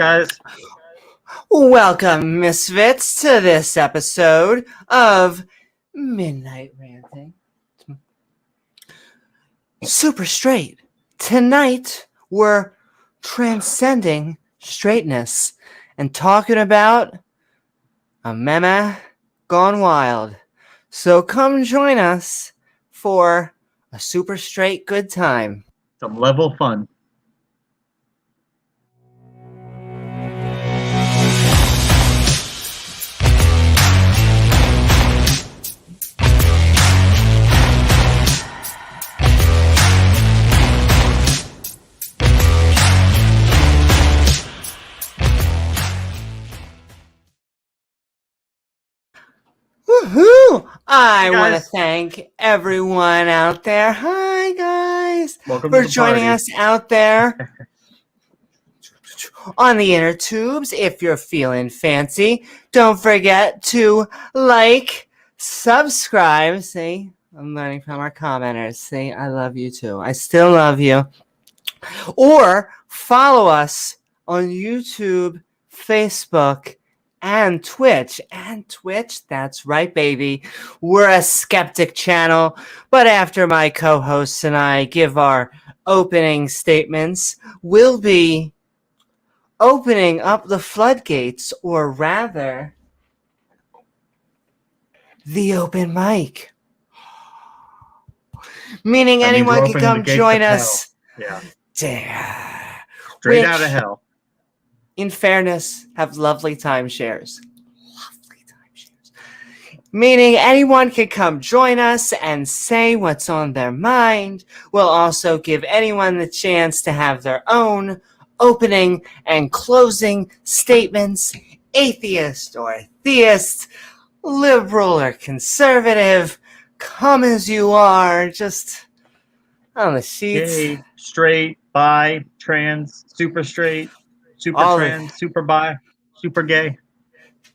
guys? Welcome, misfits, to this episode of Midnight Ranting. SuperStraight. Tonight, we're transcending straightness and talking about a meme gone wild. So come join us for a super straight good time. Some level fun. Woohoo! I want to guys. thank everyone out there. Hi, guys. Welcome for to the joining party. us out there on the inner tubes. If you're feeling fancy, don't forget to like, subscribe. See, I'm learning from our commenters. See, I love you too. I still love you. Or follow us on YouTube, Facebook, and Twitch. That's right, baby. We're a skeptic channel, but after my co-hosts and I give our opening statements, we'll be opening up the floodgates, or rather, the open mic. Meaning That means anyone we're can opening come the gates join of us. hell. Yeah. Straight Straight out of hell. In fairness, have lovely timeshares. Meaning anyone can come join us and say what's on their mind. We'll also give anyone the chance to have their own opening and closing statements. Atheist or theist, liberal or conservative, come as you are, just on the sheets. Gay, straight, bi, trans, super straight, super All trans, super bi, super gay.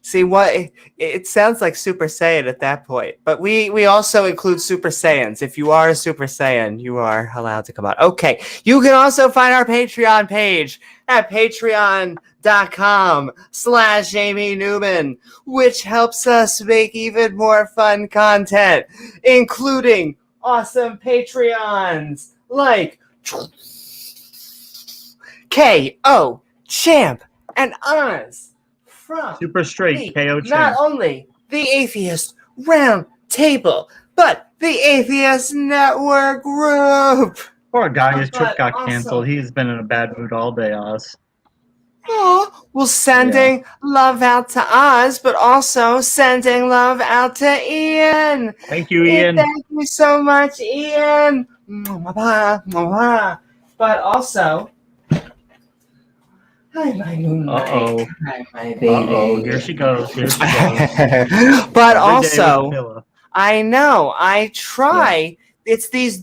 See, what it sounds like Super Saiyan at that point, but we also include Super Saiyans. If you are a Super Saiyan, you are allowed to come out. Okay, you can also find our Patreon page at patreon.com/Amy Newman, which helps us make even more fun content, including awesome Patreons like KO, Champ, and Oz. Super straight, KO Champ. Not only the Atheist Round Table, but the Atheist Network Group. Poor guy, his trip got also canceled. He's been in a bad mood all day, Oz. Oh, well, sending love out to Oz, but also sending love out to Ian. Thank you, Ian. Thank you so much, Ian. But also, hi, my moonlight. Uh-oh. Hi, my baby. Uh-oh, here she goes. Here she goes. But Every also, I know, I try. Yeah. It's these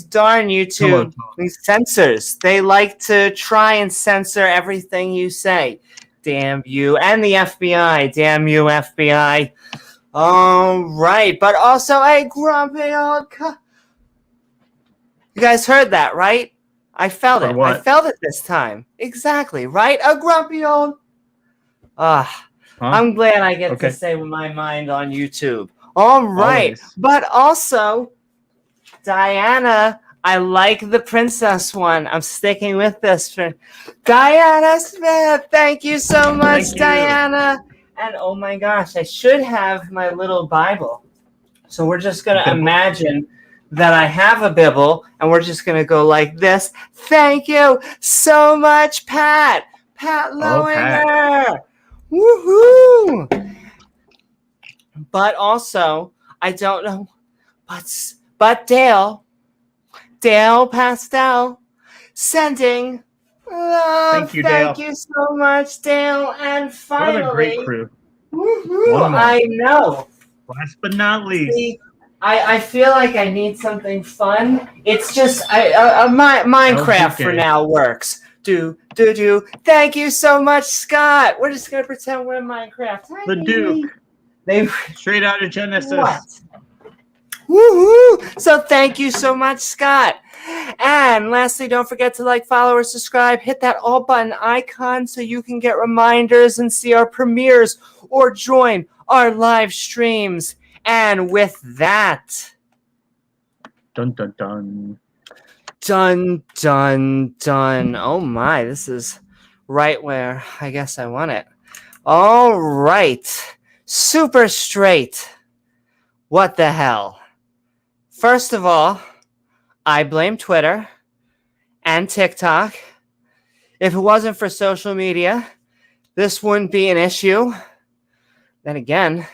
darn YouTube these censors. They like to try and censor everything you say. Damn you. And the FBI. Damn you, FBI. All right. But also a grumpy old You guys heard that, right? I felt it. What? I felt it this time. Exactly, right? A grumpy old... I'm glad I get to say my mind on YouTube. All right. Always. But also... Diana, I like the princess one. I'm sticking with this. Diana Smith, thank you so much, Diana. And oh my gosh, I should have my little Bible. So we're just going to imagine that I have a Bible, and we're just going to go like this. Thank you so much, Pat. Pat Lowinger. Woohoo. But also, I don't know, but Dale Pastel, sending love. Thank you so much, Dale. And finally, what a great crew. I know. Last but not least. See, I feel like I need something fun. It's just Minecraft for now works. Do. Thank you so much, Scott. We're just gonna pretend we're in Minecraft. Hi, the Duke. Straight out of Genesis. Woohoo! So thank you so much, Scott. And lastly, don't forget to like, follow, or subscribe. Hit that all button icon so you can get reminders and see our premieres or join our live streams. And with that, Dun dun dun. dun, dun, dun. Oh my, this is right where I guess I want it. All right. Super straight. What the hell? First of all, I blame Twitter and TikTok. If it wasn't for social media, this wouldn't be an issue. Then again,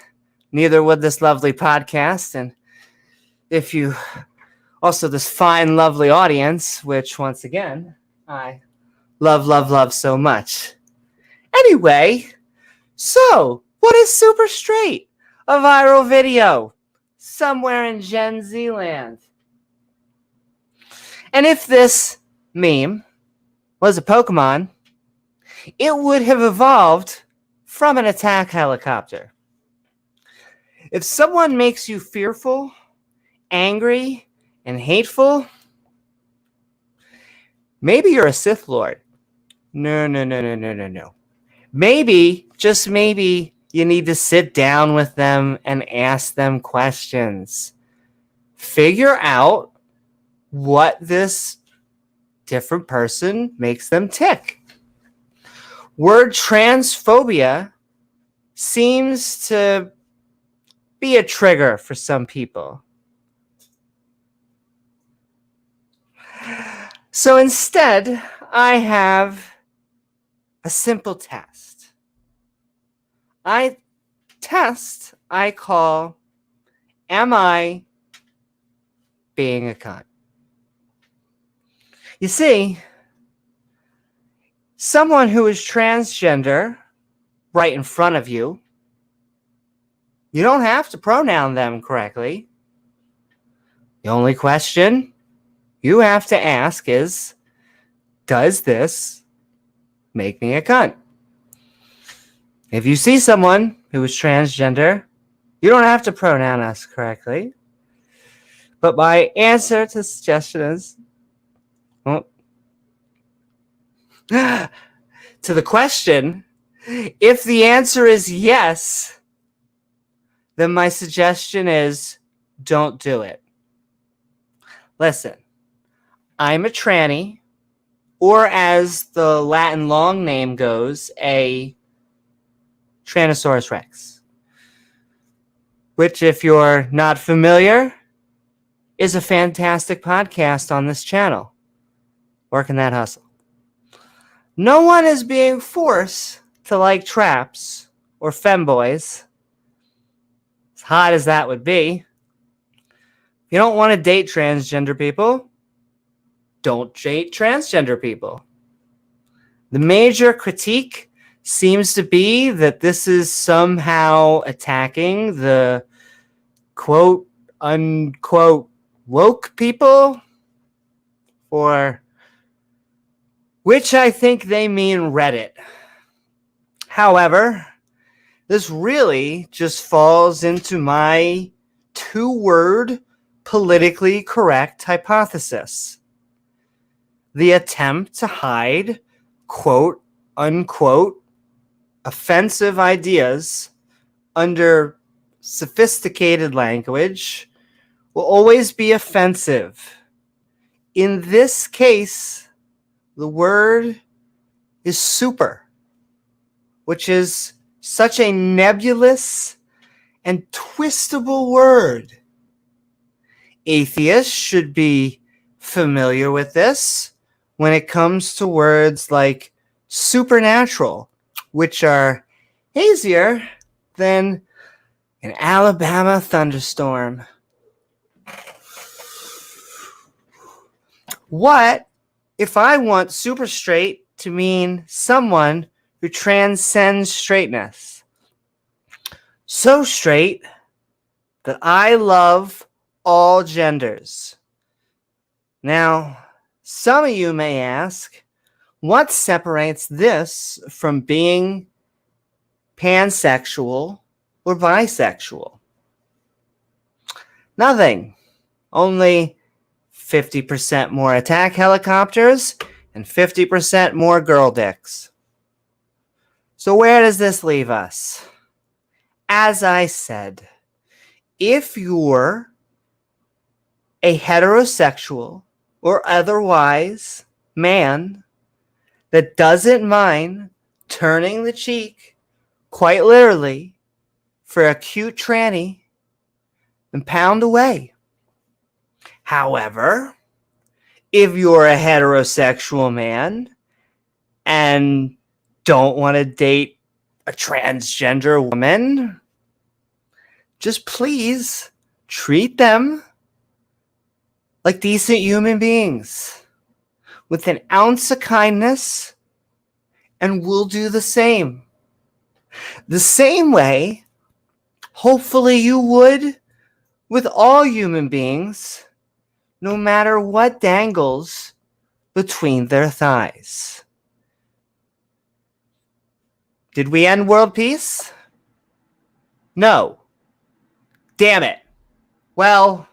neither would this lovely podcast. And if you also this fine, lovely audience, which once again, I love, love, love so much. Anyway, so what is Super Straight? A viral video somewhere in Gen Z land. And if this meme was a Pokemon, it would have evolved from an attack helicopter. If someone makes you fearful, angry, and hateful, maybe you're a Sith Lord. No. Maybe, just maybe, you need to sit down with them and ask them questions. Figure out what this different person makes them tick. Word transphobia seems to be a trigger for some people. So instead, I have a simple test. I call, am I being a cunt? You see, someone who is transgender right in front of you, you don't have to pronoun them correctly. The only question you have to ask is, does this make me a cunt? If you see someone who is transgender, you don't have to pronoun us correctly. But my answer to the suggestion is, well, to the question, if the answer is yes, then my suggestion is don't do it. Listen, I'm a tranny, or as the Latin long name goes, a Tyrannosaurus Rex, which, if you're not familiar, is a fantastic podcast on this channel. Working that hustle. No one is being forced to like traps or femboys, as hot as that would be. If you don't want to date transgender people, don't date transgender people. The major critique seems to be that this is somehow attacking the quote unquote woke people, for which I think they mean Reddit. However, this really just falls into my two-word politically correct hypothesis. The attempt to hide quote unquote offensive ideas under sophisticated language will always be offensive. In this case, the word is super, which is such a nebulous and twistable word. Atheists should be familiar with this when it comes to words like supernatural, which are hazier than an Alabama thunderstorm. What if I want super straight to mean someone who transcends straightness? So straight that I love all genders. Now, some of you may ask, what separates this from being pansexual or bisexual? Nothing. Only 50% more attack helicopters and 50% more girl dicks. So where does this leave us? As I said, if you're a heterosexual or otherwise man that doesn't mind turning the cheek, quite literally, for a cute tranny, then pound away. However, if you're a heterosexual man and don't want to date a transgender woman, just please treat them like decent human beings with an ounce of kindness, and we'll do the same. The same way, hopefully, you would with all human beings, no matter what dangles between their thighs. Did we end world peace? No. Damn it. Well,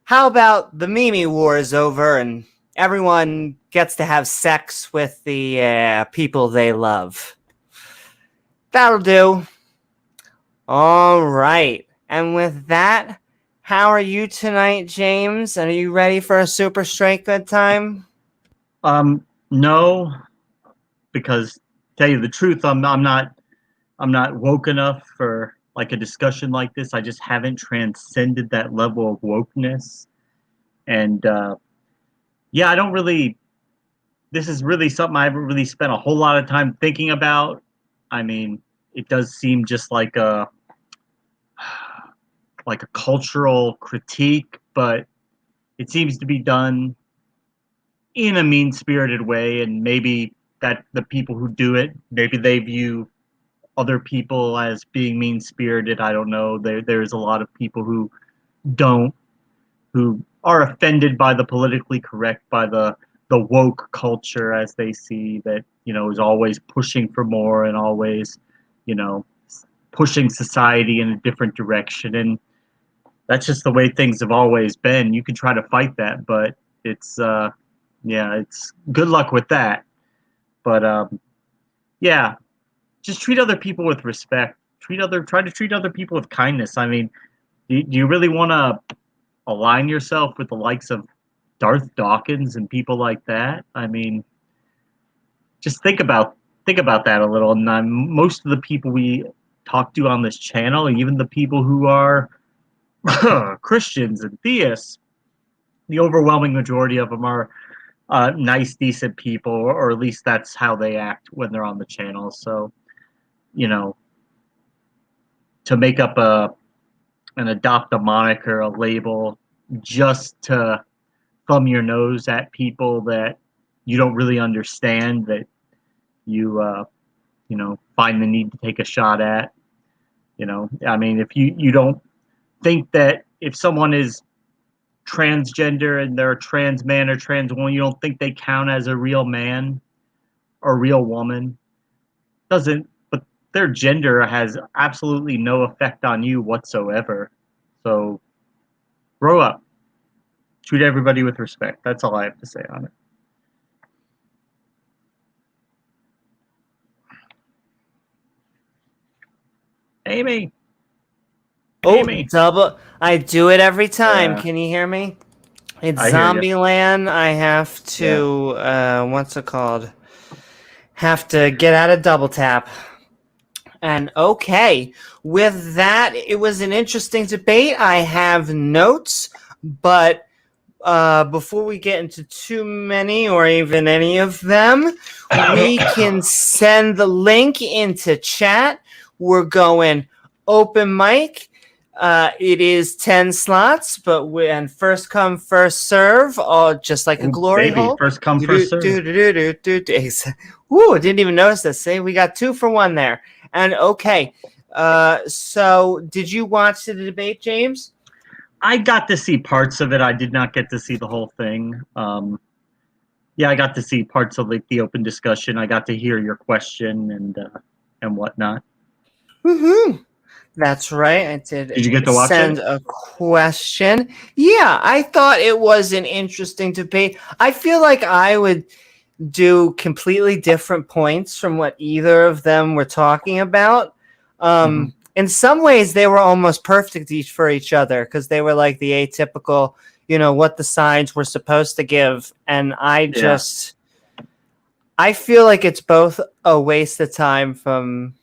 how about the Mimi war is over and everyone gets to have sex with the people they love? That'll do. All right. And with that, how are you tonight, James? Are you ready for a super straight good time? No, because tell you the truth, I'm not woke enough for like a discussion like this. I just haven't transcended that level of wokeness, and yeah, I don't really. This is really something I haven't really spent a whole lot of time thinking about. I mean, it does seem just like a cultural critique, but it seems to be done in a mean-spirited way, and maybe that the people who do it, maybe they view other people as being mean-spirited. I don't know. There's a lot of people who don't, who are offended by the politically correct, by the woke culture, as they see that, is always pushing for more and always, you know, pushing society in a different direction. And that's just the way things have always been. You can try to fight that, but it's yeah, it's good luck with that. But yeah, just treat other people with respect. Try to treat other people with kindness. I mean, do you really want to align yourself with the likes of Darth Dawkins and people like that? I mean, just think about that a little. And most of the people we talk to on this channel, even the people who are Christians and theists, the overwhelming majority of them are nice, decent people, or at least that's how they act when they're on the channel. So, you know, to make up and adopt a moniker, a label, just to thumb your nose at people that you don't really understand, that you find the need to take a shot at. I mean, if you don't think that if someone is transgender and they're a trans man or trans woman, you don't think they count as a real man or real woman, doesn't, but their gender has absolutely no effect on you whatsoever. So grow up, treat everybody with respect. That's all I have to say on it. Amy. Oh, double. I do it every time. Yeah. Can you hear me? It's I hear ya. Zombieland. I have to, what's it called? Have to get out of double tap. And okay, with that, it was an interesting debate. I have notes, but before we get into too many or even any of them, we can send the link into chat. We're going open mic. It is 10 slots, but and first come, first serve, all just like a glory hole. First come, first serve. Ooh, didn't even notice this. See, we got 2 for 1 there. And okay, so did you watch the debate, James? I got to see parts of it. I did not get to see the whole thing. Yeah, I got to see parts of like the open discussion. I got to hear your question and whatnot. Woohoo! That's right. I did Did you get to watch it? send a question. Yeah, I thought it was an interesting debate. I feel like I would do completely different points from what either of them were talking about. Hmm. In some ways, they were almost perfect for each other because they were like the atypical, what the sides were supposed to give. And Yeah. I feel like it's both a waste of time from.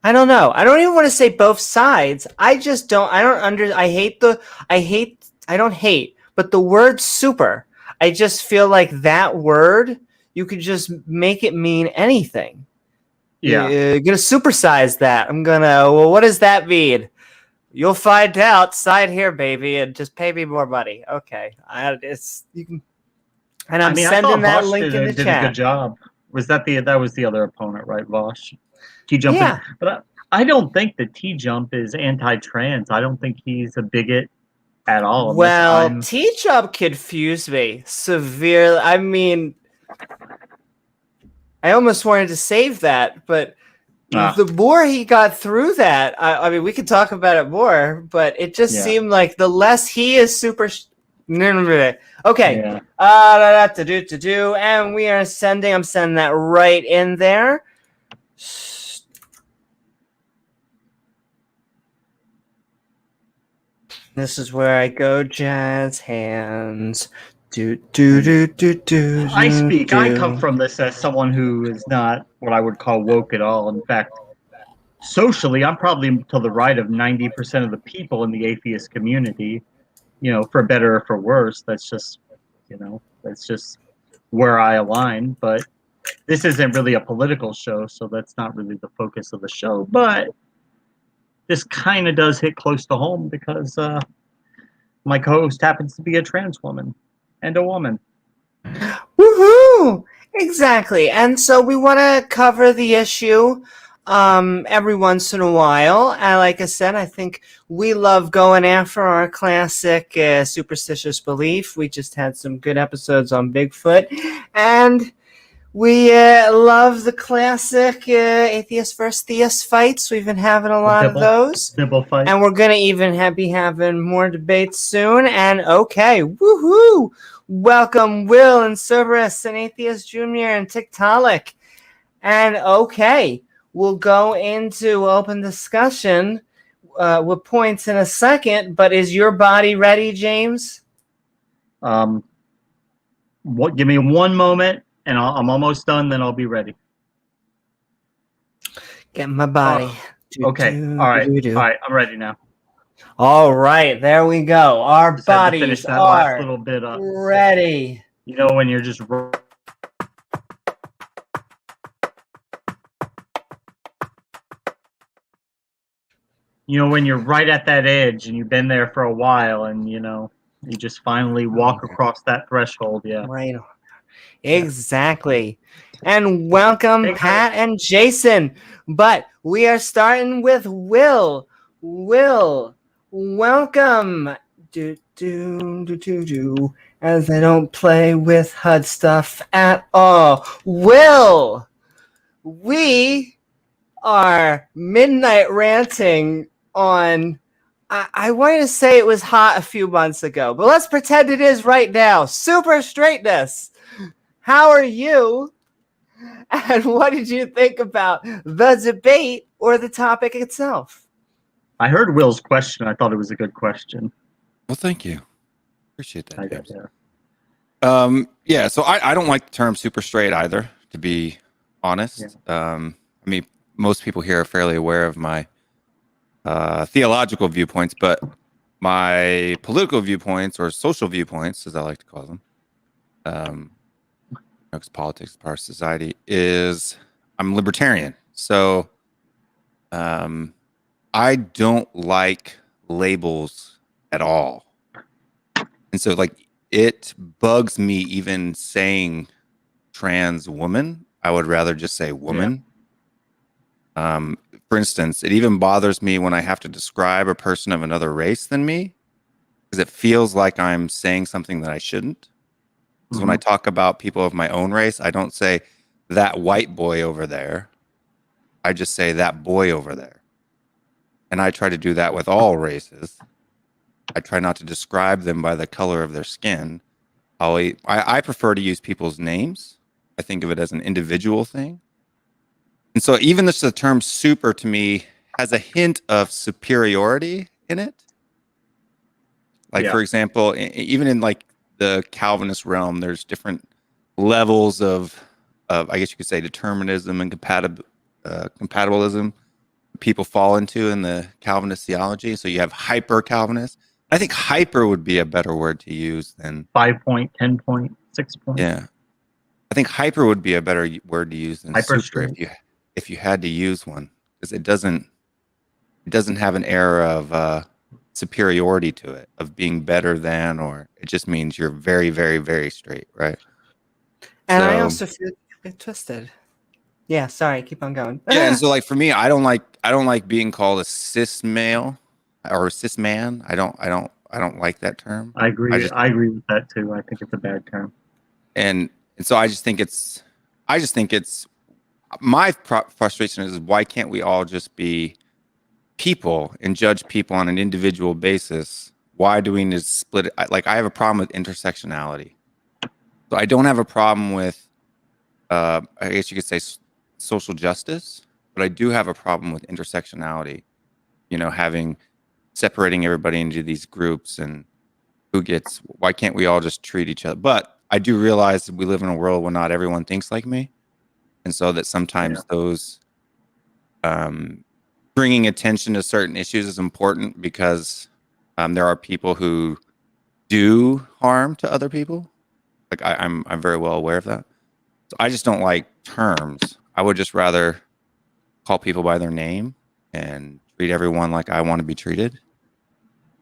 I don't know. I don't even want to say both sides. I just don't. I don't under. I hate the. I hate. I don't hate, but the word super. I just feel like that word. You could just make it mean anything. Yeah. You're gonna supersize that. I'm gonna. Well, what does that mean? You'll find out. Side here, baby, and just pay me more money. Okay. It's you can. And I I'm mean, I sending thought that Vosh link in the did a good chat. job. Was that was the other opponent, right? Vosh. T Jump is, Yeah. but I don't think that T Jump is anti-trans. I don't think he's a bigot at all. Unless Well, I'm, Teach Up confused me severely. I mean, I almost wanted to save that, but ah, the more he got through that, I mean, we could talk about it more, but it just yeah, seemed like the less he is super. Okay. yeah. To do, and we are sending. I'm sending that right in there. This is where I go, jazz hands. Do do And do do do do I come do. from this as someone who is not what I would call woke at all. In fact, socially, I'm probably to the right of 90% of the people in the atheist community. For better or for worse. That's just where I align. But this isn't really a political show, so that's not really the focus of the show. But this kind of does hit close to home because my co-host happens to be a trans woman and a woman. Woohoo! Exactly. And so we want to cover the issue every once in a while. And like I said, I think we love going after our classic superstitious belief. We just had some good episodes on Bigfoot. And we love the classic atheist versus theist fights. We've been having a The lot of those. Bibble fight. And we're going to even be having more debates soon. And okay, woohoo! Welcome, Will and Cerberus and Atheist Junior and Tiktaalik. And okay, we'll go into open discussion with points in a second. But is your body ready, James? Give me one moment, and I'm almost done. Then I'll be ready. Get my body. Okay. All right. All right. I'm ready now. All right, there we go. Our Just had to finish bodies that last are little bit up. ready. When you're just when you're right at that edge and you've been there for a while and you just finally walk across that threshold. Yeah. Right. Exactly. And welcome, Hey Pat guys. and Jason. But we are starting with Will. Will, welcome. As I don't play with HUD stuff at all. Will, we are midnight ranting on. I wanted to say it was hot a few months ago, but let's pretend it is right now. Super straightness. How are you? And what did you think about the debate or the topic itself? I heard Will's question. I thought it was a good question. Well, thank you. Appreciate that, I James. yeah. Yeah, so I don't like the term super straight either, to be honest. Yeah. I mean, most people here are fairly aware of my theological viewpoints, but my political viewpoints or social viewpoints, as I like to call them, because politics is part of society, is I'm libertarian. So I don't like labels at all. And so it bugs me even saying trans woman. I would rather just say woman. Yeah. For instance, it even bothers me when I have to describe a person of another race than me because it feels like I'm saying something that I shouldn't. Because when I talk about people of my own race, I don't say that white boy over there. I just say that boy over there. and I try to do that with all races. I try not to describe them by the color of their skin. I prefer to use people's names. I think of it as an individual thing. And so even the term super to me has a hint of superiority in it. Like, for example, even in like the Calvinist realm, there's different levels of I guess you could say, determinism and compatibilism people fall into in the Calvinist theology. So you have hyper Calvinists. I think hyper would be a better word to use than 5 point, 10 point, 6 point. Yeah, I think hyper would be a better word to use than Hyper super if you had to use one, because it doesn't have an air of superiority to it, of being better than, or it just means you're very, very, very straight, right? And I also feel it twisted. Yeah, sorry, keep on going. Yeah, and so like for me, I don't like being called a cis male or a cis man. I don't like that term. I agree. I agree with that too. I think it's a bad term. And so I just think it's my frustration is, why can't we all just be people and judge people on an individual basis? Why do we need to split it? I have a problem with intersectionality. So I don't have a problem with, I guess you could say, social justice, but I do have a problem with intersectionality. You know, separating everybody into these groups and why can't we all just treat each other? But I do realize that we live in a world where not everyone thinks like me. And so that sometimes those bringing attention to certain issues is important, because there are people who do harm to other people. Like I'm very well aware of that. So I just don't like terms. I would just rather call people by their name and treat everyone like I want to be treated,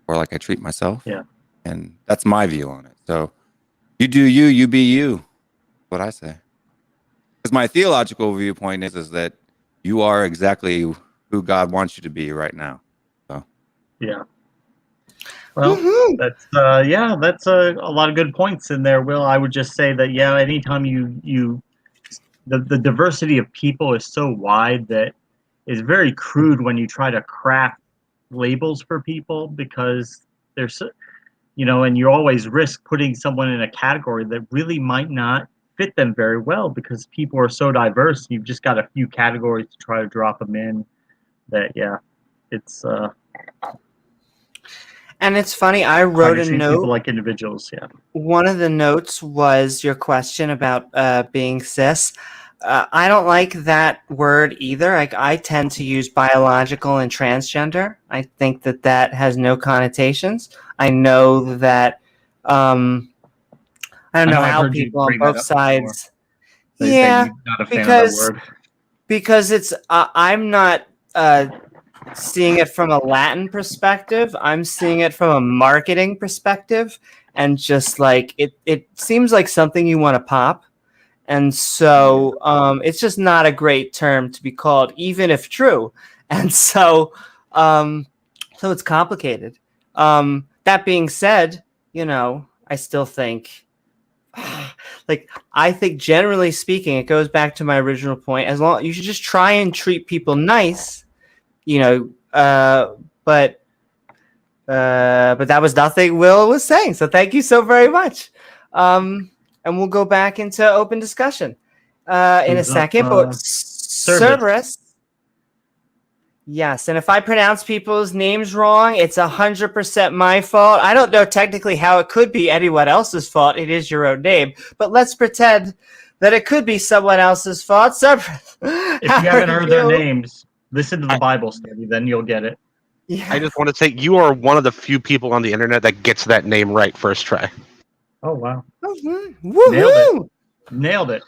or like I treat myself. Yeah. And that's my view on it. So you do you, you be you. What I say. Because my theological viewpoint is that you are exactly who God wants you to be right now. So yeah. Well, that's a lot of good points in there, Will. I would just say that anytime the diversity of people is so wide that it's very crude when you try to craft labels for people, because there's and you always risk putting someone in a category that really might not fit them very well, because people are so diverse. You've just got a few categories to try to drop them in. It's and it's funny, I wrote a note. People like individuals, yeah. One of the notes was your question about being cis. I don't like that word either. I tend to use biological and transgender. I think that has no connotations. I know that I don't know how people on both sides. Yeah, not a fan of that word. Because it's I'm not seeing it from a Latin perspective. I'm seeing it from a marketing perspective, and just like it seems like something you want to pop. And so it's just not a great term to be called, even if true. And so it's complicated. That being said, I still think, I think generally speaking, it goes back to my original point. As long you should just try and treat people nice, but that was nothing Will was saying. So thank you so very much. And we'll go back into open discussion in a second. But Cerberus. Yes, and if I pronounce people's names wrong, it's 100% my fault. I don't know technically how it could be anyone else's fault. It is your own name. But let's pretend that it could be someone else's fault. Cerberus, if you haven't heard their names, listen to the Bible study, then you'll get it. Yeah. I just want to say you are one of the few people on the internet that gets that name right first try. Oh, wow. Woohoo! Nailed it.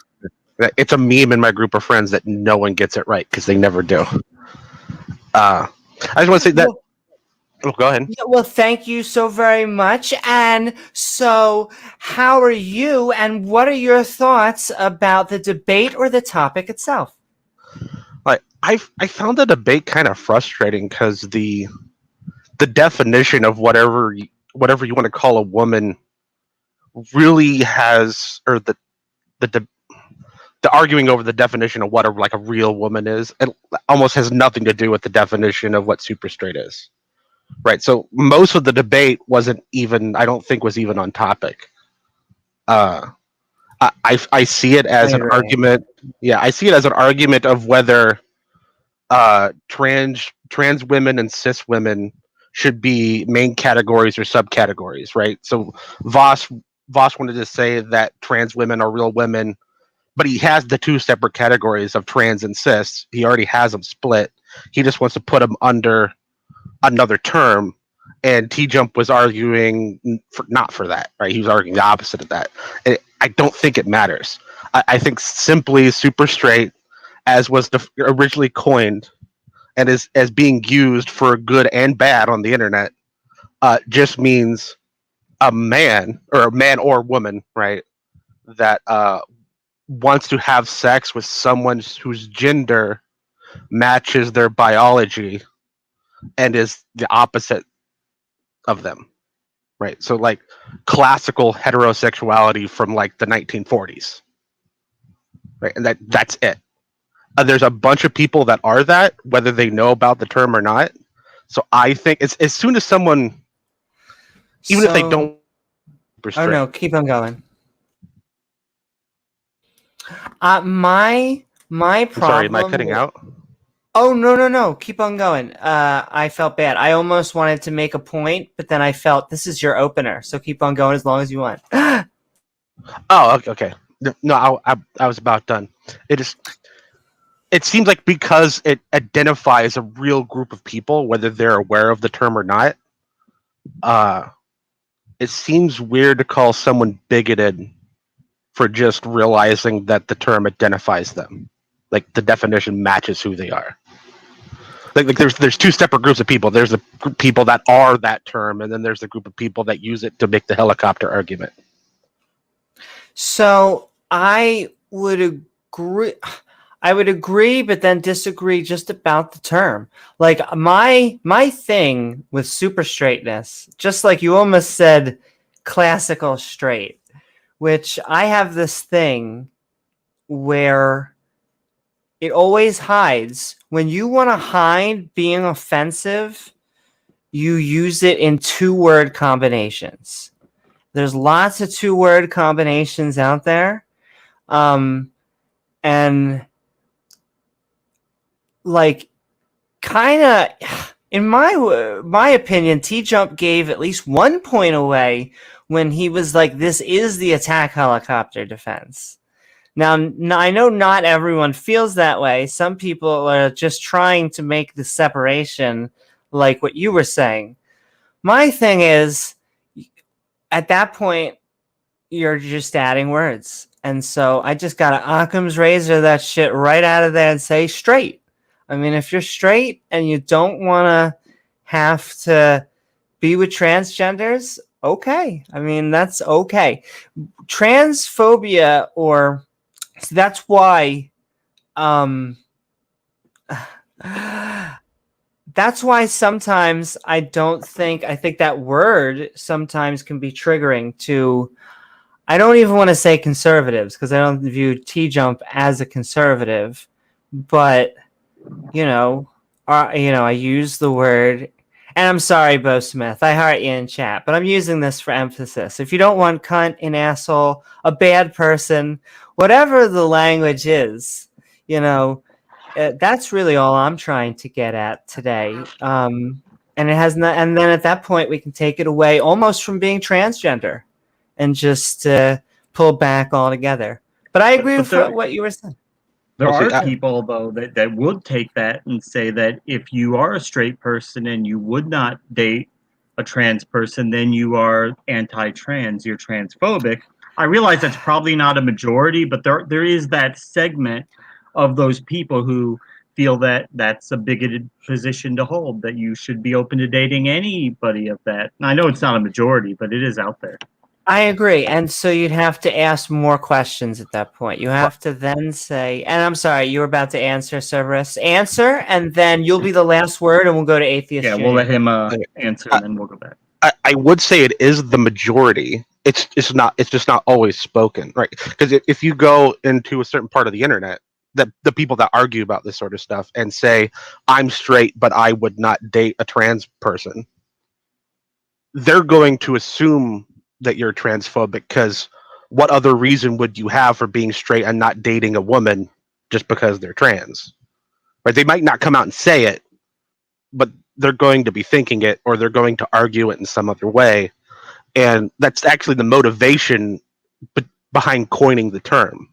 It's a meme in my group of friends that no one gets it right because they never do. I just want to say that. Go ahead. Yeah, well, thank you so very much. And so, how are you, and what are your thoughts about the debate or the topic itself? I found the debate kind of frustrating, because the definition of whatever you want to call a woman really has, or the arguing over the definition of what a real woman is, it almost has nothing to do with the definition of what super straight is, right? So most of the debate wasn't even, I don't think, was even on topic. I see it as I an agree. argument. Yeah, I see it as an argument of whether trans women and cis women should be main categories or subcategories, right? So Voss wanted to say that trans women are real women, but he has the two separate categories of trans and cis. He already has them split. He just wants to put them under another term. And T Jump was arguing not for that, right? He was arguing the opposite of that. I don't think it matters. I think simply super straight, as was originally coined, and is as being used for good and bad on the internet, just means a man or woman, right? That wants to have sex with someone whose gender matches their biology and is the opposite of them, right? So like classical heterosexuality from like the 1940s, right? And that's it. There's a bunch of people that are that, whether they know about the term or not. So I think it's as soon as someone, even if they don't, oh no, keep on going. My problem. I'm sorry, am I cutting out? Oh no, keep on going. I felt bad. I almost wanted to make a point, but then I felt this is your opener, so keep on going as long as you want. Oh, okay. No, I was about done. It seems like because it identifies a real group of people, whether they're aware of the term or not, it seems weird to call someone bigoted for just realizing that the term identifies them. Like the definition matches who they are. Like there's two separate groups of people. There's the people that are that term, and then there's the group of people that use it to make the helicopter argument. So I would agree, but then disagree just about the term. Like my thing with super straightness, just like you almost said classical straight, which I have this thing where it always hides. When you want to hide being offensive, you use it in 2-word combinations. There's lots of 2-word combinations out there. And like kind of in my opinion, T Jump gave at least 1 point away when he was like, this is the attack helicopter defense. Now, I know not everyone feels that way. Some people are just trying to make the separation like what you were saying. My thing is, at that point, you're just adding words. And so I just got to Occam's razor that shit right out of there and say straight. I mean, if you're straight and you don't want to have to be with transgenders, okay. I mean, that's okay. Transphobia or... So that's why sometimes I think that word sometimes can be triggering to, I don't even want to say conservatives because I don't view T-Jump as a conservative, but I use the word, and I'm sorry, Bo Smith, I heart you in chat, but I'm using this for emphasis. If you don't want cunt, an asshole, a bad person, whatever the language is, that's really all I'm trying to get at today. And it has not. And then at that point, we can take it away almost from being transgender, and just pull back altogether. But I agree with what you were saying. There are people, though, that would take that and say that if you are a straight person and you would not date a trans person, then you are anti-trans, you're transphobic. I realize that's probably not a majority, but there is that segment of those people who feel that that's a bigoted position to hold, that you should be open to dating anybody of that. And I know it's not a majority, but it is out there. I agree. And so you'd have to ask more questions at that point. You have to then say, and I'm sorry, you were about to answer, Cerberus. Answer, and then you'll be the last word, and we'll go to Atheist. Yeah, we'll let him answer, and then we'll go back. I would say it is the majority, it's just not always spoken, right? Because if you go into a certain part of the internet, the people that argue about this sort of stuff and say I'm straight but I would not date a trans person, they're going to assume that you're transphobic, because what other reason would you have for being straight and not dating a woman just because they're trans? Right? They might not come out and say it, but they're going to be thinking it, or they're going to argue it in some other way. And that's actually the motivation behind coining the term.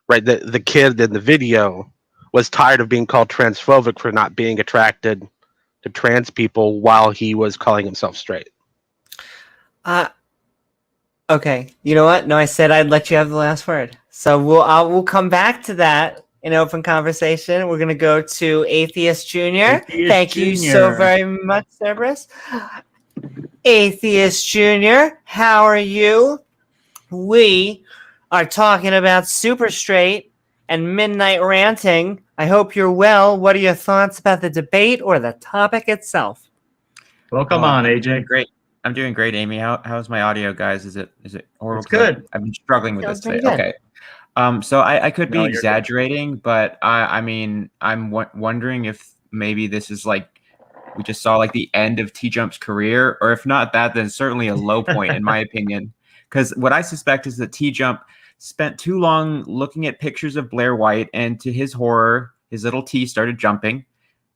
Right? The kid in the video was tired of being called transphobic for not being attracted to trans people while he was calling himself straight. Okay, you know what? No, I said I'd let you have the last word. So we'll come back to that in open conversation. We're gonna go to Atheist Junior. Thank you so very much, Cerberus. Atheist Junior, how are you? We are talking about Super Straight and Midnight Ranting. I hope you're well. What are your thoughts about the debate or the topic itself? Well, come on, AJ. Great. I'm doing great, Amy. How's my audio, guys? Is it horrible? It's good. I've been struggling with Sounds this today. pretty good. Okay. So I could be No, you're good. exaggerating, but I mean, I'm wondering if maybe this is like we just saw like the end of T-Jump's career, or if not that, then certainly a low point in my opinion. Because what I suspect is that T-Jump spent too long looking at pictures of Blair White, and to his horror, his little T started jumping.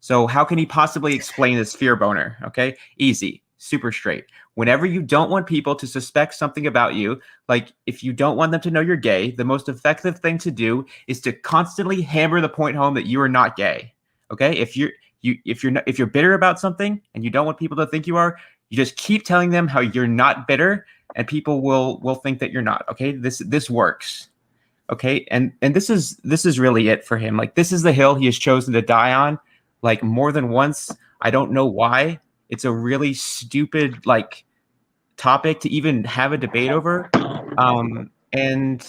So how can he possibly explain this fear boner? Okay, easy. Super straight. Whenever you don't want people to suspect something about you, like if you don't want them to know you're gay, the most effective thing to do is to constantly hammer the point home that you are not gay. Okay? If you're bitter about something and you don't want people to think you are, you just keep telling them how you're not bitter, and people will think that you're not. Okay? This works. Okay? And this is really it for him. Like, this is the hill he has chosen to die on, like, more than once. I don't know why. It's a really stupid like topic to even have a debate over. And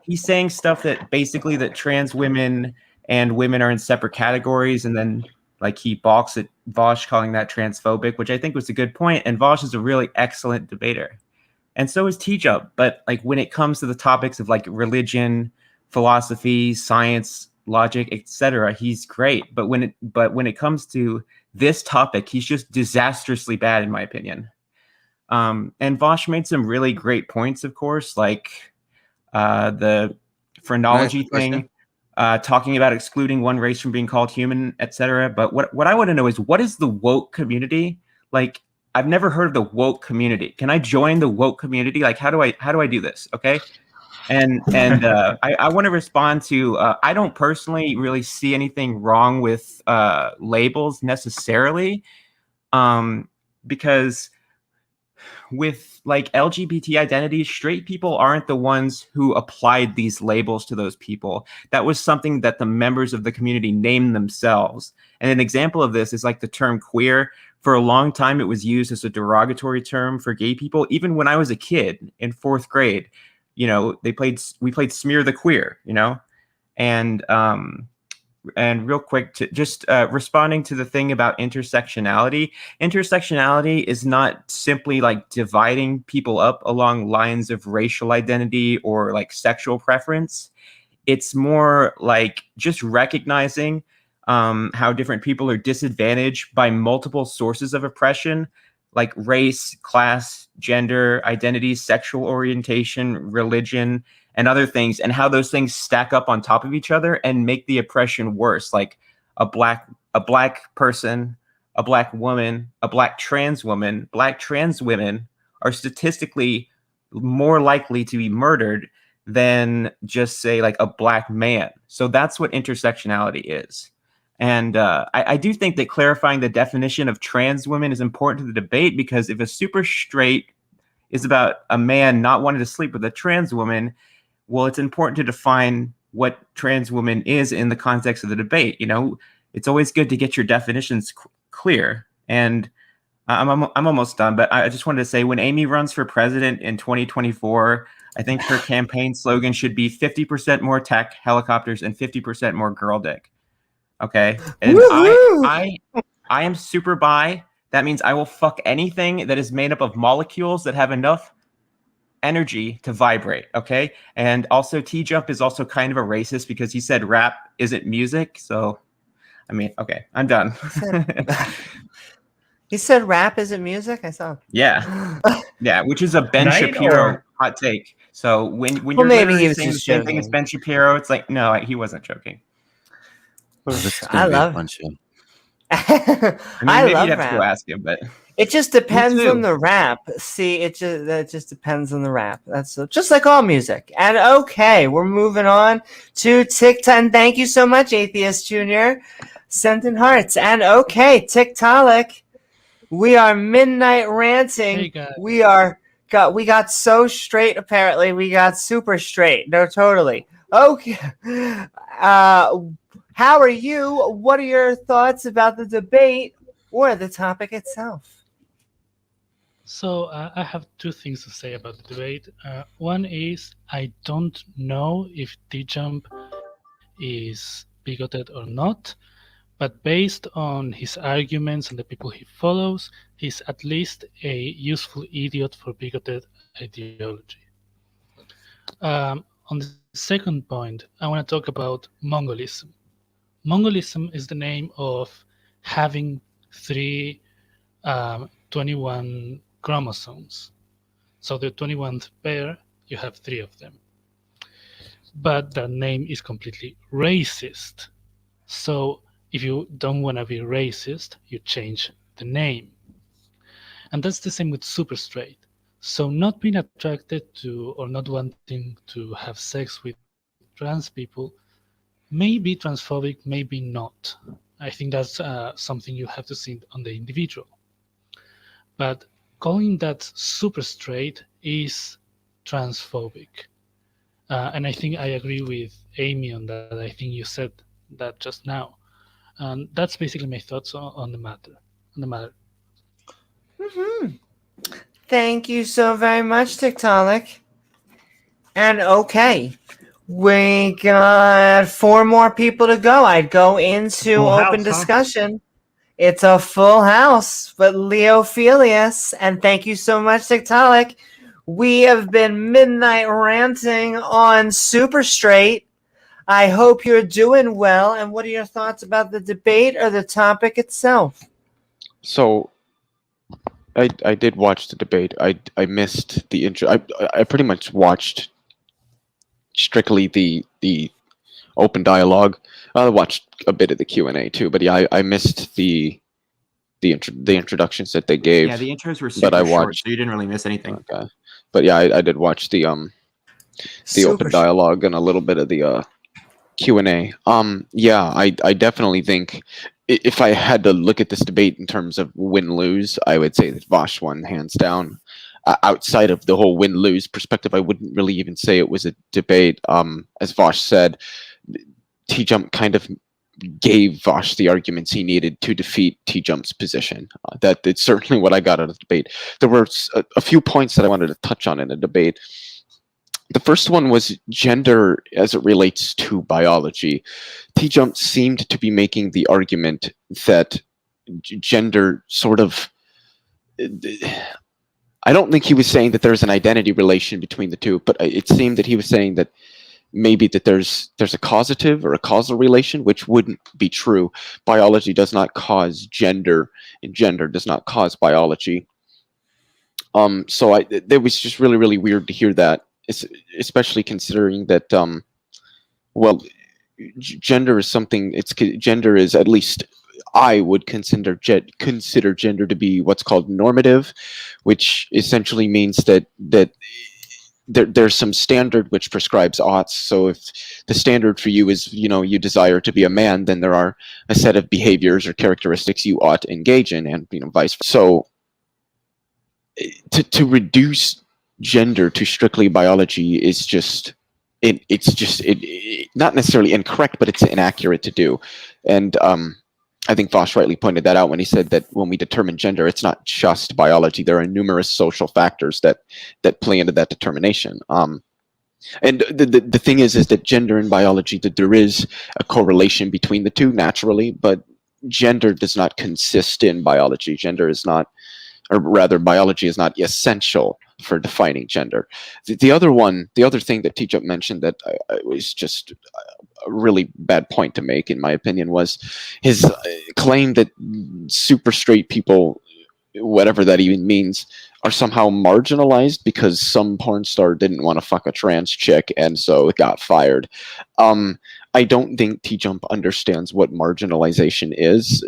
he's saying stuff that basically that trans women and women are in separate categories, and then like he balks at Vosh calling that transphobic, which I think was a good point. And Vosh is a really excellent debater, and so is T-Jump. But like when it comes to the topics of like religion, philosophy, science, logic, etc., he's great. But when it comes to this topic, he's just disastrously bad, in my opinion. And Vosh made some really great points, of course, like the phrenology thing, talking about excluding one race from being called human, etc. But what I want to know is, what is the woke community? Like, I've never heard of the woke community. Can I join the woke community? Like, how do I do this? Okay. And I want to respond to, I don't personally really see anything wrong with labels necessarily, because with like LGBT identities, straight people aren't the ones who applied these labels to those people. That was something that the members of the community named themselves. And an example of this is like the term queer. For a long time, it was used as a derogatory term for gay people. Even when I was a kid in 4th grade, you know, we played Smear the Queer, you know, and real quick, to just responding to the thing about intersectionality. Intersectionality is not simply like dividing people up along lines of racial identity or like sexual preference. It's more like just recognizing how different people are disadvantaged by multiple sources of oppression, like race, class, gender, identity, sexual orientation, religion, and other things, and how those things stack up on top of each other and make the oppression worse. Like a black person, a black woman, a black trans woman, black trans women are statistically more likely to be murdered than just say like a black man. So that's what intersectionality is. And I do think that clarifying the definition of trans women is important to the debate, because if a super straight is about a man not wanting to sleep with a trans woman, well, it's important to define what trans woman is in the context of the debate. You know, it's always good to get your definitions clear. And I'm almost done, but I just wanted to say, when Amy runs for president in 2024, I think her campaign slogan should be 50% more tech, helicopters, and 50% more girl dick. Okay. And I am super bi. That means I will fuck anything that is made up of molecules that have enough energy to vibrate, okay? And also T-Jump is also kind of a racist because he said rap isn't music. So, I mean, okay, I'm done. He said rap isn't music? I saw. Yeah. Yeah, which is a Ben Tonight, Shapiro or- hot take. So when Well, you're maybe he literally was saying the just same thing as joking. Ben Shapiro, it's like, no, he wasn't joking. This is I gonna be a love- bunch of. I mean, I maybe love you'd have to go rap. ask him, but It just depends too. on the rap. See, that just depends on the rap. That's just like all music. And okay, we're moving on to TikTok. And thank you so much, Atheist Junior. Sending hearts. And okay, TikTok. We are Midnight Ranting. Hey, guys. We got so straight. Apparently, we got super straight. No, totally. Okay. How are you? What are your thoughts about the debate or the topic itself? So I have two things to say about the debate. One is I don't know if T-Jump is bigoted or not, but based on his arguments and the people he follows, he's at least a useful idiot for bigoted ideology. On the second point, I want to talk about Mongolism. Mongolism is the name of having 21 chromosomes. So the 21th pair, you have 3 of them. But that name is completely racist. So if you don't want to be racist, you change the name. And that's the same with SuperStraight. So not being attracted to or not wanting to have sex with trans people may be transphobic, maybe not. I think that's something you have to see on the individual. But calling that super straight is transphobic. And I think I agree with Amy on that. I think you said that just now. And that's basically my thoughts on the matter. Mm-hmm. Thank you so very much, TikTok. And okay, we got 4 more people to go. I'd go into Full open house, huh? discussion. It's a full house, but Leophilius, and thank you so much, TikTok. We have been Midnight Ranting on Super Straight. I hope you're doing well. And what are your thoughts about the debate or the topic itself? So, I did watch the debate. I missed the intro. I pretty much watched strictly the open dialogue. I watched a bit of the Q&A too, but yeah, I missed the introductions that they gave. yeah, the intros were but super I short, watched. so you didn't really miss anything. Okay. But yeah, I did watch the open dialogue and a little bit of the Q&A. Yeah, I definitely think if I had to look at this debate in terms of win-lose, I would say that Vosh won hands down. Outside of the whole win-lose perspective, I wouldn't really even say it was a debate. As Vosh said, T-Jump kind of gave Vosh the arguments he needed to defeat T-Jump's position. That's certainly what I got out of the debate. There were a few points that I wanted to touch on in the debate. The first one was gender as it relates to biology. T-Jump seemed to be making the argument that gender sort of... I don't think he was saying that there's an identity relation between the two, but it seemed that he was saying that maybe that there's a causative or a causal relation, which wouldn't be true. Biology does not cause gender, and gender does not cause biology. So it was just really, really weird to hear that, especially considering that, well, gender is something. Gender is, at least I would consider gender to be what's called normative, which essentially means that there's some standard which prescribes oughts. So if the standard for you is, you desire to be a man, then there are a set of behaviors or characteristics you ought to engage in, and vice versa. So to reduce gender to strictly biology is just it's not necessarily incorrect, but it's inaccurate to do. And I think Vosh rightly pointed that out when he said that when we determine gender, it's not just biology. There are numerous social factors that play into that determination. And the thing is that gender and biology, that there is a correlation between the two naturally, but gender does not consist in biology. Gender is not, or rather, biology is not essential for defining gender. The other thing that T-Jump mentioned that was just a really bad point to make, in my opinion, was his claim that super straight people, whatever that even means, are somehow marginalized because some porn star didn't want to fuck a trans chick and so it got fired. I don't think T-Jump understands what marginalization is.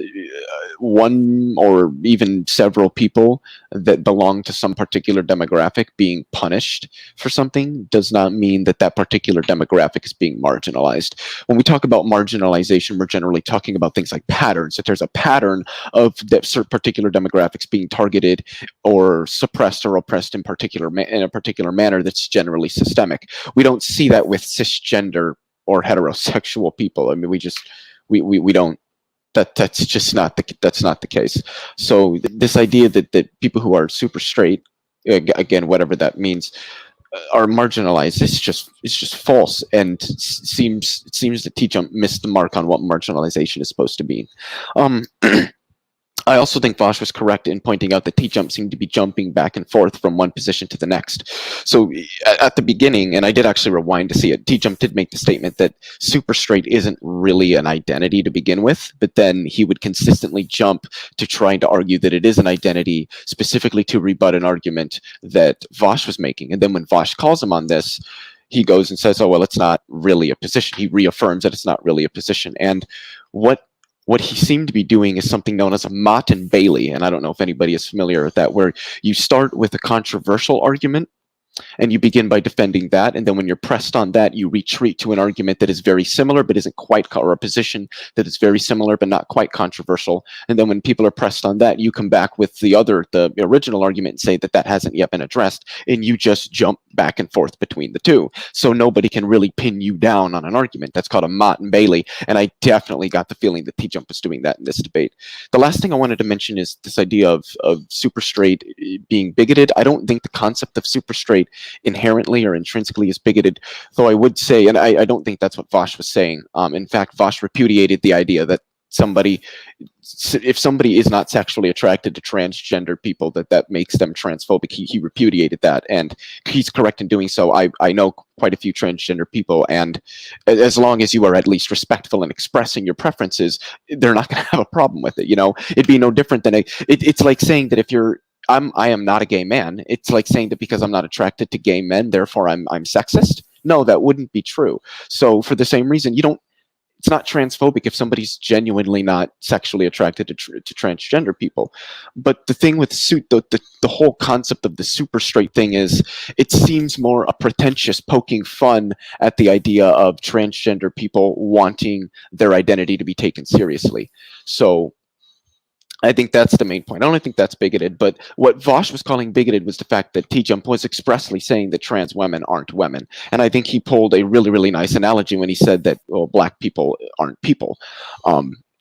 One or even several people that belong to some particular demographic being punished for something does not mean that that particular demographic is being marginalized. When we talk about marginalization, we're generally talking about things like patterns, that there's a pattern of that certain particular demographics being targeted or suppressed or oppressed in a particular manner that's generally systemic. We don't see that with cisgender or heterosexual people. I mean, we don't. That's just not the case. So this idea that people who are super straight, again, whatever that means, are marginalized, it's just false, and it seems that T-Jump missed the mark on what marginalization is supposed to mean. I also think Vosh was correct in pointing out that T-Jump seemed to be jumping back and forth from one position to the next. So at the beginning, and I did actually rewind to see it, T-Jump did make the statement that super straight isn't really an identity to begin with, but then he would consistently jump to trying to argue that it is an identity, specifically to rebut an argument that Vosh was making. And then when Vosh calls him on this, he goes and says, oh, well, it's not really a position. He reaffirms that it's not really a position. And what he seemed to be doing is something known as a Mott and Bailey, and I don't know if anybody is familiar with that, where you start with a controversial argument and you begin by defending that, and then when you're pressed on that, you retreat to an argument that is very similar but isn't quite, or a position that is very similar but not quite controversial, and then when people are pressed on that, you come back with the original argument and say that that hasn't yet been addressed, and you just jump back and forth between the two. So nobody can really pin you down on an argument. That's called a Mott and Bailey, and I definitely got the feeling that T-Jump was doing that in this debate. The last thing I wanted to mention is this idea of super straight being bigoted. I don't think the concept of super straight inherently or intrinsically is bigoted, though I would say, and I don't think that's what Vosh was saying. In fact, Vosh repudiated the idea that if somebody is not sexually attracted to transgender people, that makes them transphobic. He repudiated that, and he's correct in doing so. I know quite a few transgender people, and as long as you are at least respectful in expressing your preferences, they're not going to have a problem with it. You know, it'd be no different than it's like saying that if I am not a gay man. It's like saying that because I'm not attracted to gay men, therefore I'm sexist. No, that wouldn't be true. So for the same reason, it's not transphobic if somebody's genuinely not sexually attracted to transgender people. But the thing with the whole concept of the super straight thing is, it seems more a pretentious poking fun at the idea of transgender people wanting their identity to be taken seriously. So I think that's the main point. I don't think that's bigoted, but what Vosh was calling bigoted was the fact that T-Jump was expressly saying that trans women aren't women. And I think he pulled a really, really nice analogy when he said that, well, black people aren't people.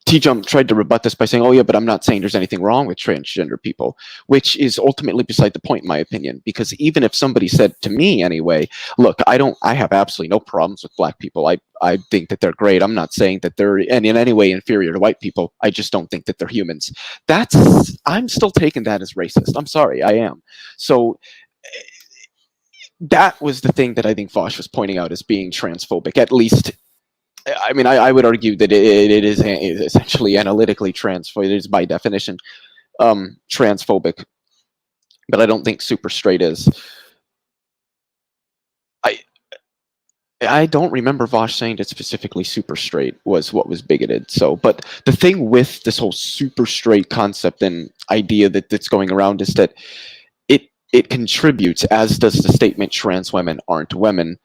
T-Jump tried to rebut this by saying, oh yeah, but I'm not saying there's anything wrong with transgender people, which is ultimately beside the point in my opinion, because even if somebody said to me anyway, look, I have absolutely no problems with black people. I think that they're great. I'm not saying that they're in any way inferior to white people. I just don't think that they're humans. I'm still taking that as racist. I'm sorry, I am. So that was the thing that I think Vosh was pointing out as being transphobic, at least. I mean, I would argue that it is essentially analytically transphobic. It is by definition transphobic, but I don't think super straight is. I don't remember Vosh saying that specifically super straight was what was bigoted. So, but the thing with this whole super straight concept and idea that's going around is that it contributes, as does the statement trans women aren't women.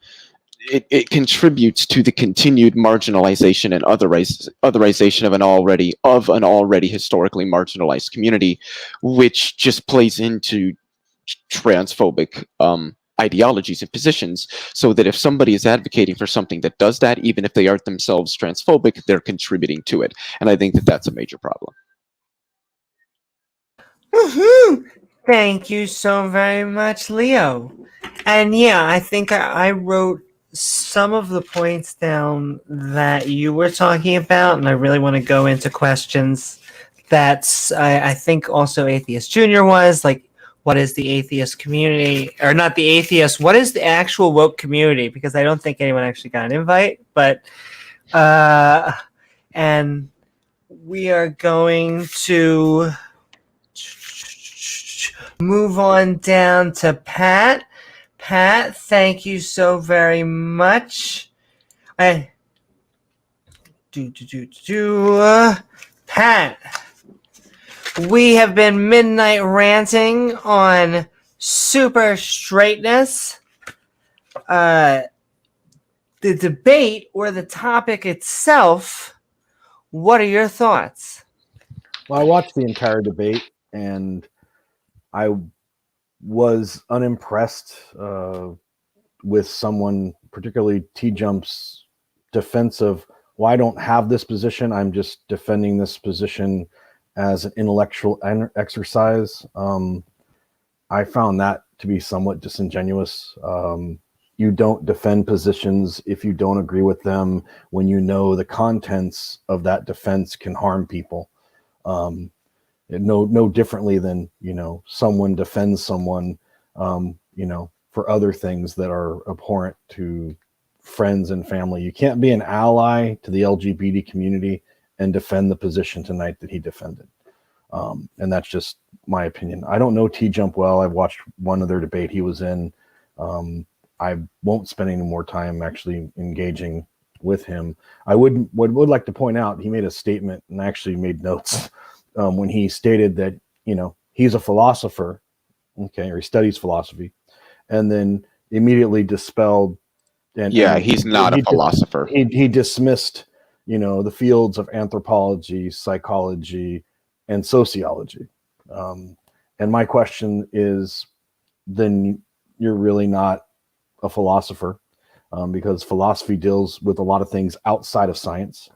It contributes to the continued marginalization and otherization of an already historically marginalized community, which just plays into transphobic ideologies and positions, so that if somebody is advocating for something that does that, even if they aren't themselves transphobic, they're contributing to it. And I think that that's a major problem. Woohoo! Thank you so very much, Leo. And yeah, I think I wrote some of the points down that you were talking about, and I really want to go into questions that I think also Atheist Junior was like, what is the atheist community, or not the atheist, what is the actual woke community? Because I don't think anyone actually got an invite, but and we are going to move on down to Pat. Pat, thank you so very much. Pat, we have been midnight ranting on super straightness. The debate or the topic itself, what are your thoughts? Well, I watched the entire debate and I was unimpressed with someone, particularly T-Jump's defense of, well, I don't have this position. I'm just defending this position as an intellectual exercise. I found that to be somewhat disingenuous. You don't defend positions if you don't agree with them when you know the contents of that defense can harm people. No differently than, someone defends someone, for other things that are abhorrent to friends and family. You can't be an ally to the LGBT community and defend the position tonight that he defended. And that's just my opinion. I don't know T-Jump well. I've watched one other debate he was in. I won't spend any more time actually engaging with him. I would like to point out, he made a statement and actually made notes when he stated that, he's a philosopher, okay, or he studies philosophy, and then immediately dispelled. And he's not a philosopher. He dismissed, the fields of anthropology, psychology, and sociology. And my question is, then you're really not a philosopher, because philosophy deals with a lot of things outside of science.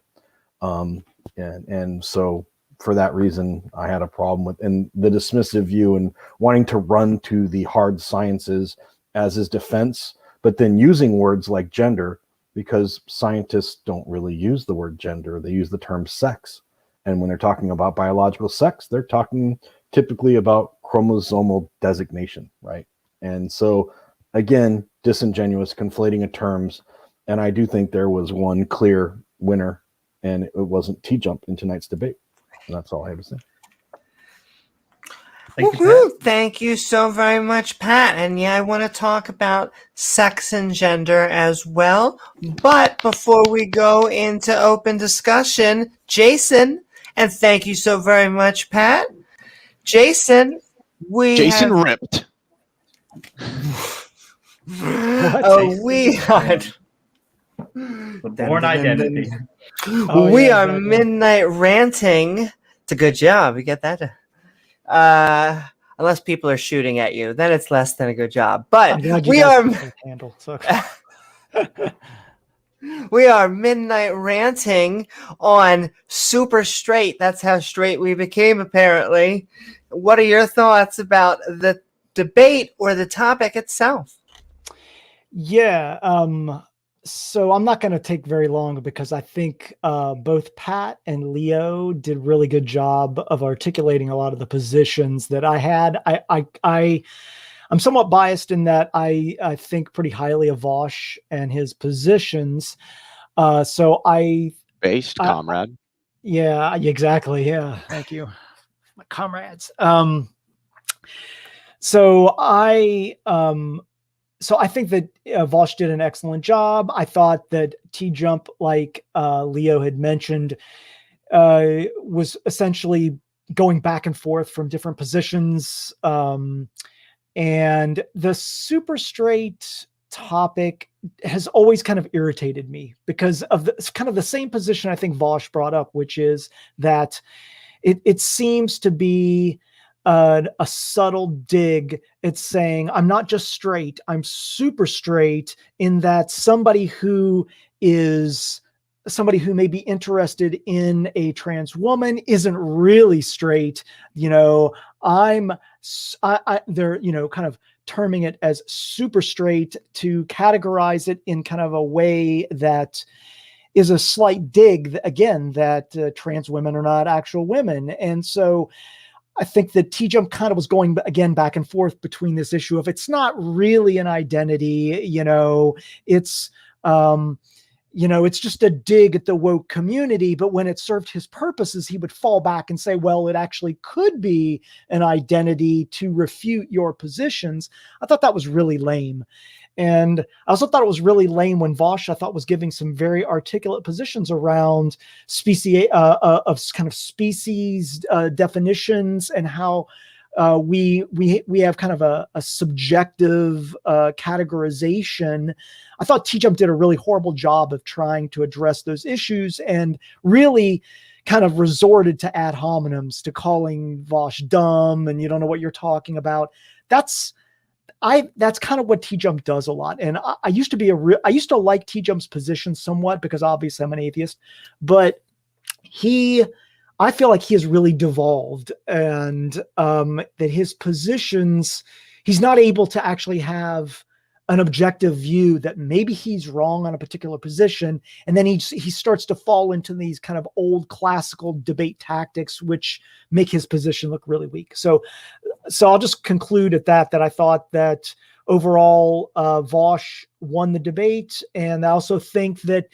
And so for that reason, I had a problem with, and the dismissive view and wanting to run to the hard sciences as his defense, but then using words like gender, because scientists don't really use the word gender. They use the term sex. And when they're talking about biological sex, they're talking typically about chromosomal designation, right? And so, again, disingenuous, conflating of terms. And I do think there was one clear winner, and it wasn't T-Jump in tonight's debate. And that's all I have to say. Thank you so very much, Pat. And yeah, I want to talk about sex and gender as well. But before we go into open discussion, Jason, and thank you so very much, Pat. Jason, ripped. We are Born identity. We are midnight ranting. It's a good job. You get that? Unless people are shooting at you, then it's less than a good job. But we are handle. So. We are midnight ranting on Super Straight. That's how straight we became, apparently. What are your thoughts about the debate or the topic itself? Yeah. So I'm not going to take very long because I think both Pat and Leo did a really good job of articulating a lot of the positions that I had. I'm somewhat biased in that I think pretty highly of Vosh and his positions. Comrade. Yeah, exactly. Yeah. Thank you. My comrades. So I think that Vosh did an excellent job. I thought that T-Jump, like Leo had mentioned, was essentially going back and forth from different positions. And the super straight topic has always kind of irritated me because of the same position I think Vosh brought up, which is that it seems to be a subtle dig. It's saying, I'm not just straight, I'm super straight, in that somebody who may be interested in a trans woman isn't really straight. They're, kind of terming it as super straight to categorize it in kind of a way that is a slight dig, again, that trans women are not actual women. And so I think that T-Jump kind of was going again back and forth between this issue of it's not really an identity, it's it's just a dig at the woke community. But when it served his purposes, he would fall back and say, well, it actually could be an identity to refute your positions. I thought that was really lame. And I also thought it was really lame when Vosh, I thought, was giving some very articulate positions around species of kind of species definitions and how we have kind of a subjective categorization. I thought T-Jump did a really horrible job of trying to address those issues and really kind of resorted to ad hominems, to calling Vosh dumb and you don't know what you're talking about. That's kind of what T-Jump does a lot. And I used to like T-Jump's position somewhat because obviously I'm an atheist, but I feel like he has really devolved, and that his positions, he's not able to actually have an objective view that maybe he's wrong on a particular position. And then he starts to fall into these kind of old classical debate tactics, which make his position look really weak. So I'll just conclude at that I thought that overall Vosh won the debate. And I also think that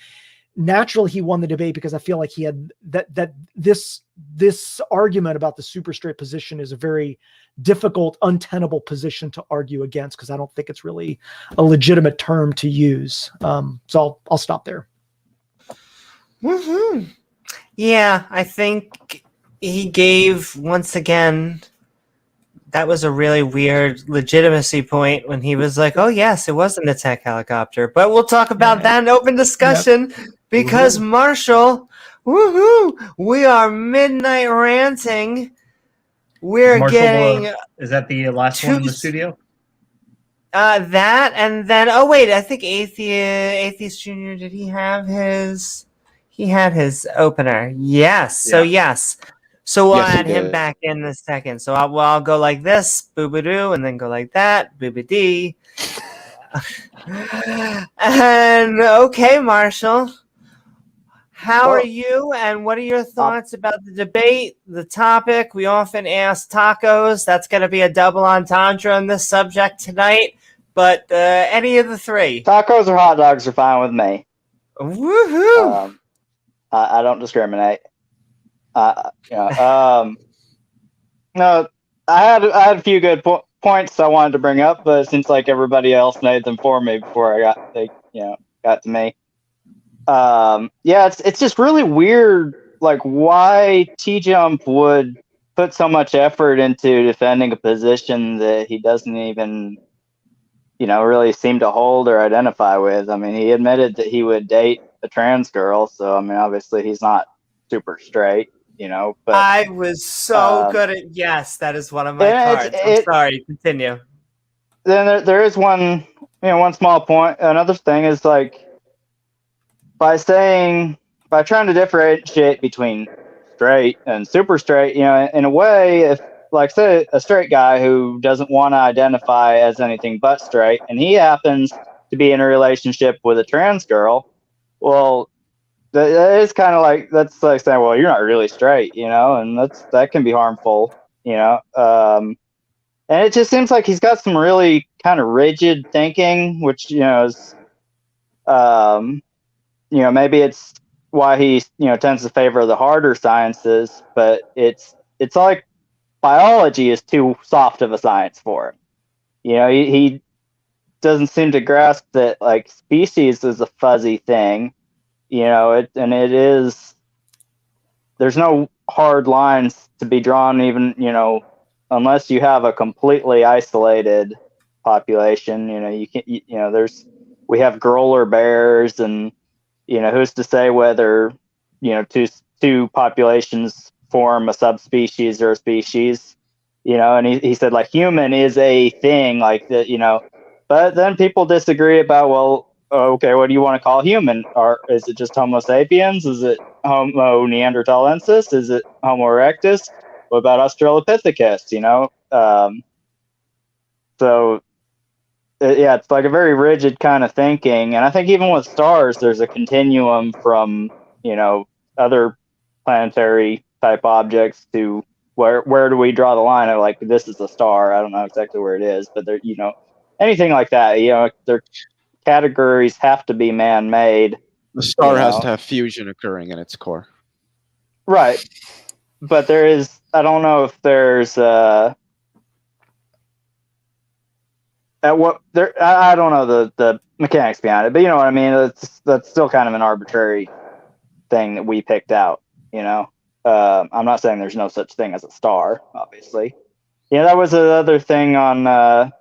naturally he won the debate because I feel like he had that this argument about the super straight position is a very difficult, untenable position to argue against, because I don't think it's really a legitimate term to use. So I'll stop there. Mm-hmm. Yeah, I think he gave, once again, that was a really weird legitimacy point when he was like, oh yes, it was an attack helicopter. But we'll talk about that in open discussion because Marshall, we are Midnight Ranting. We're Marshall, getting... is that the last one in the studio? That, and then, oh wait, I think Atheist Jr., did he have his... He had his opener. Yes, so yes. So we'll add him back in a second. So I'll go like this, boo-ba-doo, and then go like that, boo-ba-dee. And okay, Marshall, how are you, and what are your thoughts about the debate, the topic? We often ask tacos. That's going to be a double entendre on this subject tonight. But any of the three? Tacos or hot dogs are fine with me. Woohoo! I don't discriminate. No, I had a few good points I wanted to bring up, but it seems like everybody else made them for me before they got to me. It's just really weird, like why T-Jump would put so much effort into defending a position that he doesn't even, really seem to hold or identify with. I mean, he admitted that he would date a trans girl, so I mean, obviously he's not super straight. But I was so good at yes. That is one of my cards. I'm sorry. Continue. Then there is one small point. Another thing is like by trying to differentiate between straight and super straight. In a way, if like say a straight guy who doesn't want to identify as anything but straight, and he happens to be in a relationship with a trans girl, well. That is kind of like, that's like saying, well, you're not really straight, and that can be harmful, and it just seems like he's got some really kind of rigid thinking, which, is, maybe it's why he, tends to favor the harder sciences, but it's like biology is too soft of a science for him. He doesn't seem to grasp that like species is a fuzzy thing. It is, there's no hard lines to be drawn even, unless you have a completely isolated population, you can't, we have growler bears and, who's to say whether, two populations form a subspecies or a species, and he said like human is a thing like that, but then people disagree about, well, okay, what do you want to call human? Or is it just Homo sapiens? Is it Homo neanderthalensis? Is it Homo erectus? What about Australopithecus? It's like a very rigid kind of thinking. And I think even with stars, there's a continuum from, other planetary type objects to, where do we draw the line of like this is a star? I don't know exactly where it is, but there, anything like that, their categories have to be man-made. The star has to have fusion occurring in its core. Right. But there is, I don't know if there's I don't know the mechanics behind it, but you know what I mean. That's still kind of an arbitrary thing that we picked out. I'm not saying there's no such thing as a star, obviously. Yeah, that was another thing on the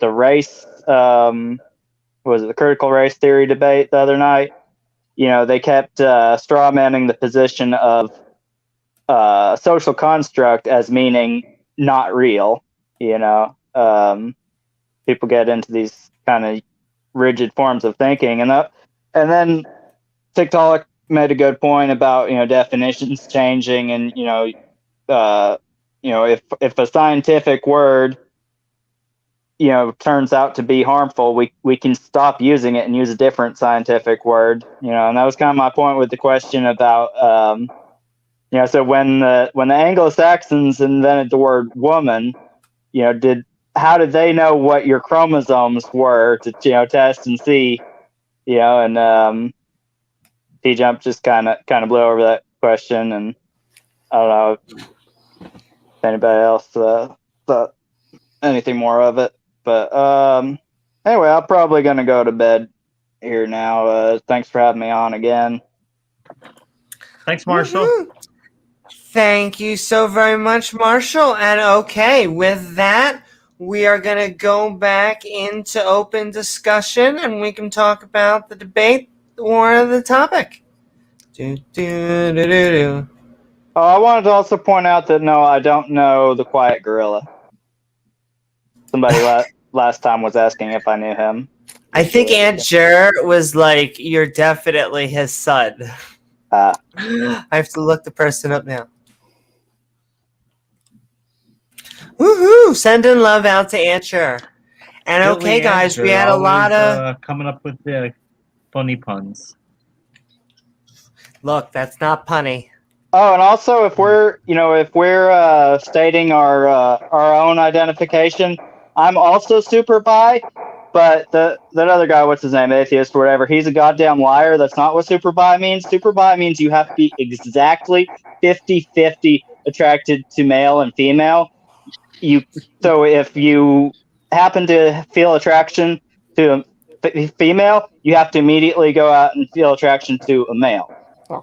race. Was it the critical race theory debate the other night? They kept strawmanning the position of social construct as meaning not real. People get into these kind of rigid forms of thinking, and then TikTok made a good point about definitions changing, and if a scientific word turns out to be harmful, we can stop using it and use a different scientific word. And that was kind of my point with the question about so when the Anglo-Saxons invented the word woman, how did they know what your chromosomes were to test and see, and T-Jump just kind of blew over that question, and I don't know if anybody else thought anything more of it, but anyway, I'm probably gonna go to bed here now. Thanks for having me on again. Thanks, Marshall. Woo-hoo. Thank you so very much, Marshall. And okay, with that, we are going to go back into open discussion, and we can talk about the debate or the topic. Oh, I wanted to also point out that no, I don't know the Quiet Gorilla. Somebody last time was asking if I knew him. I think Aunt Jer was like, "You're definitely his son." I have to look the person up now. Woohoo! Sending love out to Aunt Jer. And okay, guys, we had a lot of coming up with the funny puns. Look, that's not punny. Oh, and also if we're stating our own identification, I'm also super bi, but that other guy, what's his name, atheist or whatever, he's a goddamn liar. That's not what super bi means. Super bi means you have to be exactly 50-50 attracted to male and female. So if you happen to feel attraction to a female, you have to immediately go out and feel attraction to a male.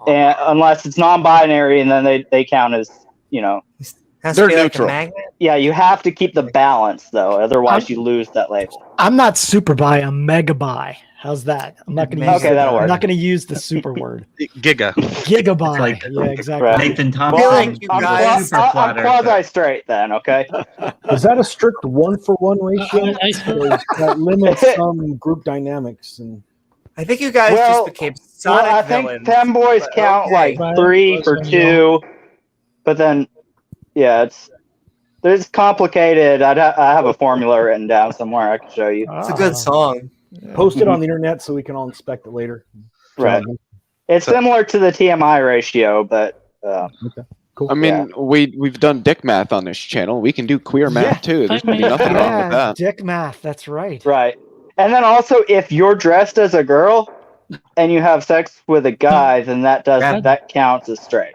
And unless it's non-binary, and then they count as, Has They're to be neutral. Like a magnet? Yeah, you have to keep the balance, though. Otherwise, you lose that label. I'm not super bi, I'm mega bi. How's that? I'm not going to use that'll work. I'm not going to use the super word. Giga. Giga bi. like- yeah, exactly. Right. Nathan feel Thompson. like you guys- I'm quasi-straight then, okay? Is that a strict 1-for-1 ratio? I Because that limits some group dynamics and I think you guys Well, just became Sonic I think villains. femboys but count okay. like 3 for 2, but then, yeah, there's complicated. I have a formula written down somewhere I can show you. It's a good song. post it on the internet so we can all inspect it later. Right. It's similar to the TMI ratio, but Cool. I mean, we've done dick math on this channel. We can do queer math too. There's gonna be nothing wrong with that. Dick math. That's right. right. And then also, if you're dressed as a girl and you have sex with a guy, then that counts as straight.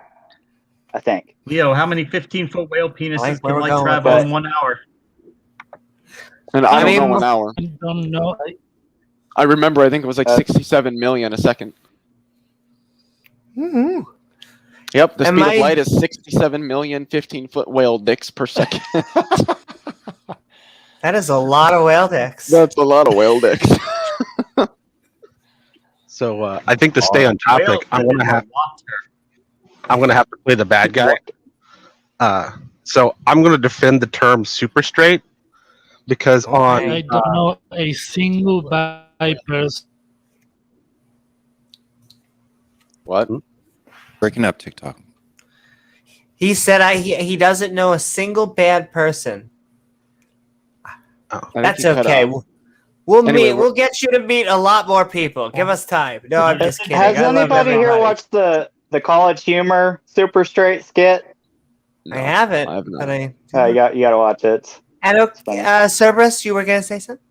I think. Leo, how many 15-foot whale penises like where can we're light going with travel that. in 1 hour? And I don't mean, know an hour. I don't know. I remember. I think it was like 67 million a second. Mm-hmm. Yep, the Am speed I- of light is 67 million 15-foot whale dicks per second. That is a lot of whale dicks. That's a lot of whale dicks. So I think to stay on topic, Whales I'm live gonna in have water. to play the bad guy. So I'm gonna defend the term super straight because on I don't know a single bi person. What? Breaking up TikTok. He said he doesn't know a single bad person. I think That's you cut okay. out. We'll Anyway, meet. We'll get you to meet a lot more people. Give us time. No, I'm just kidding. Has I love anybody here everybody. watched the College Humor Super Straight skit? No, I haven't, I have not. but I. You got to watch it. And Cerberus, you were gonna say something?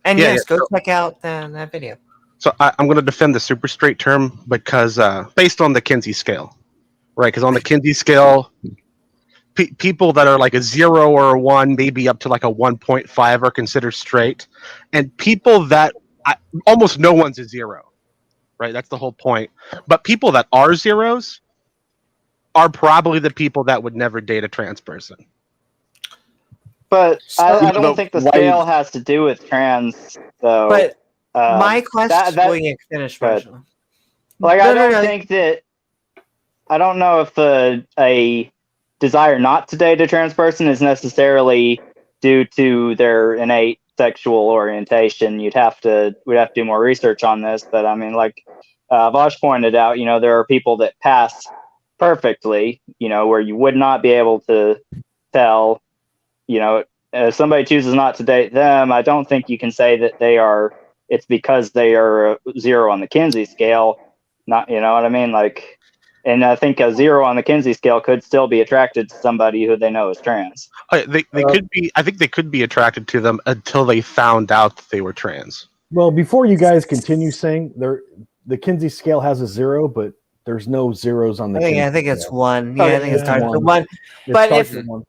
And Yeah, yes, yeah. go check out that video. So I'm going to defend the super straight term because based on the Kinsey scale, right? Because on the Kinsey scale, people that are like a 0 or a 1, maybe up to like a 1.5 are considered straight, and people that almost no one's a 0, right? That's the whole point. But people that are 0s are probably the people that would never date a trans person. But I don't But think the why- scale has to do with trans, though. But my question, that- well, yeah, finish, go ahead. Marshall. Like, No, I no, don't no. think that. I don't know if a desire not to date a trans person is necessarily due to their innate sexual orientation. We'd have to do more research on this. But I mean, like Vosh pointed out, there are people that pass perfectly, where you would not be able to tell. If somebody chooses not to date them, I don't think you can say that it's because they are a 0 on the Kinsey scale. Not, you know what I mean? Like, and I think a 0 on the Kinsey scale could still be attracted to somebody who they know is trans. They could be. I think they could be attracted to them until they found out that they were trans. Well, before you guys continue saying the Kinsey scale has a 0, but there's no zeros on the. I think it's scale. 1. Yeah, I think it starts with 1. It But starts with 1.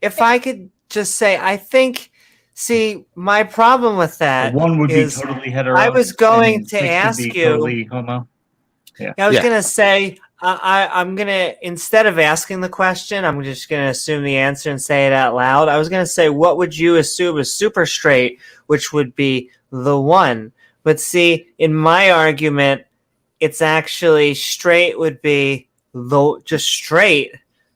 if I could just say, I think, see, my problem with that One would be is totally hetero. I was going and to 6 would ask be you. Totally homo. I was Yeah. going to say, I'm going to, instead of asking the question, I'm just going to assume the answer and say it out loud. I was going to say, what would you assume is super straight, which would be the 1? But see, in my argument, it's actually straight would be just straight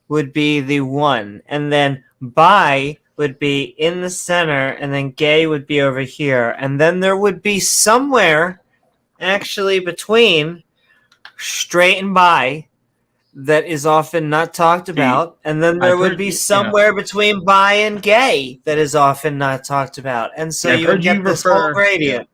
would be the 1. And then bi would be in the center, and then gay would be over here. And then there would be somewhere actually between straight and bi that is often not talked about, and then there would be somewhere between bi and gay that is often not talked about, and so you would get this whole gradient.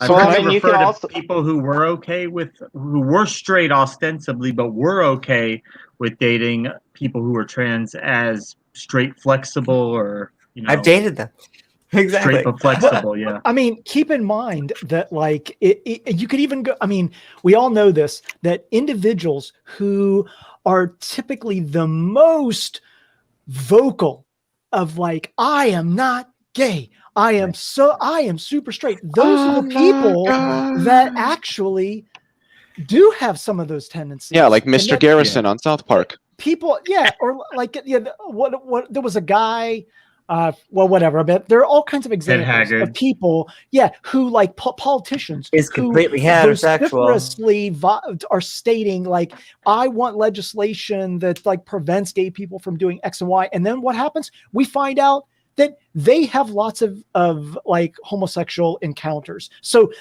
I've So, heard I you mean, you refer can to also- people who were straight ostensibly, but were okay with dating people who were trans as straight flexible, or I've dated them. Exactly. Straight but flexible, yeah. I mean, keep in mind that like you could even go. I mean, we all know this, that individuals who are typically the most vocal of like, I am not gay, I am super straight. Those are the people that actually do have some of those tendencies. Yeah, like Mr. Garrison on South Park. People, yeah, or like what there was a guy. Well, whatever. But there are all kinds of examples of people, who like politicians is completely heterosexual, vociferously are stating like, I want legislation that like prevents gay people from doing X and Y. And then what happens? We find out that they have lots of like homosexual encounters. So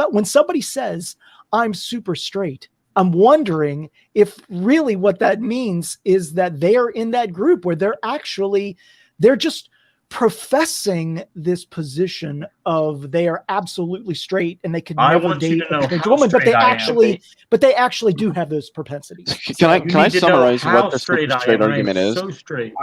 when somebody says, I'm super straight, I'm wondering if really what that means is that they are in that group where they're just professing this position of they are absolutely straight and they could never date a trans woman, but they actually do have those propensities. Can I summarize what the super straight argument is? So straight.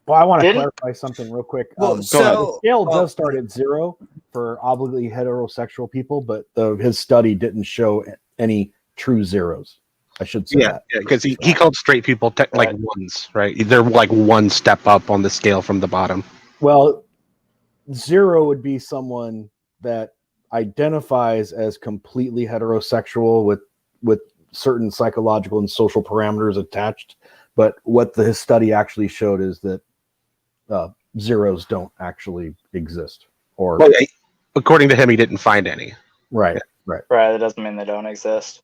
Well, I want to clarify something real quick. Well, the scale does start at 0 for obviously heterosexual people, but his study didn't show any true zeros. I should say that. Yeah, because he called straight people like 1s, right? They're like 1 step up on the scale from the bottom. Well, 0 would be someone that identifies as completely heterosexual with certain psychological and social parameters attached. But what his study actually showed is that zeros don't actually exist. Or according to him, he didn't find any. Right. That doesn't mean they don't exist.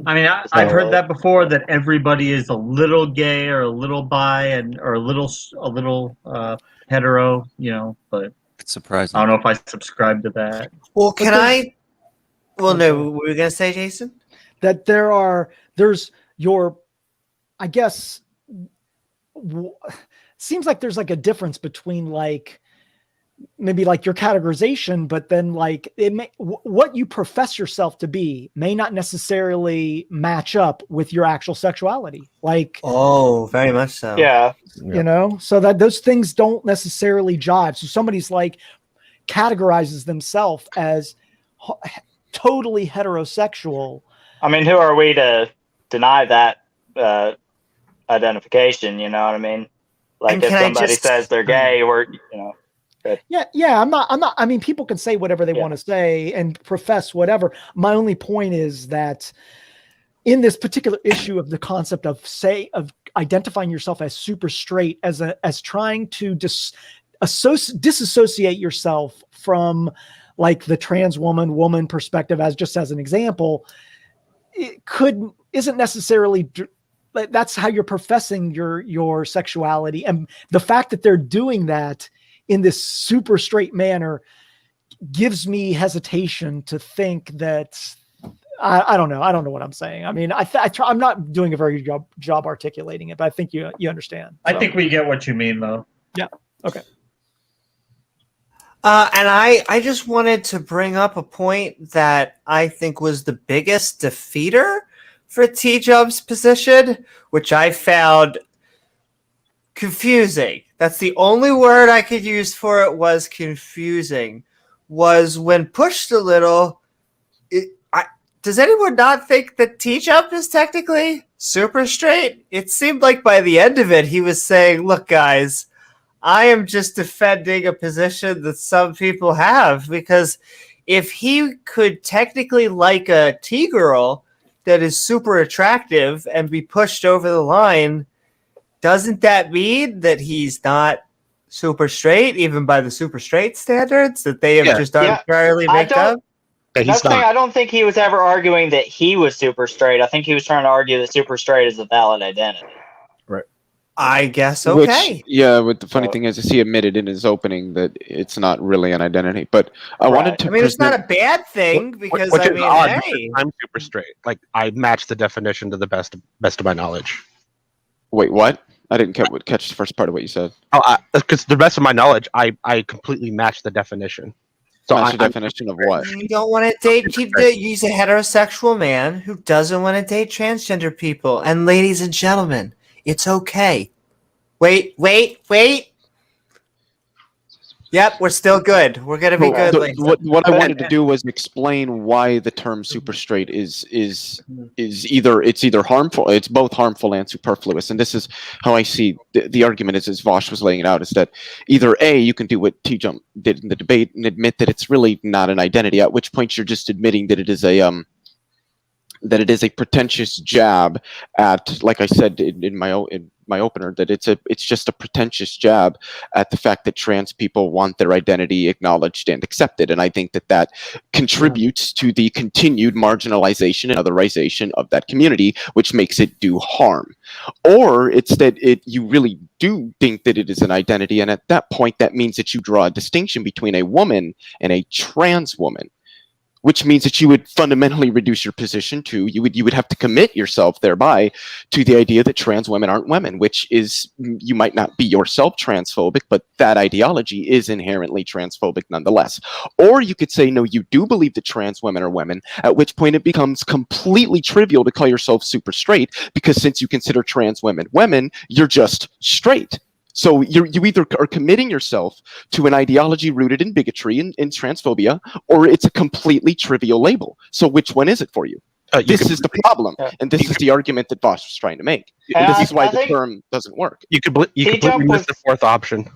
I mean, I've heard that before, that everybody is a little gay or a little bi or a little hetero, but it's surprising. I don't know if I subscribe to that. Well, what were you going to say, Jason? That there's your, I guess, seems like there's like a difference between like maybe like your categorization, but then like what you profess yourself to be may not necessarily match up with your actual sexuality. Like, oh, very much so. Yeah. you know, so that those things don't necessarily jive. So somebody's like categorizes themselves as totally heterosexual. I mean, who are we to deny that identification? You know what I mean? Like, And if can I somebody just- says they're gay, or you know. Yeah. I'm not. I mean, people can say whatever they want to say and profess whatever. My only point is that in this particular issue of the concept of identifying yourself as super straight, as trying to disassociate yourself from like the trans woman perspective, as an example, it isn't necessarily. That's how you're professing your sexuality, and the fact that they're doing that in this super straight manner gives me hesitation to think that I don't know. I don't know what I'm saying. I mean, I'm not doing a very good job articulating it, but I think you understand. I think we get what you mean, though. Yeah. Okay. And I just wanted to bring up a point that I think was the biggest defeater for T-Jump's position, which I found confusing. That's the only word I could use for it, was confusing. Was when pushed a little, does anyone not think that T-Jump is technically super straight? It seemed like by the end of it, he was saying, look, guys, I am just defending a position that some people have, because if he could technically like a T-girl that is super attractive and be pushed over the line, doesn't that mean that he's not super straight, even by the super straight standards that they have just arbitrarily made up? I don't think he was ever arguing that he was super straight. I think he was trying to argue that super straight is a valid identity. Right. I guess okay. But the funny thing is he admitted in his opening that it's not really an identity. But I wanted to. I mean, it's not a bad thing because Which I is mean, odd, hey, I'm super straight. Like, I match the definition to the best of my knowledge. Wait, what? I didn't catch the first part of what you said. Oh, because the best of my knowledge, I completely match the definition. So Match the definition of what? you don't want to date. He's a heterosexual man who doesn't want to date transgender people. And ladies and gentlemen, it's okay. Wait. Yep, we're still good. We're gonna be good. What I wanted to do was explain why the term super straight is either harmful. It's both harmful and superfluous. And this is how I see the argument is, as Vosh was laying it out, is that either A, you can do what T-Jump did in the debate and admit that it's really not an identity, at which point you're just admitting that it is a pretentious jab at, like I said in my opener, that it's just a pretentious jab at the fact that trans people want their identity acknowledged and accepted. And I think that contributes to the continued marginalization and otherization of that community, which makes it do harm. Or it's that you really do think that it is an identity, and at that point that means that you draw a distinction between a woman and a trans woman, which means that you would fundamentally reduce your position to, you would have to commit yourself thereby to the idea that trans women aren't women, which is, you might not be yourself transphobic, but that ideology is inherently transphobic nonetheless. Or you could say, no, you do believe that trans women are women, at which point it becomes completely trivial to call yourself super straight, because since you consider trans women women, you're just straight. So you either are committing yourself to an ideology rooted in bigotry and transphobia, or it's a completely trivial label. So which one is it for you? This is the problem, and this is the argument that Voss was trying to make. And this is why the term doesn't work. You completely missed the fourth option.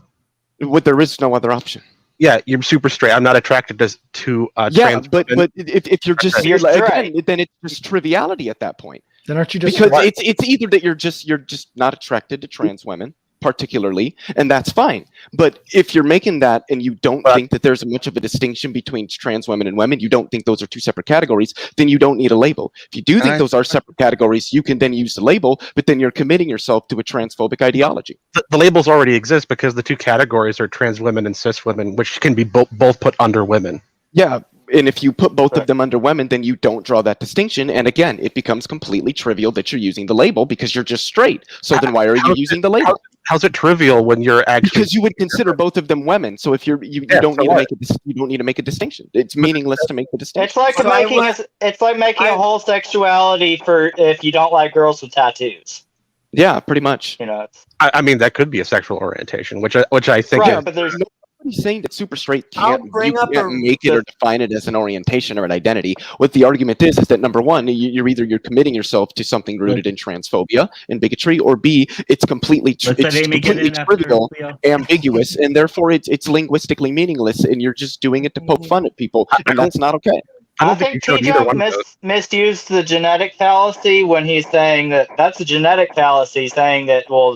There is no other option. Yeah, you're super straight. I'm not attracted to trans but women. if you're just again, then it's just triviality at that point. Then aren't you just because it's either that you're just not attracted to trans women particularly, and that's fine. But if you're making that and you don't think that there's much of a distinction between trans women and women, you don't think those are two separate categories, then you don't need a label. If you do think those are separate categories, you can then use the label, but then you're committing yourself to a transphobic ideology. The labels already exist because the two categories are trans women and cis women, which can be both put under women. Yeah, and if you put both of them under women, then you don't draw that distinction. And again, it becomes completely trivial that you're using the label because you're just straight. So then why are you using the label? how's it trivial when you're actually Because you would consider both of them women. So if you don't so need what? to make you don't need to make a distinction. It's meaningless to make the distinction. It's like So I making want- it's like making a whole sexuality for if you don't like girls with tattoos. Yeah, pretty much. You know, it's, I mean, that could be a sexual orientation, which I think right, is, but there's Nobody's saying that super straight I'll can't bring up make it or define it as an orientation or an identity. What the argument is that number one, you're committing yourself to something rooted in transphobia and bigotry, or B, it's completely Let's let Amy get in after trivial, Leo. ambiguous, and therefore it's linguistically meaningless, and you're just doing it to poke fun at people, and that's not okay. I I don't think you think showed either one T-Jump of those. misused the genetic fallacy when he's saying that's a genetic fallacy, saying that, well,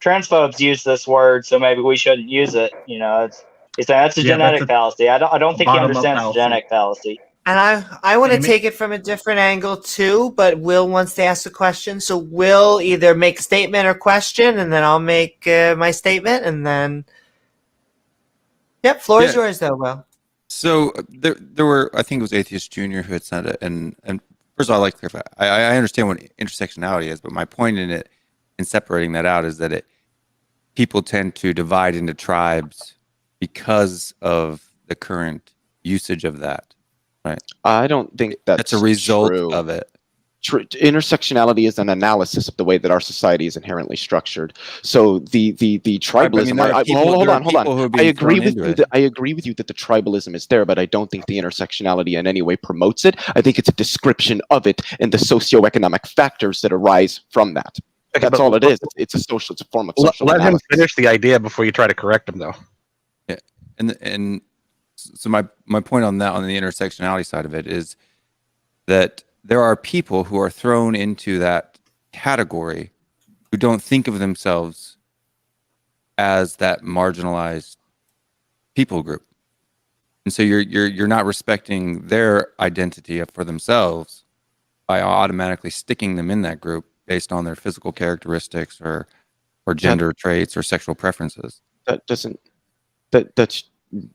transphobes use this word, so maybe we shouldn't use it. He's saying that's a genetic fallacy. I don't think he bottom-up understands the fallacy. genetic fallacy. And I want to Amy? take it from a different angle too, but Will wants to ask a question. So Will either make a statement or question, and then I'll make my statement, and then... Yep, floor is yours though, Will. So there were, I think it was Atheist Junior who had said it, and first of all, I'd like to clarify. I understand what intersectionality is, but my point in separating that out is that people tend to divide into tribes because of the current usage of that, right? I don't think that's a result true. of it. Intersectionality is an analysis of the way that our society is inherently structured. So the tribalism. Hold on. I agree with you. I agree with you that the tribalism is there, but I don't think the intersectionality in any way promotes it. I think it's a description of it and the socioeconomic factors that arise from that. Okay, That's all it is. It's a form of social Let him analysis. finish the idea before you try to correct him, though. Yeah, and so my point on that, on the intersectionality side of it, is that there are people who are thrown into that category who don't think of themselves as that marginalized people group, and so you're not respecting their identity for themselves by automatically sticking them in that group based on their physical characteristics or gender traits or sexual preferences. That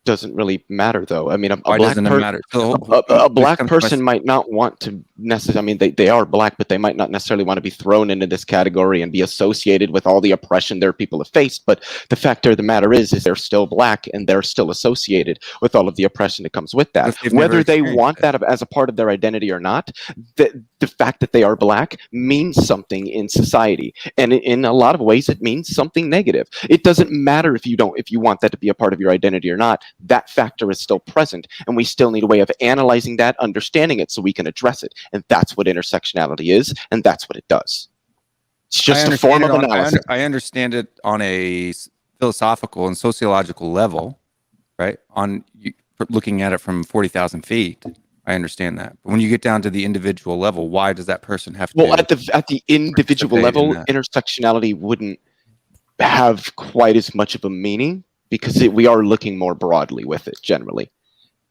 doesn't really matter, though. I mean, a black person might not want to necessarily. I mean, they are black, but they might not necessarily want to be thrown into this category and be associated with all the oppression their people have faced. But the fact of the matter is they're still black and they're still associated with all of the oppression that comes with that. Whether they want that as a part of their identity or not, the fact that they are black means something in society, and in a lot of ways, it means something negative. It doesn't matter if you want that to be a part of your identity or not. That factor is still present, and we still need a way of analyzing that, understanding it, so we can address it. And that's what intersectionality is, and that's what it does. It's just a form of analysis. I understand it on a philosophical and sociological level, right? Looking at it from 40,000 feet, I understand that. But when you get down to the individual level, why does that person have to? Well, at the individual level, intersectionality wouldn't have quite as much of a meaning, because we are looking more broadly with it generally.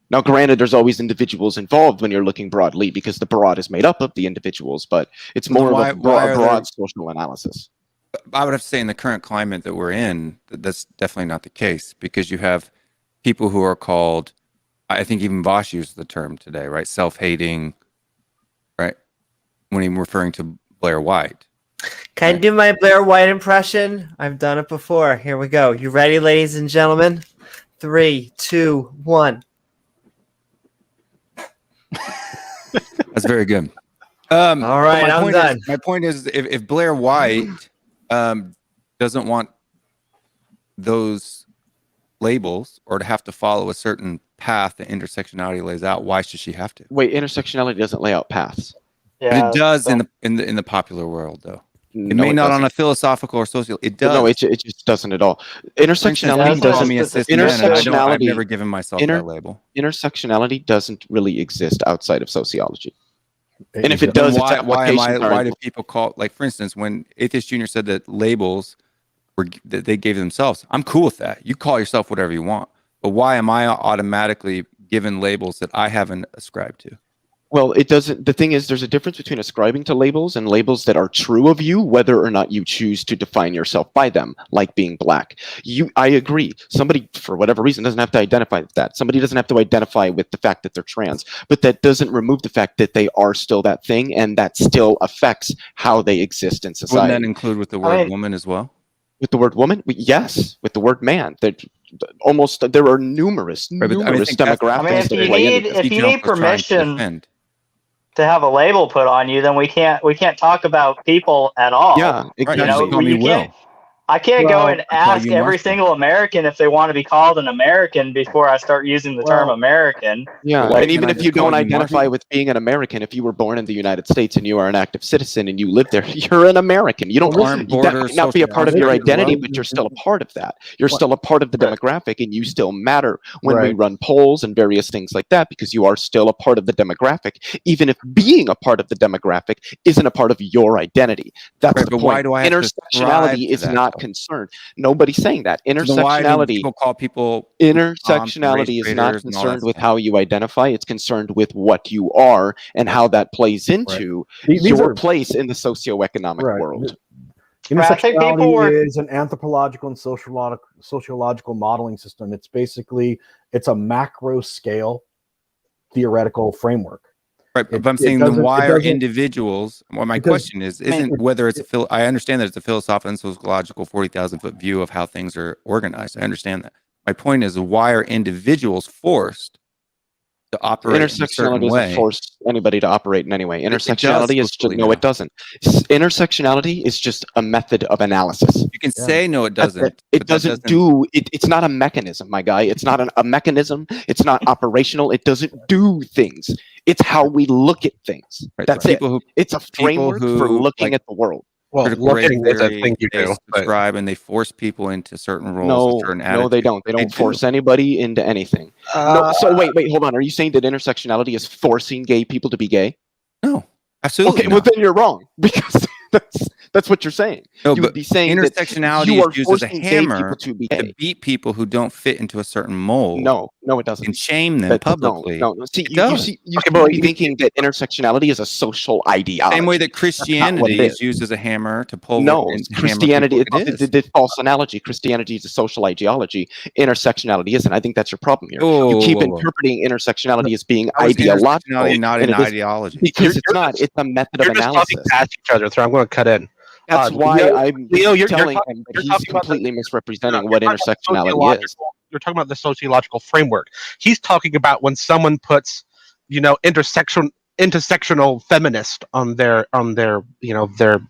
Now, granted, there's always individuals involved when you're looking broadly, because the broad is made up of the individuals, but it's more of a broad social analysis. I would have to say in the current climate that we're in, that's definitely not the case, because you have people who are called, I think even Vosh used the term today, right? Self-hating, right? When he's referring to Blair White. Can I do my Blair White impression? I've done it before. Here we go. You ready, ladies and gentlemen? 3, 2, 1. That's very good. All right, I'm done. My point is, if Blair White doesn't want those labels or to have to follow a certain path that intersectionality lays out, why should she have to? Wait, intersectionality doesn't lay out paths. Yeah, but it does in the popular world, though. It may not on a philosophical or social. It does. No, it just doesn't at all. Intersectionality doesn't. I've never given myself that label. Intersectionality doesn't really exist outside of sociology. And if it does, why do people call, like, for instance, when Atheist Junior said that labels that they gave themselves, I'm cool with that. You call yourself whatever you want, but why am I automatically given labels that I haven't ascribed to? Well, it doesn't. The thing is, there's a difference between ascribing to labels and labels that are true of you, whether or not you choose to define yourself by them, like being black. I agree. Somebody, for whatever reason, doesn't have to identify with that. Somebody doesn't have to identify with the fact that they're trans, but that doesn't remove the fact that they are still that thing, and that still affects how they exist in society. Wouldn't that include with the word woman as well? With the word woman? Yes. With the word man. There are numerous demographics. I mean, if that you play need into this. permission to have a label put on you, then we can't talk about people at all. Yeah, exactly. You know, Call me Will. I can't go and I call ask you every Marshall. single American if they want to be called an American before I start using the term American. Yeah, Why and even can't I if you just call don't you identify Marshall? with being an American, if you were born in the United States and you are an active citizen and you live there, you're an American. You don't. Armed That border might not be a social part of your contract as identity, well? but you're still a part of that. You're still a part of the demographic, and you still matter when we Right. run polls and various things like that, because you are still a part of the demographic, even if being a part of the demographic isn't a part of your identity. That's Right, the but point. why do I have to strive Intersectionality to is that, not though? concerned. Nobody's saying that. So then why do Intersectionality. people call people race Intersectionality is not traitors and all that concerned with stuff? how you identify. It's concerned with what you are and how that plays into your place in the socioeconomic world. I think people Intersectionality is an anthropological and sociological modeling system. It's a macro scale theoretical framework. Right, but I'm saying then why are individuals? Well, my question isn't whether it's I understand that it's a philosophical and sociological 40,000-foot view of how things are organized. I understand that. My point is, why are individuals forced to operate in a certain Intersectionality way? doesn't force anybody to operate in any way. Intersectionality is just no, it doesn't. Intersectionality is just a method of analysis. You can say no, it doesn't. It doesn't do it. It's not a mechanism, my guy. It's not a mechanism. It's not operational. It doesn't do things. It's how we look at things. Right, That's it. It's a framework for looking at the world. Well, looking is a thing you they do. subscribe and they force people into certain roles, certain attitudes. No, they don't. They don't force anybody into anything. No, so wait, hold on. Are you saying that intersectionality is forcing gay people to be gay? No, absolutely. Okay, well then you're wrong, because that's what you're saying. No, you but would be saying intersectionality that you are is used as a forcing gay hammer people to be gay. to beat people who don't fit into a certain mold. No, it doesn't. And shame them publicly. No. See, you see, thinking that intersectionality is a social ideology. Same way that Christianity is used as a hammer to pull. No, Christianity. It's false analogy. Christianity is a social ideology. Intersectionality isn't. I think that's your problem here. You keep interpreting intersectionality as being ideological, not an ideology. Because it's not. It's a method of analysis. You're just talking past each other, so I'm going to cut in. That's why I'm Leo, telling him that he's completely misrepresenting what intersectionality is. You're talking about the sociological framework. He's talking about when someone puts, intersectional feminist on their their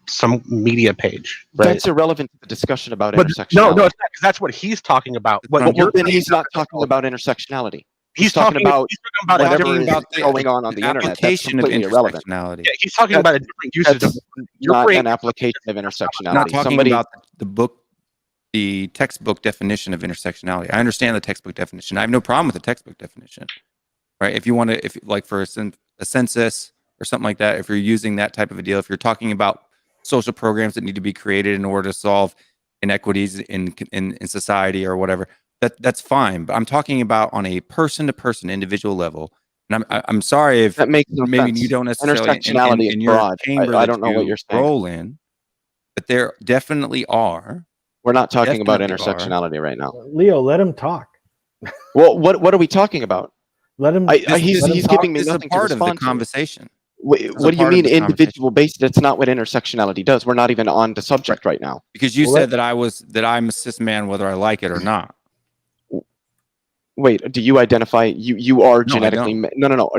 some media page. Right? That's irrelevant to the discussion about intersectionality. No, it's not, because that's what he's talking about. Then he's not talking about intersectionality. He's talking about whatever is going on the internet. That's completely irrelevant. Yeah, he's talking about a different usage of not an application of intersectionality. I'm not talking about the textbook definition of intersectionality. I understand the textbook definition. I have no problem with the textbook definition. Right? If you want to, like for a census or something like that, if you're using that type of a deal, if you're talking about social programs that need to be created in order to solve inequities in society or whatever, that's fine. But I'm talking about on a person-to-person, individual level. And I'm sorry if that makes no maybe sense. you don't necessarily Intersectionality is broad. I don't know what you're saying. Roll in, but there definitely are. We're not talking about intersectionality right now. Leo, let him talk. Well, what are we talking about? Let him. He's giving me nothing to part of the respond to. conversation. What do you mean individual based? That's not what intersectionality does. We're not even on the subject right now. Because you said that I'm a cis man whether I like it or not. Wait, do you identify you are genetically no?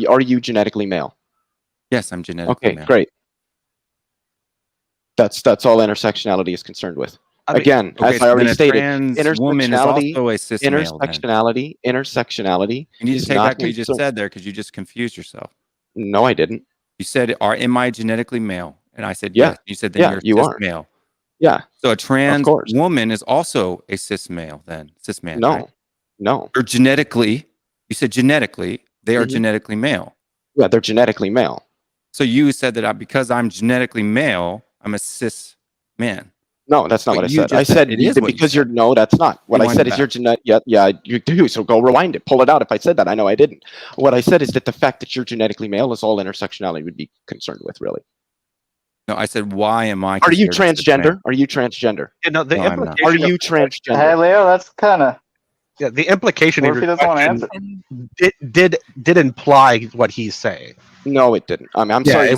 Are you genetically male? Yes, I'm genetically male. Okay, great. That's all intersectionality is concerned with. Again, as I already stated, intersectionality And you just take back what you just said there because you just confused yourself. No, I didn't. You said, am I genetically male? And I said, yes. You said, then you're cis male. Yeah. So a trans woman is also a cis male then, cis man. No, right? No. Or genetically, you said genetically, they are genetically male. Yeah, they're genetically male. So you said that because I'm genetically male, I'm a cis man. No, that's not what I said. I said it is because you're no, that's not. What I said is you're genetic. Yeah, you do. So go rewind it, pull it out. If I said that, I know I didn't. What I said is that the fact that you're genetically male is all intersectionality would be concerned with, really. No, I said, why am I? Are you transgender? Are you transgender? Yeah, no, the implication. Are you transgender? Hey, Leo, that's kind of. Yeah, the implication of your question did imply what he's saying. No, it didn't. I'm sorry.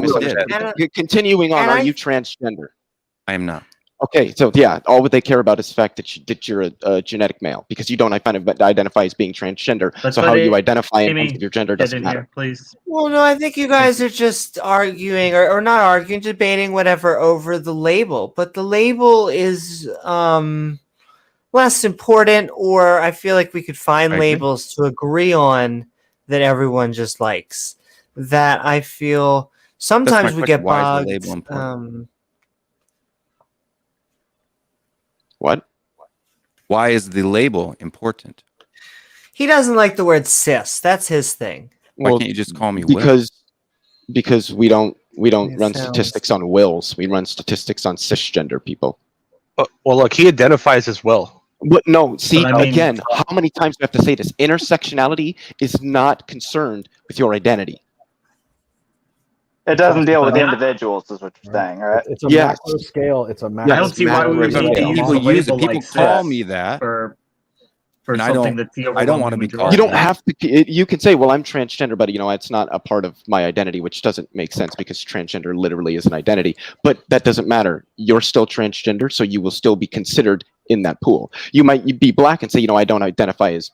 Continuing on, are you transgender? I am not. Okay, so yeah, all they care about is the fact that you're a genetic male because you don't identify as being transgender. Let's So let how you it- identify in Amy, terms of your gender get doesn't in matter. here, please. Well, no, I think you guys are just arguing or not arguing, debating whatever over the label. But the label is less important, or I feel like we could find I agree. labels to agree on that everyone just likes. That I feel sometimes we question. get Why is the bogged. label important? What? Why is the label important? He doesn't like the word cis. That's his thing. Why Well, can't you just call me Will? because we don't It run sounds- statistics on wills. We run statistics on cisgender people. Well, look, he identifies as Will. What? No, see, But I mean- again, how many times do I have to say this? Intersectionality is not concerned with your identity. It doesn't deal with Yeah. individuals, is what you're saying, right? It's a Yes. macro scale. It's a macro. I don't see why we would Macro need to scale. use a People use it. label People like call cis me that. for And I something don't- that's the I don't wanna overwhelming be majority. You don't have to. You can say, "Well, I'm transgender," but it's not a part of my identity, which doesn't make sense because transgender literally is an identity. But that doesn't matter. You're still transgender, so you will still be considered in that pool. You might be black and say, I don't identify as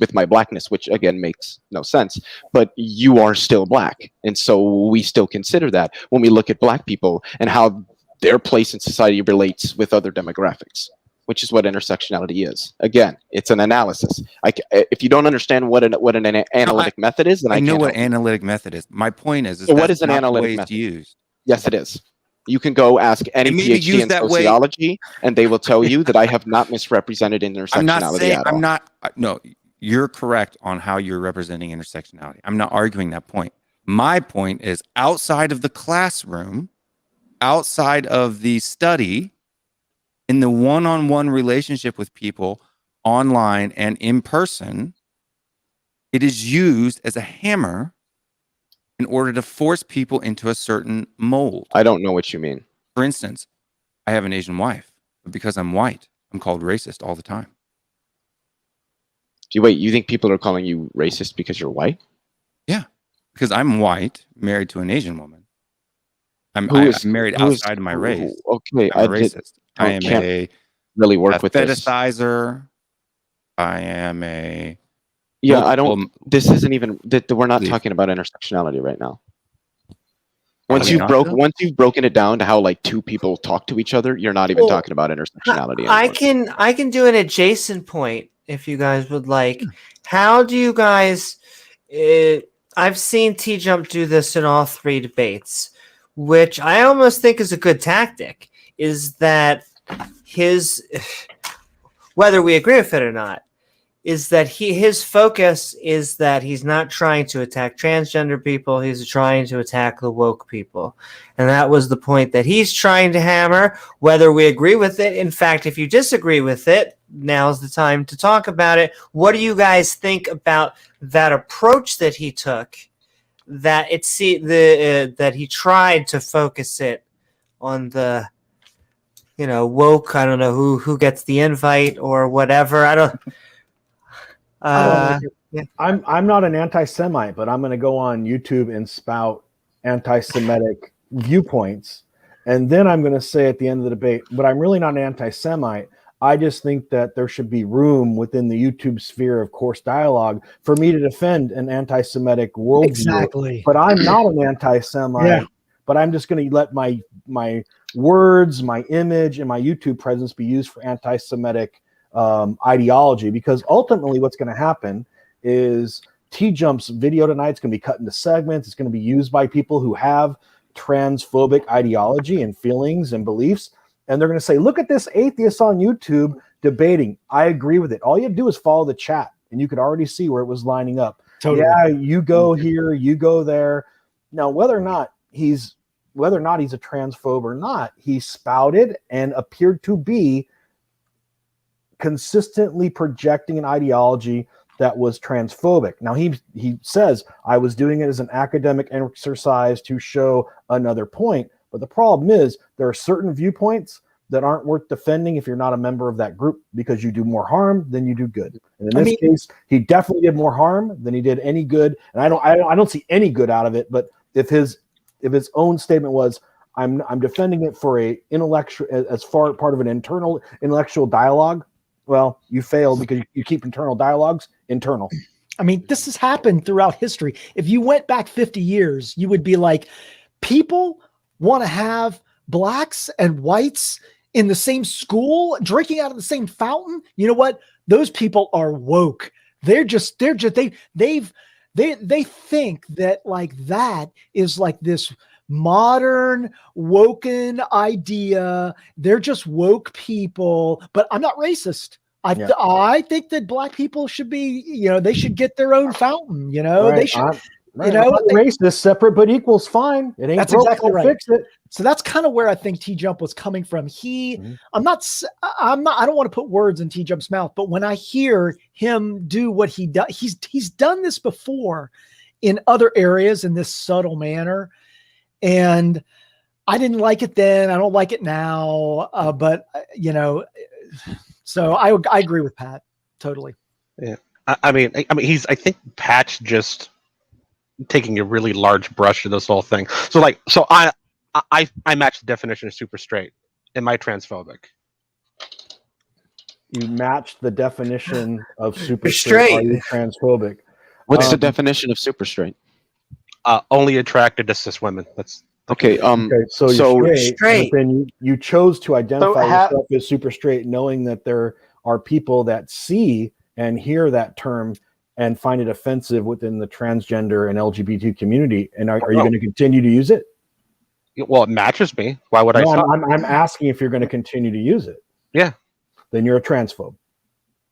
with my blackness, which again makes no sense. But you are still black, and so we still consider that when we look at black people and how their place in society relates with other demographics, which is what intersectionality is. Again, it's an analysis. If you don't understand what an analytic method is, then I know can't what help you. analytic method is. My point is So what that's is an not the analytic way it's method? used. Yes, it is. You can go ask any It may be PhD used in that way. sociology, and they will tell you that I have not misrepresented intersectionality I'm not saying at all. I'm not. No, you're correct on how you're representing intersectionality. I'm not arguing that point. My point is outside of the classroom, outside of the study, in the one-on-one relationship with people online and in person, it is used as a hammer in order to force people into a certain mold. I don't know what you mean. For instance, I have an Asian wife, but because I'm white, I'm called racist all the time. You think people are calling you racist because you're white? Yeah, because I'm white, married to an Asian woman. I'm married outside of my race. Okay, I'm a racist. I am can't a really work with this. fetishizer. I am a Yeah, I don't. multiple- This isn't even. We're not Leave. talking about intersectionality right now. Are Once we you've not, though? once you've broken it down to how like two people talk to each other, you're not even Well, talking about intersectionality I anymore. can do an adjacent point if you guys would like. How do you guys? I've seen T Jump do this in all three debates, which I almost think is a good tactic. Is that his? Whether we agree with it or not, is that his focus is that he's not trying to attack transgender people, he's trying to attack the woke people. And that was the point that he's trying to hammer, whether we agree with it. In fact, if you disagree with it, now's the time to talk about it. What do you guys think about that approach that he took, that that he tried to focus it on the woke, I don't know who gets the invite or whatever. I don't yeah. I'm not an anti-Semite, but I'm going to go on YouTube and spout anti-Semitic viewpoints, and then I'm going to say at the end of the debate, but I'm really not an anti-Semite. I just think that there should be room within the YouTube sphere of course dialogue for me to defend an anti-Semitic worldview. Exactly. But I'm not an anti-Semite. Yeah. But I'm just going to let my words, my image, and my YouTube presence be used for anti-Semitic ideology, because ultimately what's going to happen is T-Jump's video tonight is going to be cut into segments. It's going to be used by people who have transphobic ideology and feelings and beliefs, and they're going to say, look at this atheist on YouTube debating. I agree with it. All you have to do is follow the chat, and you could already see where it was lining up. Totally. Yeah, you go here, you go there. Now, whether or not he's a transphobe or not, he spouted and appeared to be consistently projecting an ideology that was transphobic. Now he says, I was doing it as an academic exercise to show another point, but the problem is there are certain viewpoints that aren't worth defending if you're not a member of that group, because you do more harm than you do good. And in this case, he definitely did more harm than he did any good, and I don't see any good out of it. But if his own statement was, I'm defending it for a intellectual, as far part of an internal intellectual dialogue. Well, you failed because you keep internal dialogues internal. I mean, this has happened throughout history. If you went back 50 years, you would be like, people want to have blacks and whites in the same school, drinking out of the same fountain. You know what? Those people are woke. They think that like that is like this modern woken idea. They're just woke people, but I'm not racist. I think that black people should be, they should get their own fountain, Right. they should, I'm not racist, separate but equals fine. It ain't that's broke, exactly don't right. fix it. So that's kind of where I think T-Jump was coming from. I don't want to put words in T-Jump's mouth, but when I hear him do what he does, he's done this before in other areas in this subtle manner. And I didn't like it then. I don't like it now. But so I agree with Pat totally. Yeah. I mean, I think Pat's just taking a really large brush to this whole thing. So I match the definition of super straight. Am I transphobic? You match the definition of super Straight. straight. Are you transphobic? What's the definition of super straight? Only attracted to cis women. That's okay. So you're straight. But then you chose to identify yourself as super straight, knowing that there are people that see and hear that term and find it offensive within the transgender and LGBT community. And are you going to continue to use it? Well, it matches me. Why would I? I'm asking if you're going to continue to use it. Yeah. Then you're a transphobe.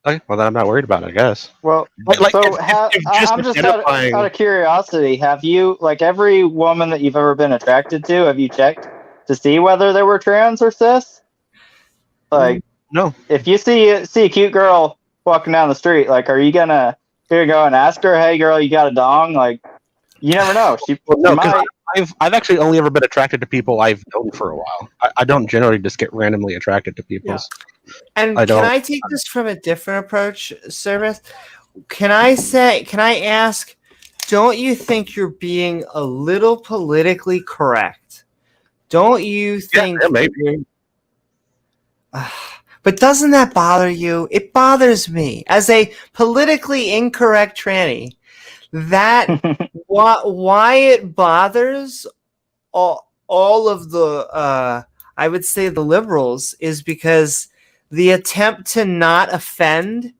Okay. Well, then I'm not worried about it, I guess. Well, I'm just out of curiosity. Have you, like every woman that you've ever been attracted to, have you checked to see whether they were trans or cis? Like, no. If you see a cute girl walking down the street, like, are you gonna go and ask her, "Hey, girl, you got a dong?" Like, you never know. I've actually only ever been attracted to people I've known for a while. I don't generally just get randomly attracted to people. Yeah. And can I take this from a different approach, Service? Can I ask, don't you think you're being a little politically correct? Don't you think? Yeah, maybe. But doesn't that bother you? It bothers me as a politically incorrect tranny. That why it bothers all of the I would say the liberals is because the attempt to not offend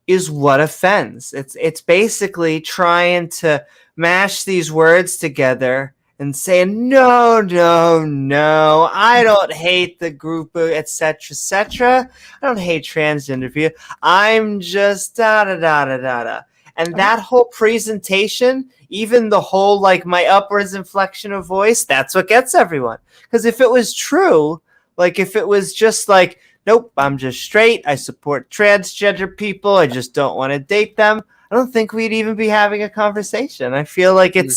is what offends. It's basically trying to mash these words together and saying no, I don't hate the group, etc. I don't hate transgender people. I'm just da. And that whole presentation, even the whole like my upwards inflection of voice, that's what gets everyone. Because if it was true, like if it was just like, nope, I'm just straight, I support transgender people, I just don't want to date them, I don't think we'd even be having a conversation. I feel like it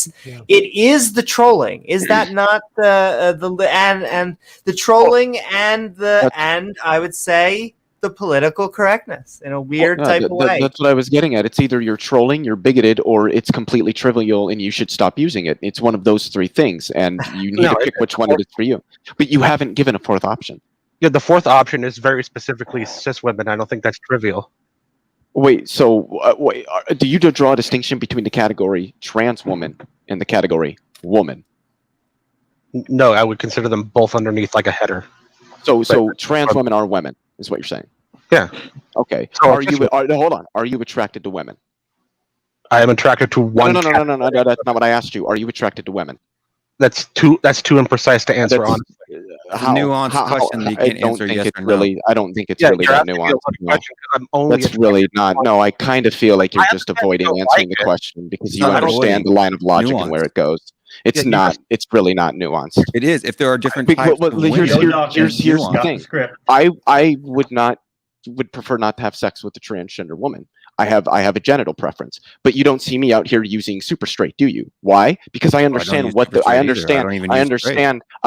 is the trolling. Is that not the trolling and I would say the political correctness in a weird type of way. That's what I was getting at. It's either you're trolling, you're bigoted, or it's completely trivial and you should stop using it. It's one of those three things, and you need to pick which one it is for you. But you haven't given a fourth option. Yeah, the fourth option is very specifically cis women. I don't think that's trivial. Wait, so do you draw a distinction between the category trans woman and the category woman? No, I would consider them both underneath like a header. So trans women are women, is what you're saying? Yeah. Okay. So hold on. Are you attracted to women? I am attracted to one. No. That's not what I asked you. Are you attracted to women? That's too imprecise to answer. Honestly, it's a nuanced question that you can't answer yes or no. I don't think it's really that nuanced. That's really not. No, I kind of feel like you're just avoiding answering the question because you understand the line of logic and where it goes. It's not. It's really not nuanced. It is. If there are different types of women, here's the thing. I would not would prefer not to have sex with a transgender woman. I have a genital preference, but you don't see me out here using super straight, do you? Why? Because I understand I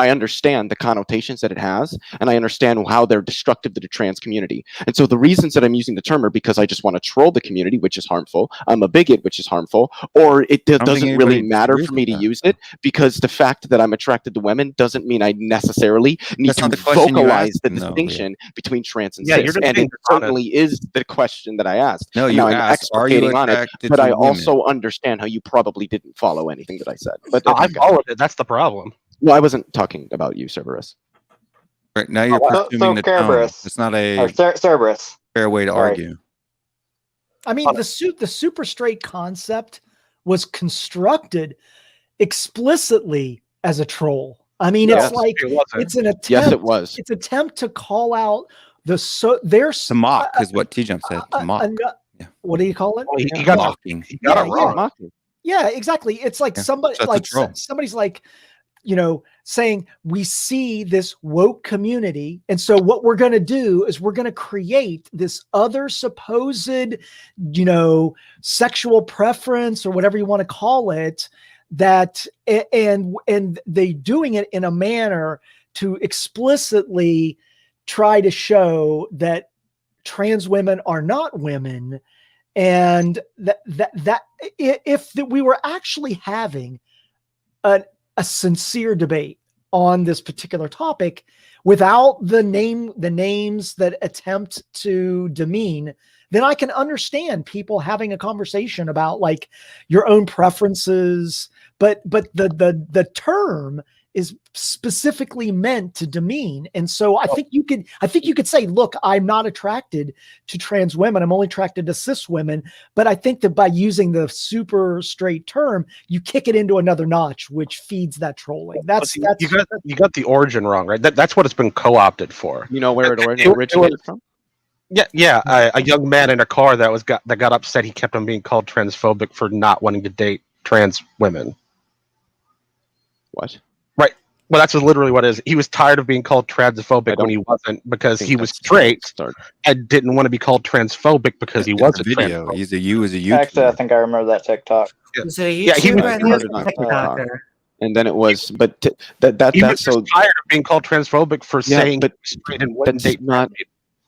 understand the connotations that it has, and I understand how they're destructive to the trans community. And so the reasons that I'm using the term are because I just want to troll the community, which is harmful. I'm a bigot, which is harmful, or it doesn't really matter for me to use it, because the fact that I'm attracted to women doesn't mean I necessarily need to vocalize the distinction between trans and cis. And it certainly is the question that I asked. No, you asked, are you attracted but to I women? also understand how you probably didn't follow anything that I said. But I followed it. That's the problem. Well, I wasn't talking about you, Cerberus. Right, now you're presuming the tone. It's not a Cerberus. fair way to argue. I mean, the super straight concept was constructed explicitly as a troll. I mean, it's an attempt. Yes, it was. It's an attempt to call out to mock is what T-Jump said. To mock. What do you call it? Well, he got mocking. He got it wrong. Yeah, exactly. It's like somebody's like, saying we see this woke community, and so what we're going to do is we're going to create this other supposed, sexual preference or whatever you want to call it, that and they doing it in a manner to explicitly try to show that trans women are not women, and that if we were actually having a sincere debate on this particular topic without the names that attempt to demean, then I can understand people having a conversation about like your own preferences, but the term is specifically meant to demean. And so I think you could say, look, I'm not attracted to trans women. I'm only attracted to cis women. But I think that by using the super straight term, you kick it into another notch, which feeds that trolling. You got the origin wrong, right? That's what it's been co-opted for. You know where it originated from? Yeah. A young man in a car that got upset. He kept on being called transphobic for not wanting to date trans women. What? Right. Well, that's literally what it is. He was tired of being called transphobic when he wasn't, because he was straight and didn't want to be called transphobic because he wasn't. Video. He's a YouTuber. Actually, I think I remember that TikTok. Yeah, he was and then it was, but he was so tired of being called transphobic for saying but straight and wouldn't date not.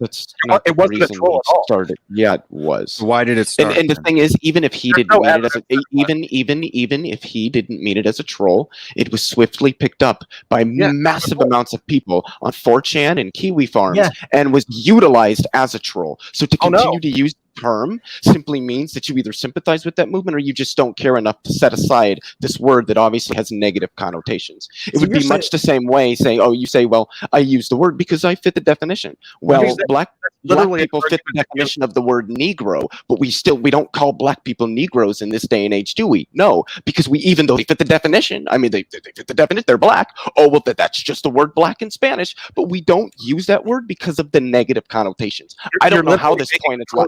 It wasn't a troll at all. Started. Yeah, it was. Why did it start? And the thing is, even if he didn't mean it as even if he didn't mean it as a troll, it was swiftly picked up by massive amounts of people on 4chan and Kiwi farms, and was utilized as a troll. So to continue to use the term simply means that you either sympathize with that movement or you just don't care enough to set aside this word that obviously has negative connotations. It would be much the same way saying, you say, well, I use the word because I fit the definition. Well, black people fit the definition of the word Negro, but we don't call black people Negroes in this day and age, do we? No, because even though they fit the definition, I mean, they fit the definition, they're black. Oh, well, that's just the word black in Spanish, but we don't use that word because of the negative connotations. I don't know how this point is lost.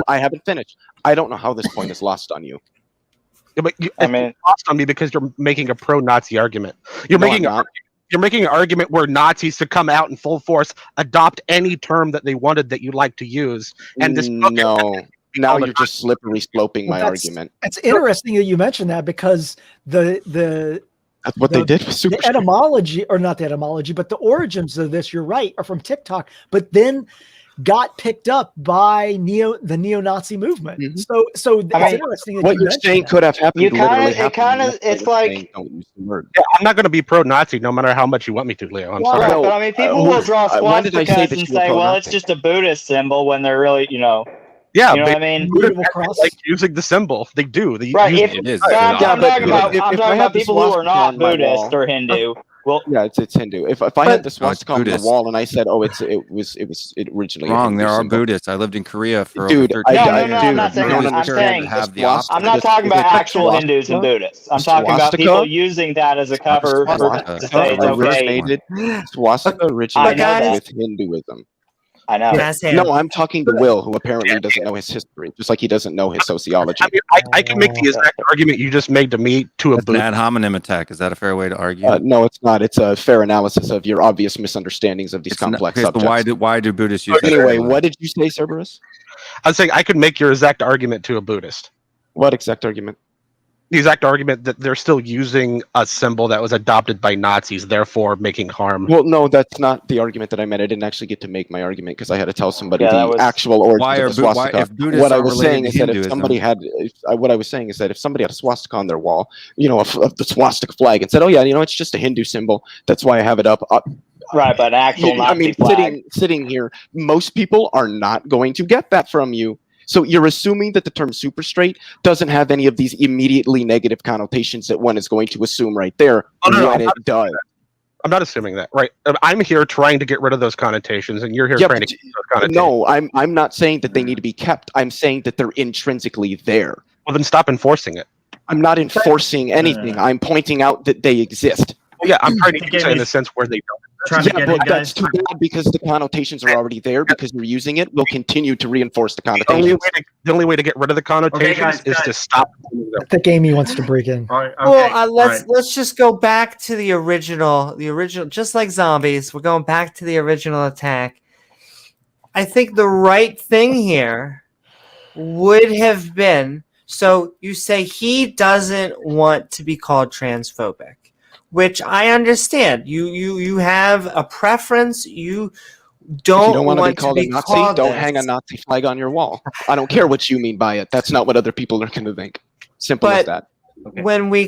I haven't finished. I don't know how this point is lost on you. Yeah, but it's lost on me because you're making a pro-Nazi argument. You're making an argument where Nazis should come out in full force, adopt any term that they wanted that you like to use, and this now you're just slippery sloping my argument. It's interesting that you mentioned that, because that's what they did with Super the etymology, or not the etymology, but the origins of this, you're right, are from TikTok, but then got picked up by the neo-Nazi movement. So it's interesting that what you're saying could have happened. It's like, don't use the word. Yeah, I'm not going to be pro-Nazi no matter how much you want me to, Leo. I'm sorry. Right, but I mean, people will draw swastikas and say, well, it's just a Buddhist symbol, when they're really, Yeah, you know what I mean? Like using the symbol, they do. Right. It is. I'm talking about people who are not Buddhist or Hindu. Well, yeah, it's Hindu. If I had the swastika on the wall and I said, it originally wrong. There are Buddhists. I lived in Korea for dude. over 13 years. I'm not saying I'm not talking about actual Hindus and Buddhists. I'm talking about people using that as a cover to say it's okay. Swastika originated with Hinduism. I know. Yes, No, Ham. I'm talking to Will, who apparently doesn't know his history, just like he doesn't know his sociology. I mean, I can make the exact argument you just made to me to a That's an boot. ad hominem attack. Is that a fair way to argue? No, it's not. It's a fair analysis of your obvious misunderstandings of these It's not- complex okay, so subjects. why do Buddhists use that Anyway, word? what did you say, Cerberus? I'm saying I could make your exact argument to a Buddhist. What exact argument? The exact argument that they're still using a symbol that was adopted by Nazis, therefore making harm. Well, no, that's not the argument that I meant. I didn't actually get to make my argument because I had to tell somebody Yeah, that the was- actual origins Why of are the swastika. if Buddhists What I aren't was related saying to is that if Hinduism- somebody had, what I was saying is that if somebody had a swastika on their wall, of the swastika flag, and said, "Oh yeah, it's just a Hindu symbol. That's why I have it up." Right, but an actual Nazi I mean, flag. sitting here, most people are not going to get that from you. So you're assuming that the term super straight doesn't have any of these immediately negative connotations that one is going to assume right there when it does. I'm not assuming that, right? I'm here trying to get rid of those connotations, and you're here trying to keep those connotations. No, I'm not saying that they need to be kept. I'm saying that they're intrinsically there. Well, then stop enforcing it. I'm not enforcing anything. I'm pointing out that they exist. Well, yeah, I'm trying to To use get it in me- a sense where they don't. Trying to Yeah, get but it, that's guys. too bad because the connotations are already there because you're using it. We'll continue to reinforce the The connotations. only way to get rid of the connotations guys, is to stop doing them. I think Amy wants to break in. All right, okay, Well, let's all right. let's just go back to the original, just like zombies. We're going back to the original attack. I think the right thing here would have been, so you say he doesn't want to be called transphobic, which I understand. You have a preference. You If don't, you don't want want to be called a Nazi, called don't this. hang a Nazi flag on your wall. I don't care what you mean by it. That's not what other people are going to think. Simple as But- that. Okay. When we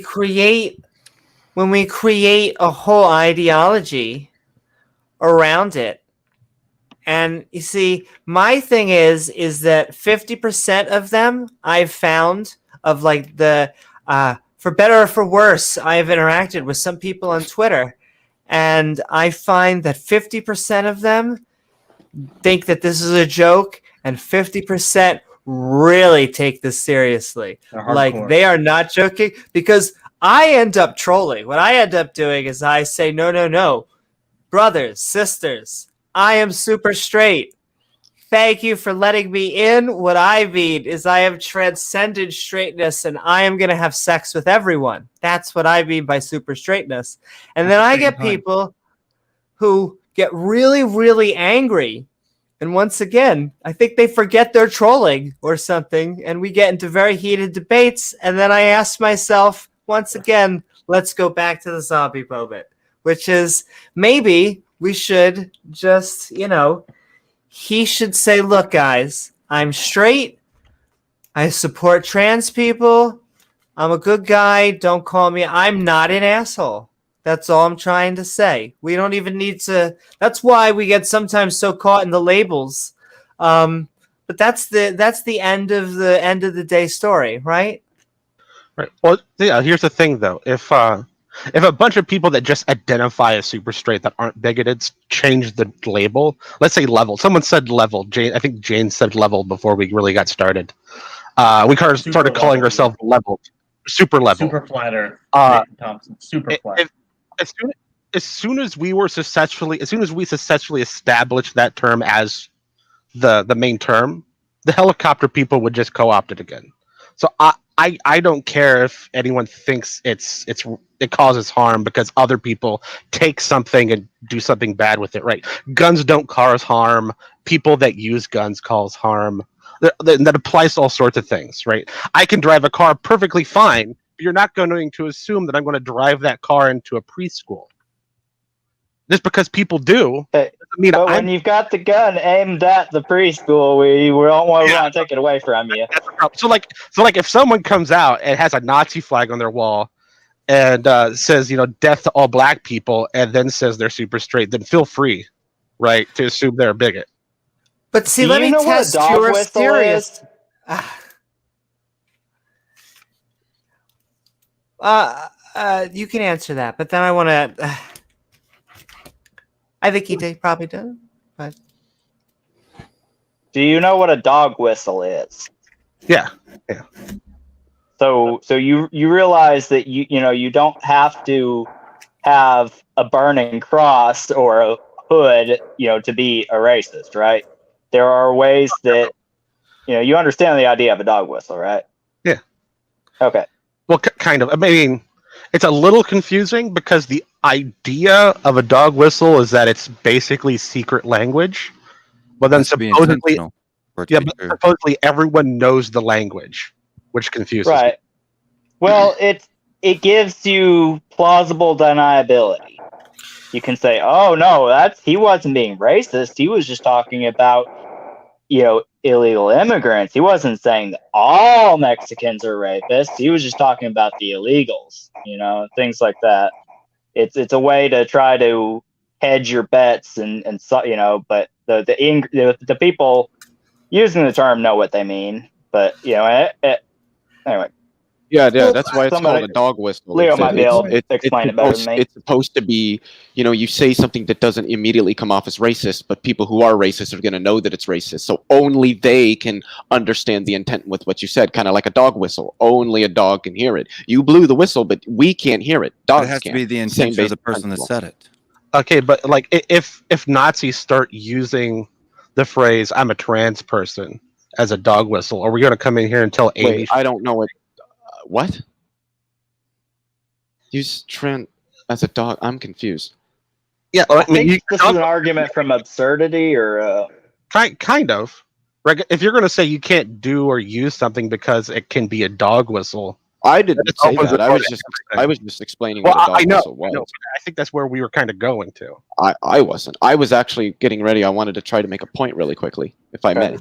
create a whole ideology around it, and you see, my thing is that 50% of them I've found, of like the for better or for worse, I've interacted with some people on Twitter, and I find that 50% of them think that this is a joke, and 50% really take this seriously. They're Like, hardcore. they are not joking, because I end up trolling. What I end up doing is I say, no, brothers, sisters, I am super straight. Thank you for letting me in. What I mean is I have transcended straightness, and I am going to have sex with everyone. That's what I mean by super straightness. And then I get people who get really, really angry. And once again, I think they forget they're trolling or something, and we get into very heated debates. And then I ask myself, once again, let's go back to the zombie moment, which is maybe we should just, he should say, look, guys, I'm straight. I support trans people. I'm a good guy. Don't call me. I'm not an asshole. That's all I'm trying to say. We don't even need to. That's why we get sometimes so caught in the labels. But that's the end of the day story, right? Right. Well, yeah. Here's the thing, though. If a bunch of people that just identify as super straight that aren't bigoted change the label, let's say level. Someone said level. I think Jane said level before we really got started. We started calling level, ourselves level, super level. Super flatter. Uh, Nathan Thompson. Super flat. As soon as we successfully established that term as the main term, the helicopter people would just co-opt it again. So I don't care if anyone thinks it causes harm because other people take something and do something bad with it, right? Guns don't cause harm. People that use guns cause harm. That applies to all sorts of things, right? I can drive a car perfectly fine, but you're not going to assume that I'm going to drive that car into a preschool. Just because people do, doesn't mean But when you've got the gun aimed at the preschool, we don't want to take it away from you. that's the problem. So like if someone comes out and has a Nazi flag on their wall and says, death to all black people, and then says they're super straight, then feel free, right, to assume they're a bigot. But see, Do let you me know what a test dog your whistle serious. You can answer that, but then I want to. I think he probably does, but Do you know what a dog whistle is? Yeah. So you realize that you don't have to have a burning cross or a hood, to be a racist, right? there are ways that you understand the idea of a dog whistle, right? Yeah. Okay. Well, kind of. I mean, it's a little confusing because the idea of a dog whistle is that it's basically secret language. But then Has to be supposedly, intentional for it to be but true. supposedly everyone knows the language, which confuses me. Right. Well, it gives you plausible deniability. You can say, "Oh no, he wasn't being racist. He was just talking about, illegal immigrants. He wasn't saying that all Mexicans are rapists. He was just talking about the illegals, things like that." It's a way to try to hedge your bets and so, but the people using the term know what they mean. But anyway. Yeah, that's why it's called a dog whistle. Leo might be able to explain it better than me. It's supposed to be, you say something that doesn't immediately come off as racist, but people who are racist are going to know that it's racist. So only they can understand the intent with what you said, kind of like a dog whistle. Only a dog can hear it. You blew the whistle, but we can't hear it. Dogs It has can. to be the intention of the person that said it. Okay, but like if Nazis start using the phrase "I'm a trans person" as a dog whistle, are we going to come in here and tell Amy? Wait, I don't know what? Use trans as a dog? I'm confused. Yeah, I think this is an argument from absurdity, or kind of. Right? If you're going to say you can't do or use something because it can be a dog whistle, I didn't say that. I was just explaining what a dog whistle was. I think that's where we were kind of going to. I wasn't. I was actually getting ready. I wanted to try to make a point really quickly, if I may.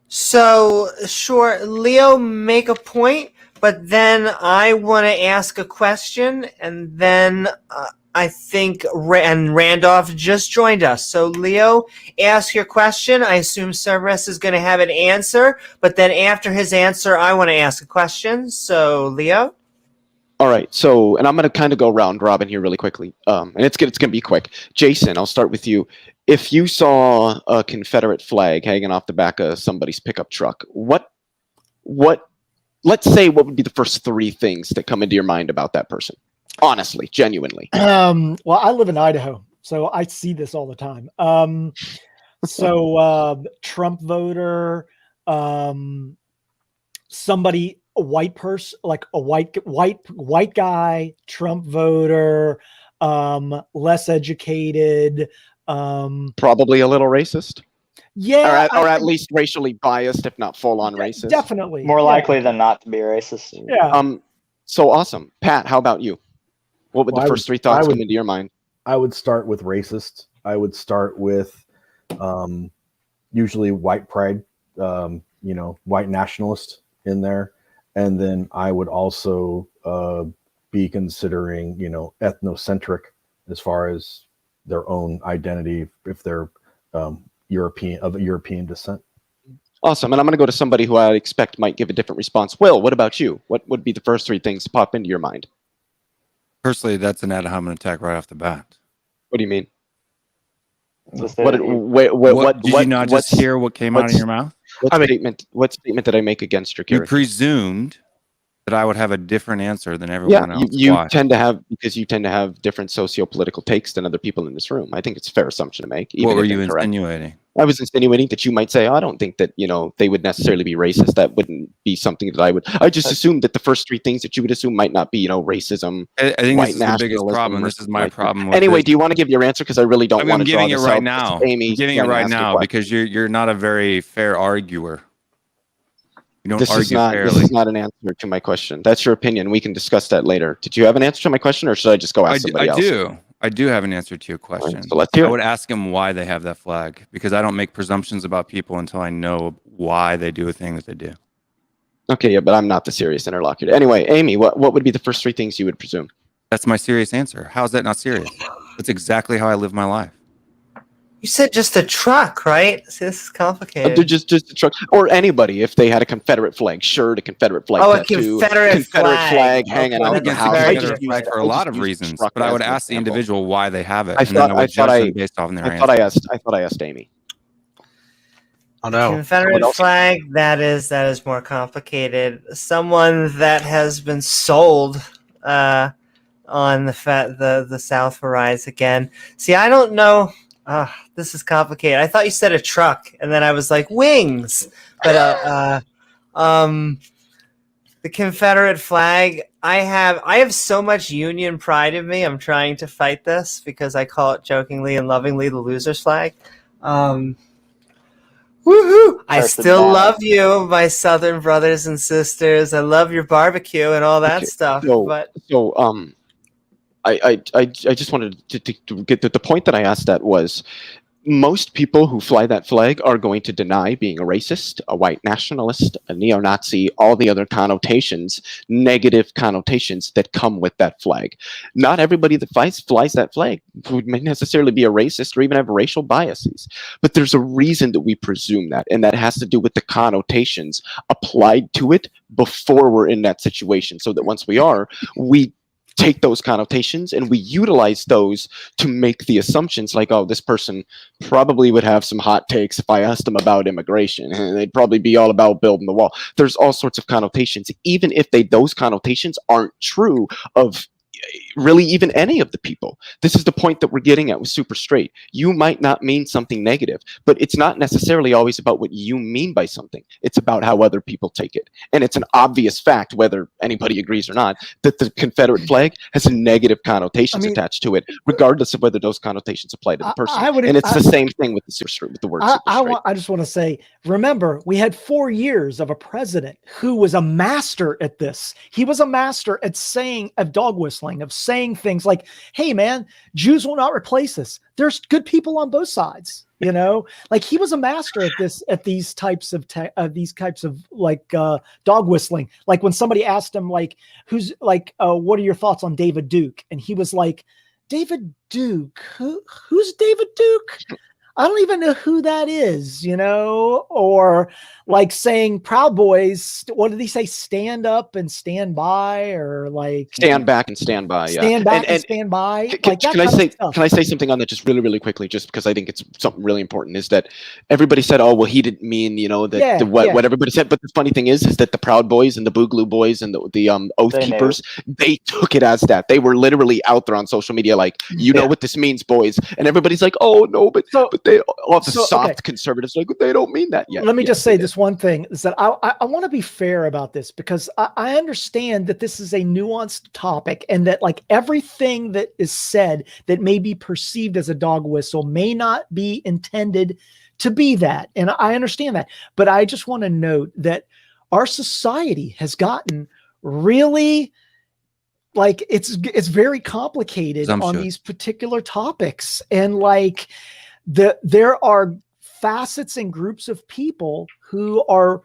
So sure, Leo, make a point, but then I want to ask a question, and then I think Randolph just joined us. So Leo, ask your question. I assume Cerberus is going to have an answer, but then after his answer, I want to ask a question. So Leo. All right. So, and I'm going to kind of go round robin here really quickly. And it's going to be quick. Jason, I'll start with you. If you saw a Confederate flag hanging off the back of somebody's pickup truck, let's say what would be the first three things that come into your mind about that person? Honestly, genuinely. Well, I live in Idaho, so I see this all the time. Trump voter, somebody, a white person, like a white guy, Trump voter, less educated, probably a little racist. Yeah, or at least racially biased, if not full on racist. Definitely, more likely than not to be racist. Yeah. So awesome, Pat. How about you? What would the first three thoughts come into your mind? I would start with racist. I would start with usually white pride, white nationalist in there. And then I would also be considering, ethnocentric as far as their own identity, if they're European descent. Awesome. And I'm going to go to somebody who I expect might give a different response. Will, what about you? What would be the first three things to pop into your mind? Personally, that's an ad hominem attack right off the bat. What do you mean? What did you not just hear what came out of your mouth? What statement did I make against your character? You presumed that I would have a different answer than everyone else. You tend to have different socio-political takes than other people in this room. I think it's a fair assumption to make. What were you insinuating? I was insinuating that you might say, I don't think that, they would necessarily be racist. That wouldn't be something that I just assumed that the first three things that you would assume might not be, racism. I think this is the biggest problem. This is my problem. Anyway, do you want to give your answer? Because I really don't want to draw this out. I'm giving it right now. Amy, I'm giving it right now because you're not a very fair arguer. You don't argue fairly. This is not an answer to my question. That's your opinion. We can discuss that later. Did you have an answer to my question, or should I just go ask somebody else? I do have an answer to your question. Right, so let's hear it. I would ask them why they have that flag, because I don't make presumptions about people until I know why they do a thing that they do. Okay, yeah, but I'm not the serious interlocutor. Anyway, Amy, what would be the first three things you would presume? That's my serious answer. How is that not serious? That's exactly how I live my life. You said just a truck, right? See, this is complicated. Just a truck, or anybody if they had a Confederate flag shirt, a Confederate flag tattoo, a Confederate flag hanging out of the house. I just use for a lot of reasons, but I would ask the individual why they have it, and then I would judge them based off their answer. I thought I asked Amy. Oh no, Confederate flag. That is more complicated. Someone that has been sold on the South will rise again. See, I don't know. This is complicated. I thought you said a truck, and then I was like wings. But the Confederate flag. I have so much Union pride in me. I'm trying to fight this because I call it jokingly and lovingly the loser's flag. Woohoo! I still love you, my Southern brothers and sisters. I love your barbecue and all that stuff. I just wanted to get the point that I asked that was, most people who fly that flag are going to deny being a racist, a white nationalist, a neo-Nazi, all the other connotations, negative connotations that come with that flag. Not everybody that flies that flag would necessarily be a racist or even have racial biases. But there's a reason that we presume that, and that has to do with the connotations applied to it before we're in that situation, so that once we are, we take those connotations and we utilize those to make the assumptions like, oh, this person probably would have some hot takes if I asked them about immigration, and they'd probably be all about building the wall. There's all sorts of connotations, even if those connotations aren't true of really even any of the people. This is the point that we're getting at with SuperStraight. You might not mean something negative, but it's not necessarily always about what you mean by something. It's about how other people take it. And it's an obvious fact, whether anybody agrees or not, that the Confederate flag has negative connotations attached to it, regardless of whether those connotations apply to the person. It's the same thing with the SuperStraight, with the word SuperStraight. I just want to say, remember, we had 4 years of a president who was a master at this. He was a master at dog whistling, of saying things like, hey man, Jews will not replace us. There's good people on both sides. Like he was a master at this, at these types of dog whistling. Like when somebody asked him, like, what are your thoughts on David Duke? And he was like, David Duke, who's David Duke? I don't even know who that is, or like saying Proud Boys. What did he say? Stand up and stand by, or like stand back and stand by. Yeah. Stand back and stand by. Can I say something on that just really, really quickly, just because I think it's something really important, is that everybody said, oh, well, he didn't mean, what everybody said. But the funny thing is that the Proud Boys and the Boogaloo Boys and the Oath Keepers, they took it as that. They were literally out there on social media like, know what this means, boys. And everybody's like, oh, no, but they all the soft conservatives like, they don't mean that yet. Let me just say this one thing, is that I want to be fair about this, because I understand that this is a nuanced topic, and that like everything that is said that may be perceived as a dog whistle may not be intended to be that. And I understand that. But I just want to note that our society has gotten really, like, it's very complicated on these particular topics. And like there are facets and groups of people who are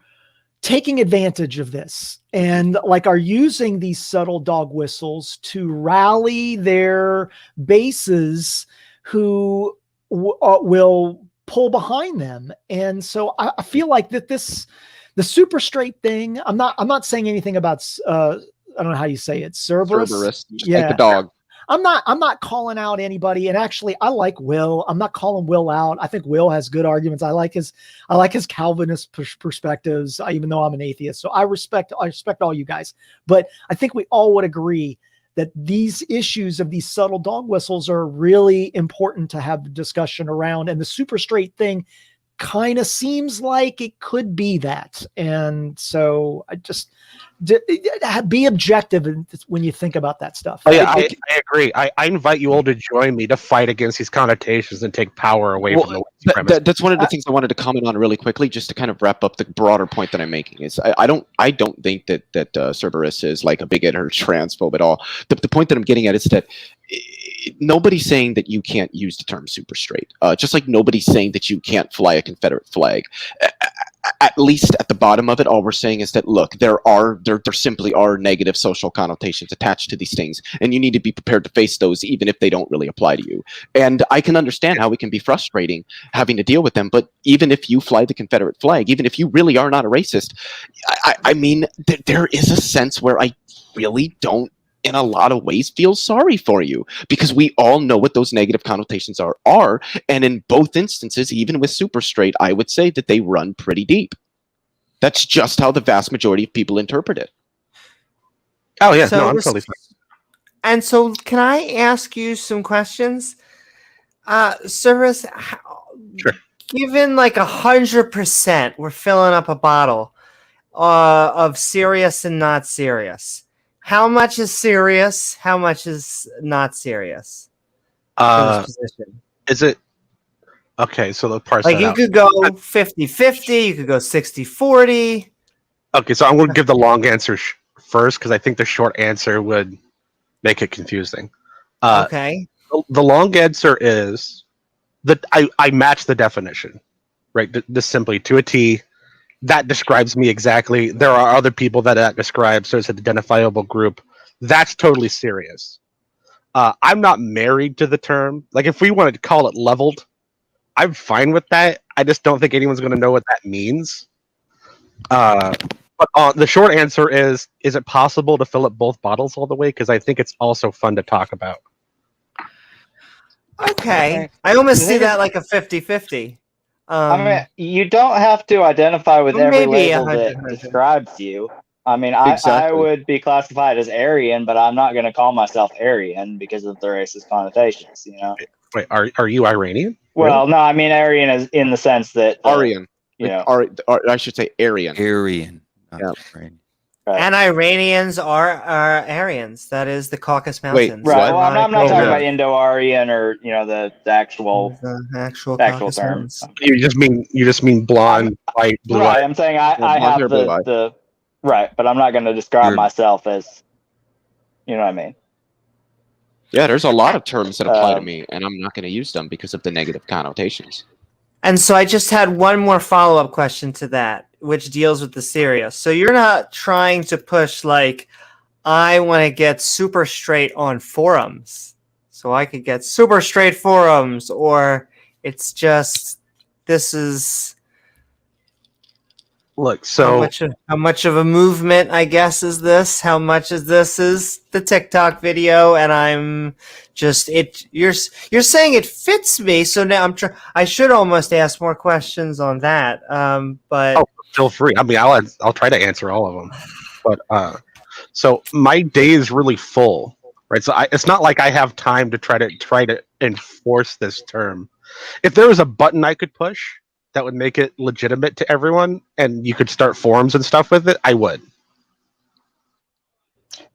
taking advantage of this and like are using these subtle dog whistles to rally their bases who will pull behind them. And so I feel like that the SuperStraight thing, I'm not saying anything about I don't know how you say it, Cerberus, like the dog. I'm not calling out anybody. And actually, I like Will. I'm not calling Will out. I think Will has good arguments. I like his Calvinist perspectives, even though I'm an atheist. So I respect all you guys. But I think we all would agree that these issues of these subtle dog whistles are really important to have the discussion around. And the SuperStraight thing kind of seems like it could be that. And so I just be objective when you think about that stuff. Oh, yeah, I agree. I invite you all to join me to fight against these connotations and take power away from the white supremacy. That's one of the things I wanted to comment on really quickly, just to kind of wrap up the broader point that I'm making. Is I don't think that Cerberus is like a bigot or transphobe at all. The point that I'm getting at is that nobody's saying that you can't use the term SuperStraight. Just like nobody's saying that you can't fly a Confederate flag. At least at the bottom of it, all we're saying is that, look, there simply are negative social connotations attached to these things, and you need to be prepared to face those, even if they don't really apply to you. And I can understand how it can be frustrating having to deal with them, but even if you fly the Confederate flag, even if you really are not a racist, I mean, there is a sense where I really don't, in a lot of ways, feel sorry for you, because we all know what those negative connotations are, and in both instances, even with SuperStraight, I would say that they run pretty deep. That's just how the vast majority of people interpret it. Oh yeah, no, I'm totally fine. And so, can I ask you some questions? Service, Sure. given like 100%, we're filling up a bottle of serious and not serious. How much is serious? How much is not serious for this position? Is it okay? So let's parse Like that you out. could go 50-50, you could go 60-40. Okay, so I'm going to give the long answer first because I think the short answer would make it confusing. Okay. The long answer is that I match the definition, right? This simply to a T. That describes me exactly. There are other people that describes, so it's an identifiable group. That's totally serious. I'm not married to the term. Like, if we wanted to call it leveled, I'm fine with that. I just don't think anyone's going to know what that means. But the short answer is it possible to fill up both bottles all the way? Because I think it's also fun to talk about. Okay. I almost see that like a 50-50. I mean, you don't have to identify with every maybe label 100. that describes you. I mean, I Exactly. would be classified as Aryan, but I'm not going to call myself Aryan because of the racist connotations, you know? Wait, are you Iranian? Well, no, I mean Aryan is in the sense that Aryan. you know, I should say Aryan. Aryan. not Yeah. Iranian. right. And Iranians are Aryans. That is the Caucasus Wait, Mountains. Right. What? Well, I'm not Oh, talking yeah. about Indo-Aryan or the actual The actual Caucasus term. Mountains. You just mean blonde, white, blue Right. eyes. I'm saying Yeah, I blonde hair, have blue eye. the right, but I'm not going to describe You're- myself as, you know what I mean. Yeah, there's a lot of terms that apply to Um, me, and I'm not going to use them because of the negative connotations. And so I just had one more follow-up question to that, which deals with the serious. So you're not trying to push like, I want to get super straight on forums, so I could get super straight forums, or it's just this is Look, so how much of a movement, I guess, is this? How much is this is the TikTok video, and I'm just it. You're saying it fits me, so now I should almost ask more questions on that. But feel free. I mean, I'll try to answer all of them. But so my day is really full, right? So it's not like I have time to try to enforce this term. If there was a button I could push that would make it legitimate to everyone, and you could start forums and stuff with it, I would.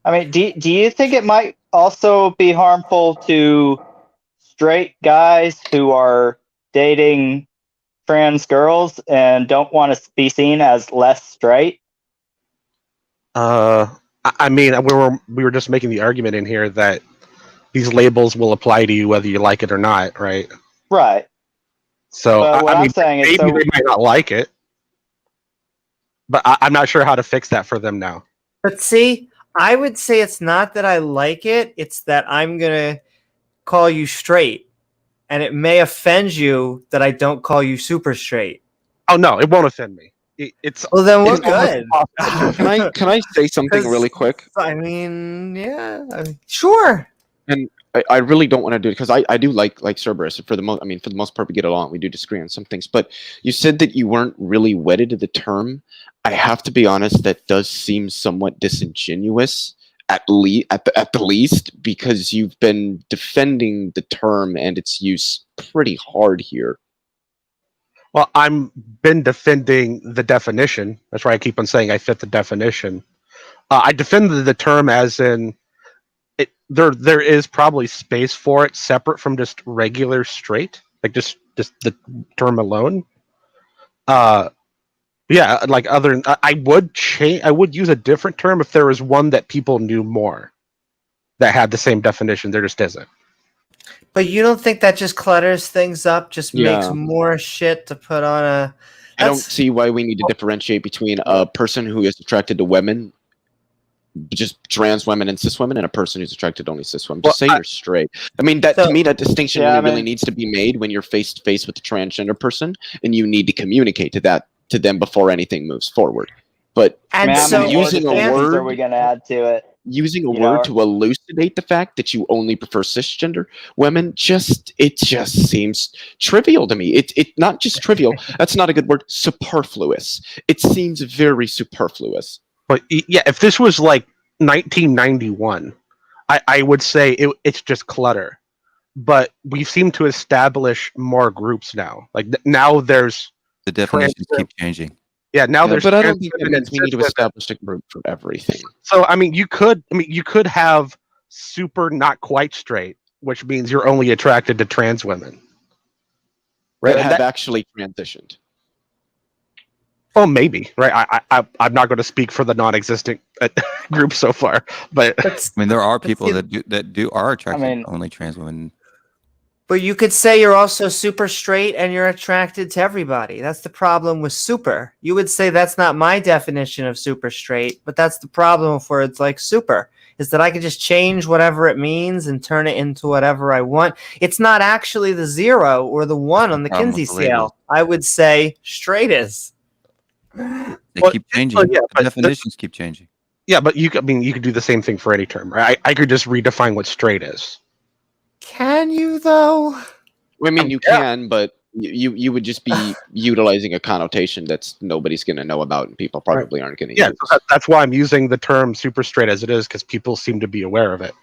I mean, do you think it might also be harmful to straight guys who are dating trans girls and don't want to be seen as less straight? I mean, we were just making the argument in here that these labels will apply to you whether you like it or not, right? Right. So But what I I'm mean, saying is, maybe so they might not like it, but I'm not sure how to fix that for them now. see, I would say it's not that I like it; it's that I'm gonna call you straight, and it may offend you that I don't call you super straight. Oh no, it won't offend me. It's Well, then we're it's almost good. Can I say something really quick? I mean, yeah, sure. And I really don't want to do it because I do like Cerberus for the most. I mean, for the most part, we get along. We do disagree on some things, but you said that you weren't really wedded to the term. I have to be honest. That does seem somewhat disingenuous, at the least, because you've been defending the term and its use pretty hard here. Well, I'm been defending the definition. That's why I keep on saying I fit the definition. I defend the term as in it. There is probably space for it separate from just regular straight, like just the term alone. Yeah, like other. I would change. I would use a different term if there was one that people knew more that had the same definition. There just isn't. But you don't think that just clutters things up, just makes Yeah. more shit to put on a... I don't see why we need to differentiate between a person who is attracted to women, just trans women and cis women, and a person who's attracted to only cis women. Just say you're straight. I mean, that to me, that distinction really needs to be made when you're face to face with a transgender person, and you need to communicate to them before anything moves forward. But using a word, are we going to add to it? Using a word to elucidate the fact that you only prefer cisgender women, it just seems trivial to me. It not just trivial. That's not a good word. Superfluous. It seems very superfluous. But yeah, if this was like 1991, I would say it's just clutter. but we seem to establish more groups now. Like now there's The definitions keep changing. now Yeah, there's but I trans don't think that women and means we need cis to women. establish a group for everything. So you could have super not quite straight, which means you're only attracted to trans women. That Right? have actually transitioned. Oh, maybe. Right. I'm not going to speak for the non-existent group so far, but I mean, there are people see- that are attracted mean- to only trans women. But you could say you're also super straight and you're attracted to everybody. That's the problem with super. You would say that's not my definition of super straight, but that's the problem with words like super, is that I can just change whatever it means and turn it into whatever I want. It's not actually the 0 or the 1 on the problem Kinsey with the labels. scale. I would say straight is. They Well, keep changing. well, yeah, The but definitions keep changing. yeah, but you could do the same thing for any term, right? I could just redefine what straight is. Can you, though? I mean, you Yeah. can, but you would just be utilizing a connotation that's nobody's going to know about, and people probably aren't going to Yeah, use. so that's why I'm using the term super straight as it is, because people seem to be aware of it.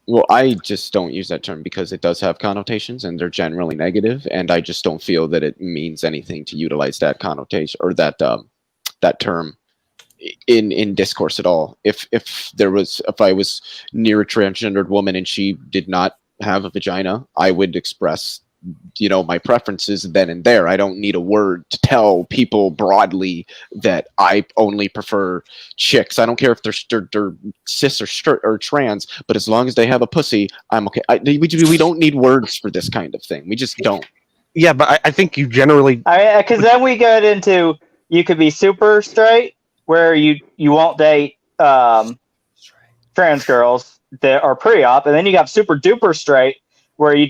Well, I just don't use that term because it does have connotations, and they're generally negative, and I just don't feel that it means anything to utilize that connotation or that term in discourse at all. If I was near a transgendered woman and she did not have a vagina, I would express my preferences then and there. I don't need a word to tell people broadly that I only prefer chicks. I don't care if they're cis or trans, but as long as they have a pussy, I'm okay. We don't need words for this kind of thing. We just don't. Yeah, but I think you generally Because then we get into, you could be super straight, where you won't date trans girls that are pre-op, and then you got super duper straight, where you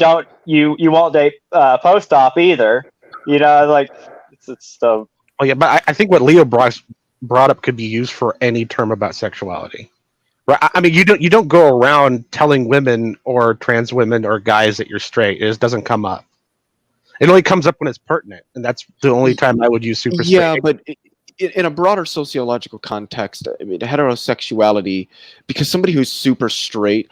won't date post-op either. Like it's so. well, yeah, but I think what Leo brought up could be used for any term about sexuality. Right? I mean, you don't go around telling women or trans women or guys that you're straight. It just doesn't come up. It only comes up when it's pertinent, and that's the only time I would use super straight. Yeah, but in a broader sociological context, I mean, heterosexuality, because somebody who's super straight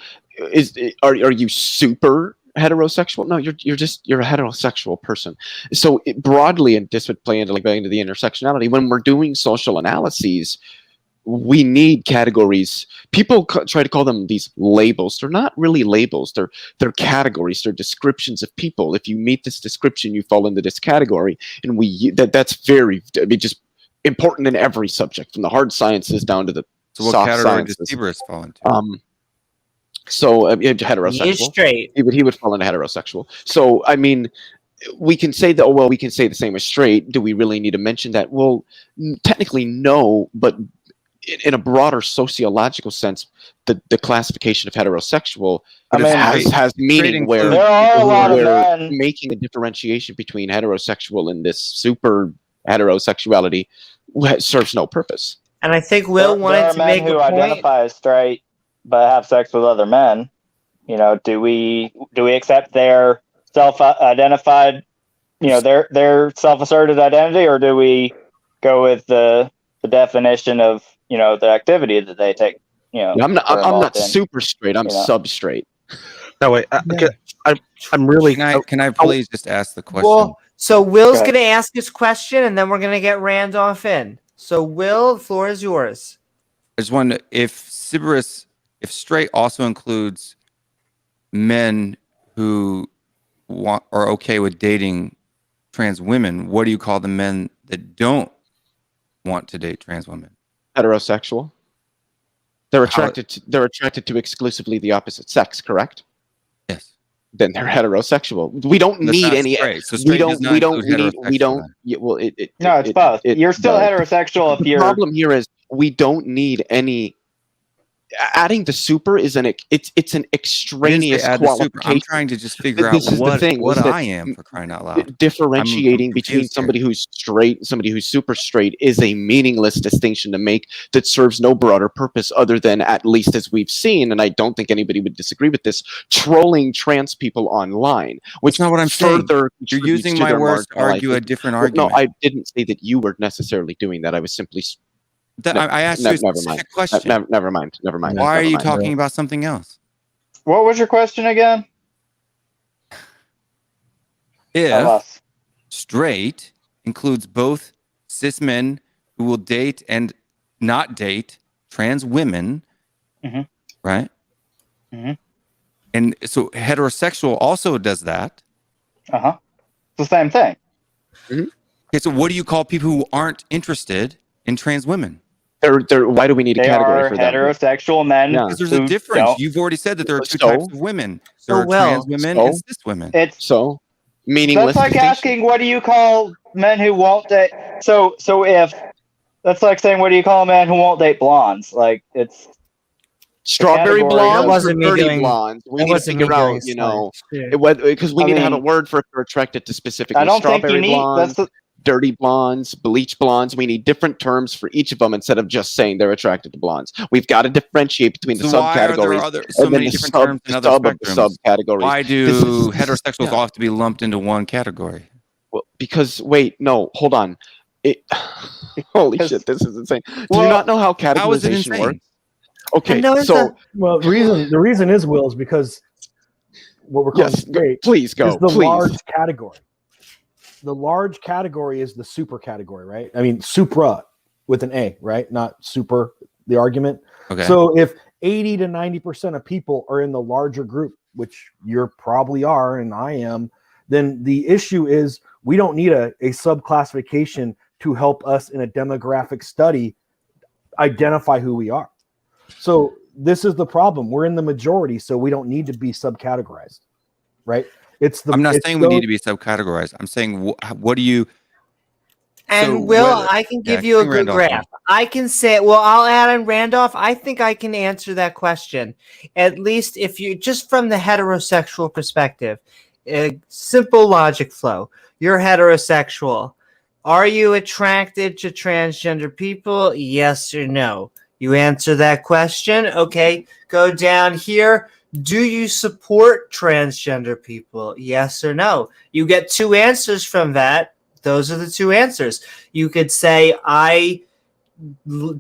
are you super heterosexual? No, you're a heterosexual person. So broadly, and this would play into the intersectionality. When we're doing social analyses, we need categories. People try to call them these labels. They're not really labels. They're categories. They're descriptions of people. If you meet this description, you fall into this category, and that's very just important in every subject, from the hard sciences down to the So what soft category sciences. does Severus fall into? Heterosexual. He's straight. He would fall into heterosexual. So I mean, we can say that. We can say the same as straight. Do we really need to mention that? Well, technically no, but in a broader sociological sense, the classification of heterosexual has meaning where There are a lot of we're men. making a differentiation between heterosexual and this super heterosexuality serves no purpose. And I think Will there wanted are to men make who a point. identify as straight but have sex with other men. Do we accept their self-identified, their self-asserted identity, or do we go with the definition of the activity that they take? I'm not super straight. I'm sub-straight. No, wait. I'm really. Can I please just ask the question? Well, so Will's going to ask his question, and then we're going to get Randolph in. So, Will, the floor is yours. I just wonder if straight also includes men who are okay with dating trans women. What do you call the men that don't want to date trans women? Heterosexual. They're attracted to exclusively the opposite sex, correct? Yes. Then they're heterosexual. We don't need any. Straight. So straight does not include heterosexual then. Well, no, it's both. You're still heterosexual if you're. The problem here is we don't need any. Adding the super is it's an extraneous qualification. I'm trying to just figure out what I am, for crying out loud. Differentiating between somebody who's straight and somebody who's super straight is a meaningless distinction to make that serves no broader purpose other than, at least as we've seen, and I don't think anybody would disagree with this, trolling trans people online. Which That's not what I'm saying. You're using my words to argue a different argument. No, I didn't say that you were necessarily doing that. I was simply. I asked you a specific question. Never mind. Why are you talking about something else? What was your question again? if us. straight includes both cis men who will date and not date trans women, right? And so heterosexual also does that. It's the same thing. Okay, so what do you call people who aren't interested in trans women? Why do we need a They category are for them? heterosexual men. Yeah. Because there's a who difference. don't- You've already said that there are two So- types of women. There So are well- trans women so- and cis women. It's So, meaningless. that's like distinction. asking, what do you call men who won't date? So if that's like saying, what do you call a man who won't date blondes? Like, it's Strawberry category. blondes That or wasn't me dirty doing- blondes. We that need to wasn't me figure doing out, you know, science. because we I need to have a mean, word for if we're attracted to specifically I don't think strawberry you need. blondes, That's dirty blondes, bleach blondes. We need different terms for each of them instead of just saying they're attracted to blondes. We've got to differentiate between the So why are there subcategories so and then many the different sub, terms in the other sub of the spectrums? subcategories. Why This do is- heterosexuals yeah. all have to be lumped into one category? Well, because wait, no, hold on. Holy shit, this is insane. Do you Well, not know how How is it categorization insane? works? Okay, know it's so Well, the reason is, Will, is because what we're calling yes, straight please go, is the please. large category. The large category is the super category, right? I mean, supra with an A, right? Not super, the argument. Okay. So if 80 to 90% of people are in the larger group, which you probably are and I am, then the issue is we don't need a subclassification to help us in a demographic study identify who we are. So this is the problem. We're in the majority, so we don't need to be subcategorized, right? I'm not saying we need to be subcategorized. I'm saying what do you? And So Will, whether- I can give yeah, you a bring good Randolph graph. I can say, well, I'll add in Randolph. I think I can answer that question. At least if you just from the heterosexual perspective, a simple logic flow. You're heterosexual. Are you attracted to transgender people? Yes or no? You answer that question. Okay, go down here. Do you support transgender people? Yes or no? You get two answers from that. Those are the two answers. You could say, I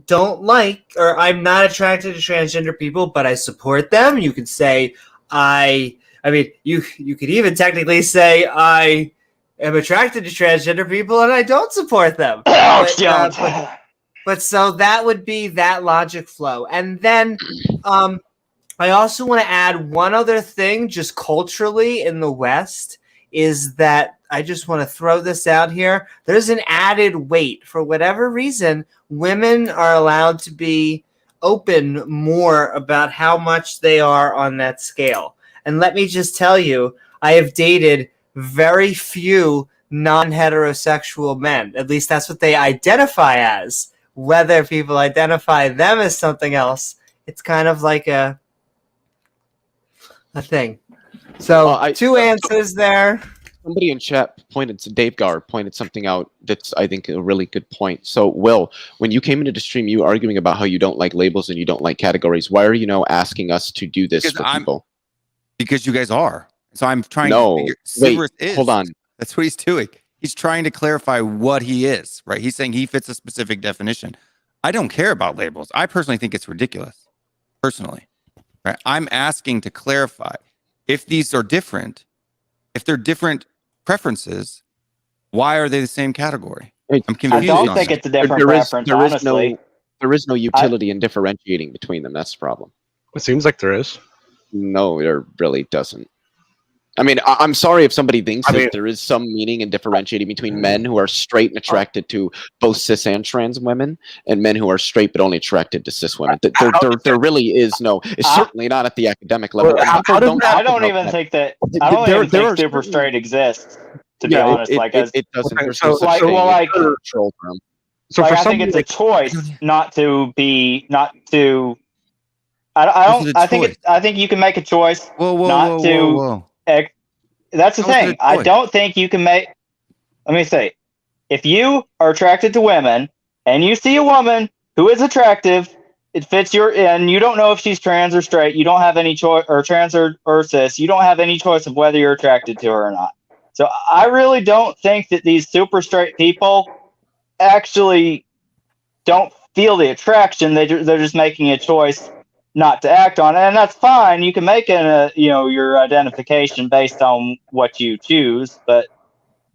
don't like, or I'm not attracted to transgender people, but I support them. You could say, I mean, you could even technically say, I am attracted to transgender people and I don't support them. But so that would be that logic flow. And then I also want to add one other thing, just culturally in the West, is that I just want to throw this out here. There's an added weight. For whatever reason, women are allowed to be open more about how much they are on that scale. And let me just tell you, I have dated very few non-heterosexual men. At least that's what they identify as. Whether people identify them as something else, it's kind of like a thing. So two answers there. Somebody in chat Dave Gar pointed something out that's, I think, a really good point. So, Will, when you came into the stream, you were arguing about how you don't like labels and you don't like categories. Why are you now asking us to do this for people? Because you guys are. So I'm trying No, to figure. wait, hold on. That's what he's doing. He's trying to clarify what he is, right? He's saying he fits a specific definition. I don't care about labels. I personally think it's ridiculous, personally. Right? I'm asking to clarify if these are different, if they're different preferences, why are they the same category? I'm confused. I don't on think that. it's a different preference, honestly. There is no utility in differentiating between them. That's the problem. It seems like there is. No, there really doesn't. I mean, I'm sorry if somebody thinks that there is some meaning in differentiating between men who are straight and attracted to both cis and trans women and men who are straight but only attracted to cis women. There really is no. It's certainly not at the academic level. I don't even think that. I don't even think super straight exists. To be honest, it doesn't. There's no such like, thing. well, like, Control term. So like, I think it's a choice not to be, not to. I think you can make a choice not to. That's the thing. I don't think you can make. Let me say, if you are attracted to women and you see a woman who is attractive, it fits your, and you don't know if she's trans or straight. You don't have any choice, or trans or cis. You don't have any choice of whether you're attracted to her or not. So I really don't think that these super straight people actually don't feel the attraction. They're just making a choice not to act on it, and that's fine. You can make your identification based on what you choose, but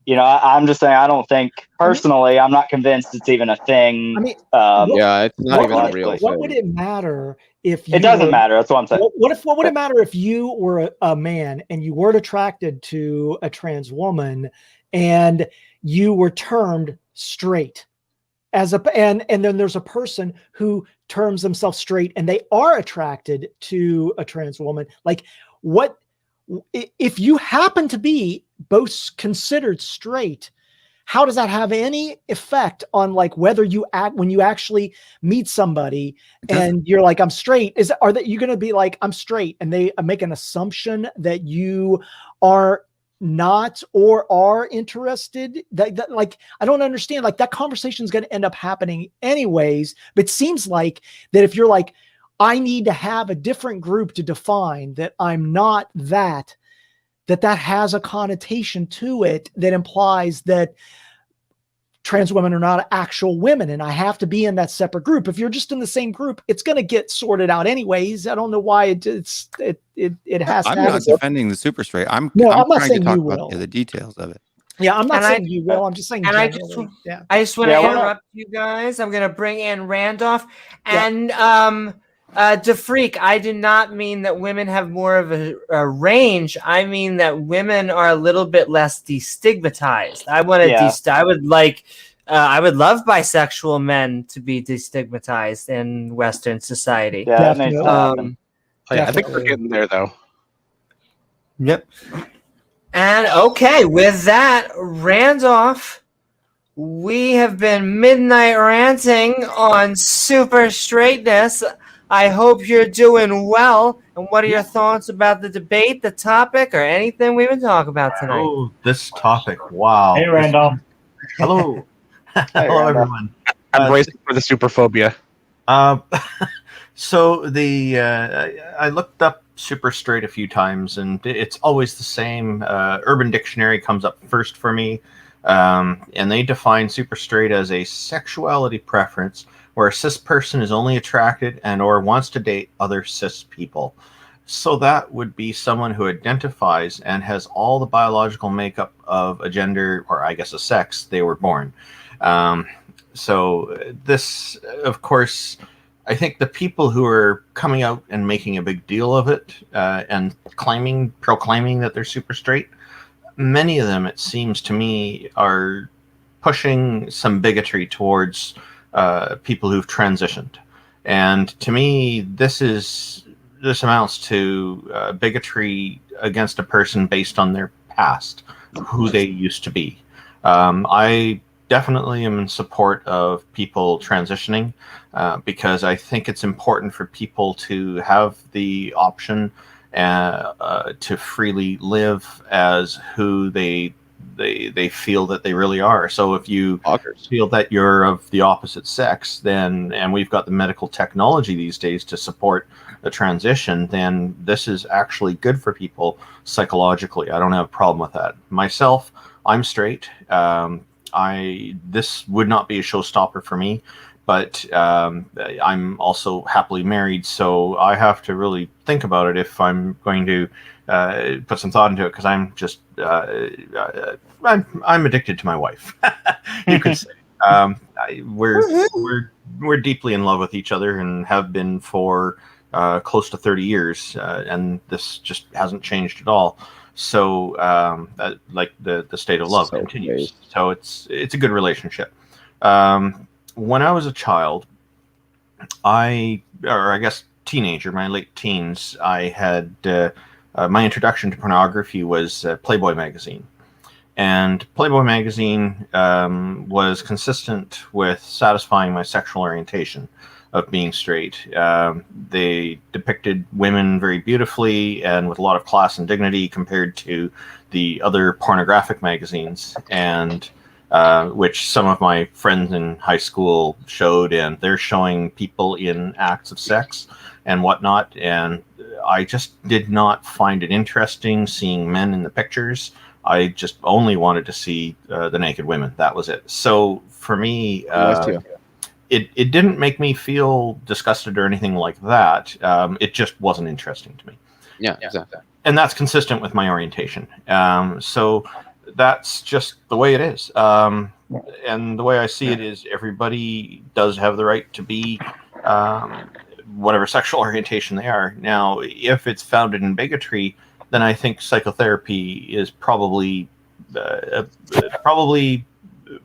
I'm just saying I don't think personally. I'm not convinced it's even a thing. I mean, Yeah, it's not even a real logically. what would thing. it matter if you It doesn't were- matter. That's what I'm saying. What would it matter if you were a man and you weren't attracted to a trans woman and you were termed straight and then there's a person who terms themselves straight and they are attracted to a trans woman? Like, what if you happen to be both considered straight? How does that have any effect on like whether you act when you actually meet somebody and you're like, I'm straight? Are you going to be like, I'm straight, and they make an assumption that you are not or are interested? That like, I don't understand. Like, that conversation is going to end up happening anyways. But it seems like that if you're like, I need to have a different group to define that I'm not that has a connotation to it that implies that trans women are not actual women, and I have to be in that separate group. If you're just in the same group, it's going to get sorted out anyways. I don't know why it has I'm to. not defending the super straight. I'm not trying saying to talk you about will. the details of it. Yeah, I'm not And saying you will. I'm just saying and I generally. I just want to Yeah, interrupt you guys. I'm going to bring in Randolph and DeFreak. I do not mean that women have more of a range. I mean that women are a little bit less destigmatized. I want to I would love bisexual men to be destigmatized in Western society. Yeah, that needs to happen. I think we're getting there though. Yep. And okay, with that, Randolph, we have been Midnight Ranting on Super Straightness. I hope you're doing well. And what are your thoughts about the debate, the topic, or anything we've been talking about tonight? Oh, this topic. Wow. Hey, Randolph. Hello. Hey, Hello, Randolph. everyone. I'm bracing for the superphobia. So I looked up super straight a few times, and it's always the same. Urban Dictionary comes up first for me, and they define super straight as a sexuality preference where a cis person is only attracted and or wants to date other cis people. So that would be someone who identifies and has all the biological makeup of a gender, or I guess a sex, they were born. So this, of course, I think the people who are coming out and making a big deal of it and proclaiming that they're super straight, many of them, it seems to me, are pushing some bigotry towards people who've transitioned. And to me, this amounts to bigotry against a person based on their past, who they used to be. I definitely am in support of people transitioning because I think it's important for people to have the option to freely live as who they feel that they really are. So if you feel that you're of the opposite sex, and we've got the medical technology these days to support the transition, then this is actually good for people psychologically. I don't have a problem with that. Myself, I'm straight. This would not be a showstopper for me, but I'm also happily married, so I have to really think about it if I'm going to put some thought into it, because I'm just I'm addicted to my wife. You could say we're deeply in love with each other and have been for close to 30 years, and this just hasn't changed at all. So like the state of love continues. So it's a good relationship. When I was a child, I guess teenager, my late teens, I had my introduction to pornography was Playboy magazine. And Playboy magazine was consistent with satisfying my sexual orientation of being straight. They depicted women very beautifully and with a lot of class and dignity compared to the other pornographic magazines, and which some of my friends in high school showed, and they're showing people in acts of sex and whatnot. And I just did not find it interesting seeing men in the pictures. I just only wanted to see the naked women. That was it. So for me, it didn't make me feel disgusted or anything like that. It just wasn't interesting to me. Yeah, exactly. And that's consistent with my orientation. So that's just the way it is. And the way I see it is everybody does have the right to be whatever sexual orientation they are. Now, if it's founded in bigotry, then I think psychotherapy is probably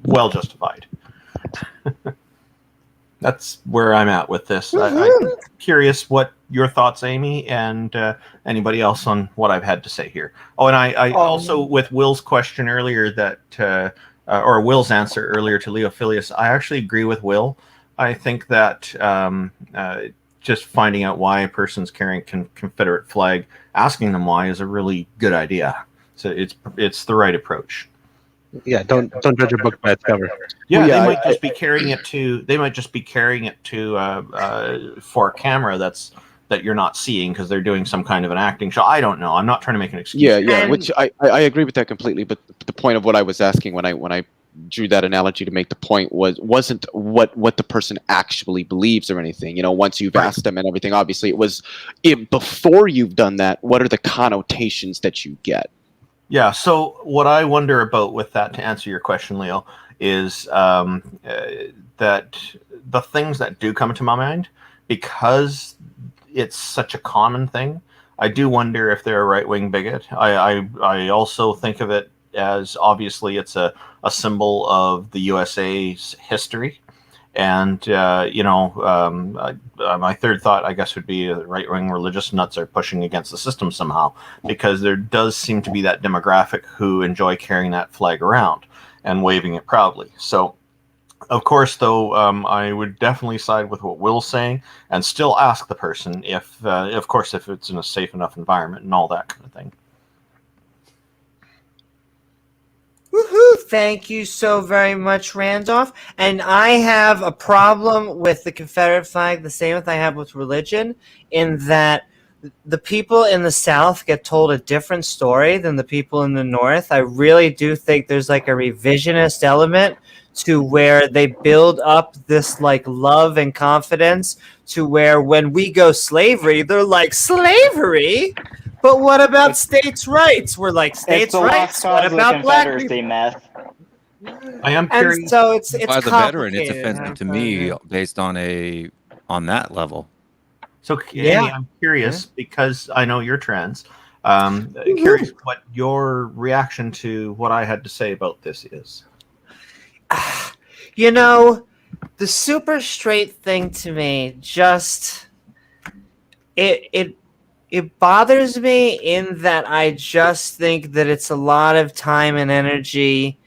well justified. That's where I'm at with this. I'm curious what your thoughts, Amy, and anybody else on what I've had to say here. Oh, and I also, with Will's question earlier that, or Will's answer earlier to Leophilius, I actually agree with Will. I think that just finding out why a person's carrying Confederate flag, asking them why, is a really good idea. So it's the right approach. Yeah, don't judge a book by its cover. Yeah, Well, yeah, they might just be carrying it to. They might just be carrying it to for a camera that you're not seeing because they're doing some kind of an acting show. I don't know. I'm not trying to make an excuse. Yeah, And- which I agree with that completely. But the point of what I was asking when I drew that analogy to make the point wasn't what the person actually believes or anything. You know, once you've asked them and everything, obviously it was before you've done that. What are the connotations that you get? Yeah. So what I wonder about with that, to answer your question, Leo, is that the things that do come to my mind, because it's such a common thing, I do wonder if they're a right-wing bigot. I also think of it as, obviously, it's a symbol of the USA's history. And, my third thought, I guess, would be right-wing religious nuts are pushing against the system somehow, because there does seem to be that demographic who enjoy carrying that flag around and waving it proudly. So, of course, though, I would definitely side with what Will's saying and still ask the person if, of course, if it's in a safe enough environment and all that kind of thing. Woohoo! Thank you so very much, Randolph. And I have a problem with the Confederate flag, the same as I have with religion, in that the people in the South get told a different story than the people in the North. I really do think there's like a revisionist element to where they build up this like love and confidence to where when we go slavery, they're like, slavery? But what about states' rights? We're like, It's states' the rights? lost What cause of the about black people? Confederacy myth. I am And curious. so it's As a veteran, it's complicated. offensive to me based on that level. So, Yeah. Amy, I'm curious because I know you're trans. Curious what your reaction to what I had to say about this is. You know, the super straight thing to me just it bothers me in that I just think that it's a lot of time and energy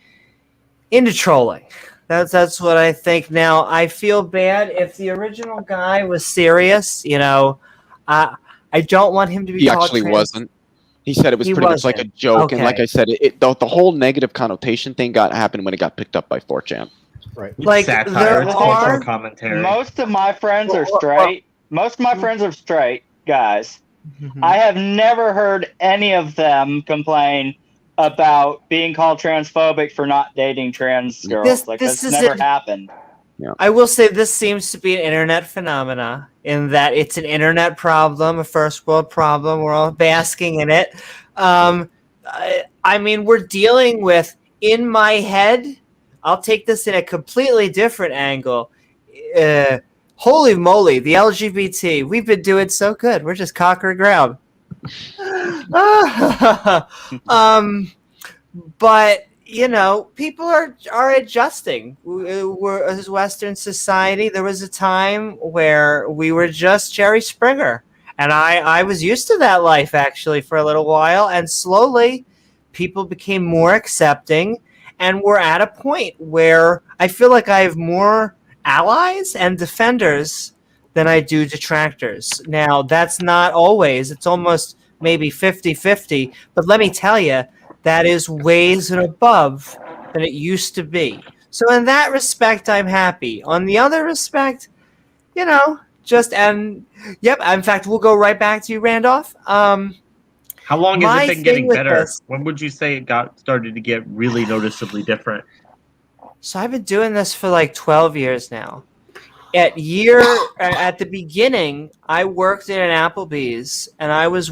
into trolling. That's what I think. Now, I feel bad if the original guy was serious. You know, I don't want him to be. He called actually trans. wasn't. He said it was He pretty much like a wasn't. joke, and like Okay. I said, the whole negative connotation thing happened when it got picked up by 4chan. Right. Like Satire. there It's also are. commentary. Most of my friends are straight. Most of my friends are straight guys. Mhm. I have never heard any of them complain about being called transphobic for not dating trans girls. This That's is never it. happened. I will say this seems to be an internet phenomena in that it's an internet problem, a first world problem. We're all basking in it. I mean, we're dealing with, in my head, I'll take this in a completely different angle. Holy moly, the LGBT, we've been doing so good. We're just conquering ground. But you know, people are adjusting. We're as Western society. There was a time where we were just Jerry Springer, and I was used to that life actually for a little while. And slowly, people became more accepting, and we're at a point where I feel like I have more allies and defenders than I do detractors. Now, that's not always. It's almost maybe 50-50. But let me tell you, that is ways and above than it used to be. So in that respect, I'm happy. On the other respect, you know, yep. In fact, we'll go right back to you, Randolph. How long my has it been thing getting with better? this- When would you say it started to get really noticeably different? So I've been doing this for like 12 years now. at the beginning, I worked at an Applebee's, and I was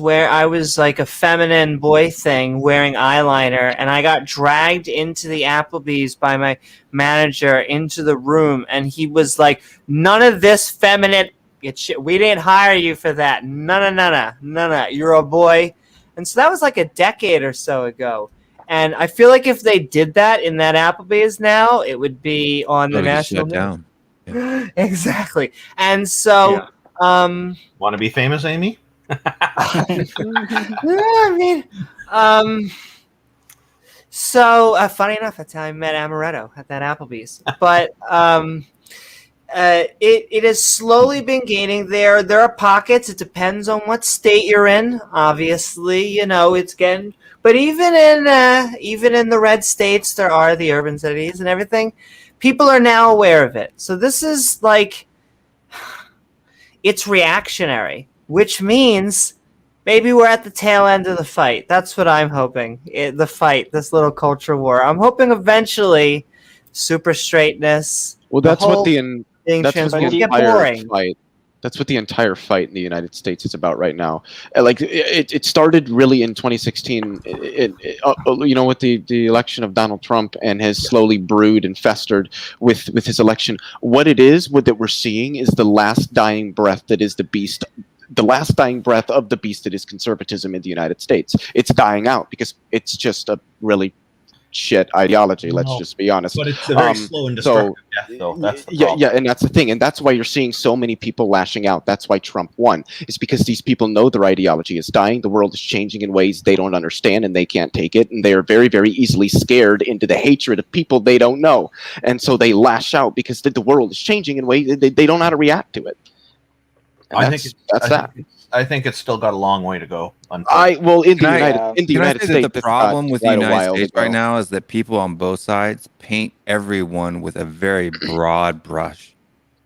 like a feminine boy thing, wearing eyeliner, and I got dragged into the Applebee's by my manager into the room, and he was like, "None of this feminine shit. We didn't hire you for that. No. You're a boy." And so that was like a decade or so ago. And I feel like if they did that in that Applebee's now, it would be on the national news. Down. Yeah. Exactly. And so, Want to be famous, Amy? So funny enough, that's how I met Amaretto at that Applebee's. But it has slowly been gaining. There are pockets. It depends on what state you're in. Obviously, it's getting. But even in the red states, there are the urban cities and everything. People are now aware of it. So this is like, it's reactionary, which means maybe we're at the tail end of the fight. That's what I'm hoping. The fight, this little culture war. I'm hoping eventually, super straightness. Well, that's what the entire fight. That's what the entire fight in the United States is about right now. Like it started really in 2016. With the election of Donald Trump, and has slowly brewed and festered with his election. What that we're seeing is the last dying breath that is the beast. The last dying breath of the beast that is conservatism in the United States. It's dying out because it's just a really shit ideology. Let's just be honest. But it's a very slow and destructive death, though. That's the problem. Yeah, and that's the thing, and that's why you're seeing so many people lashing out. That's why Trump won. It's because these people know their ideology is dying. The world is changing in ways they don't understand, and they can't take it, and they are very, very easily scared into the hatred of people they don't know, and so they lash out because the world is changing in ways they don't know how to react to it. I think it's still got a long way to go. Can I say that the problem with the United States right now is that people on both sides paint everyone with a very broad brush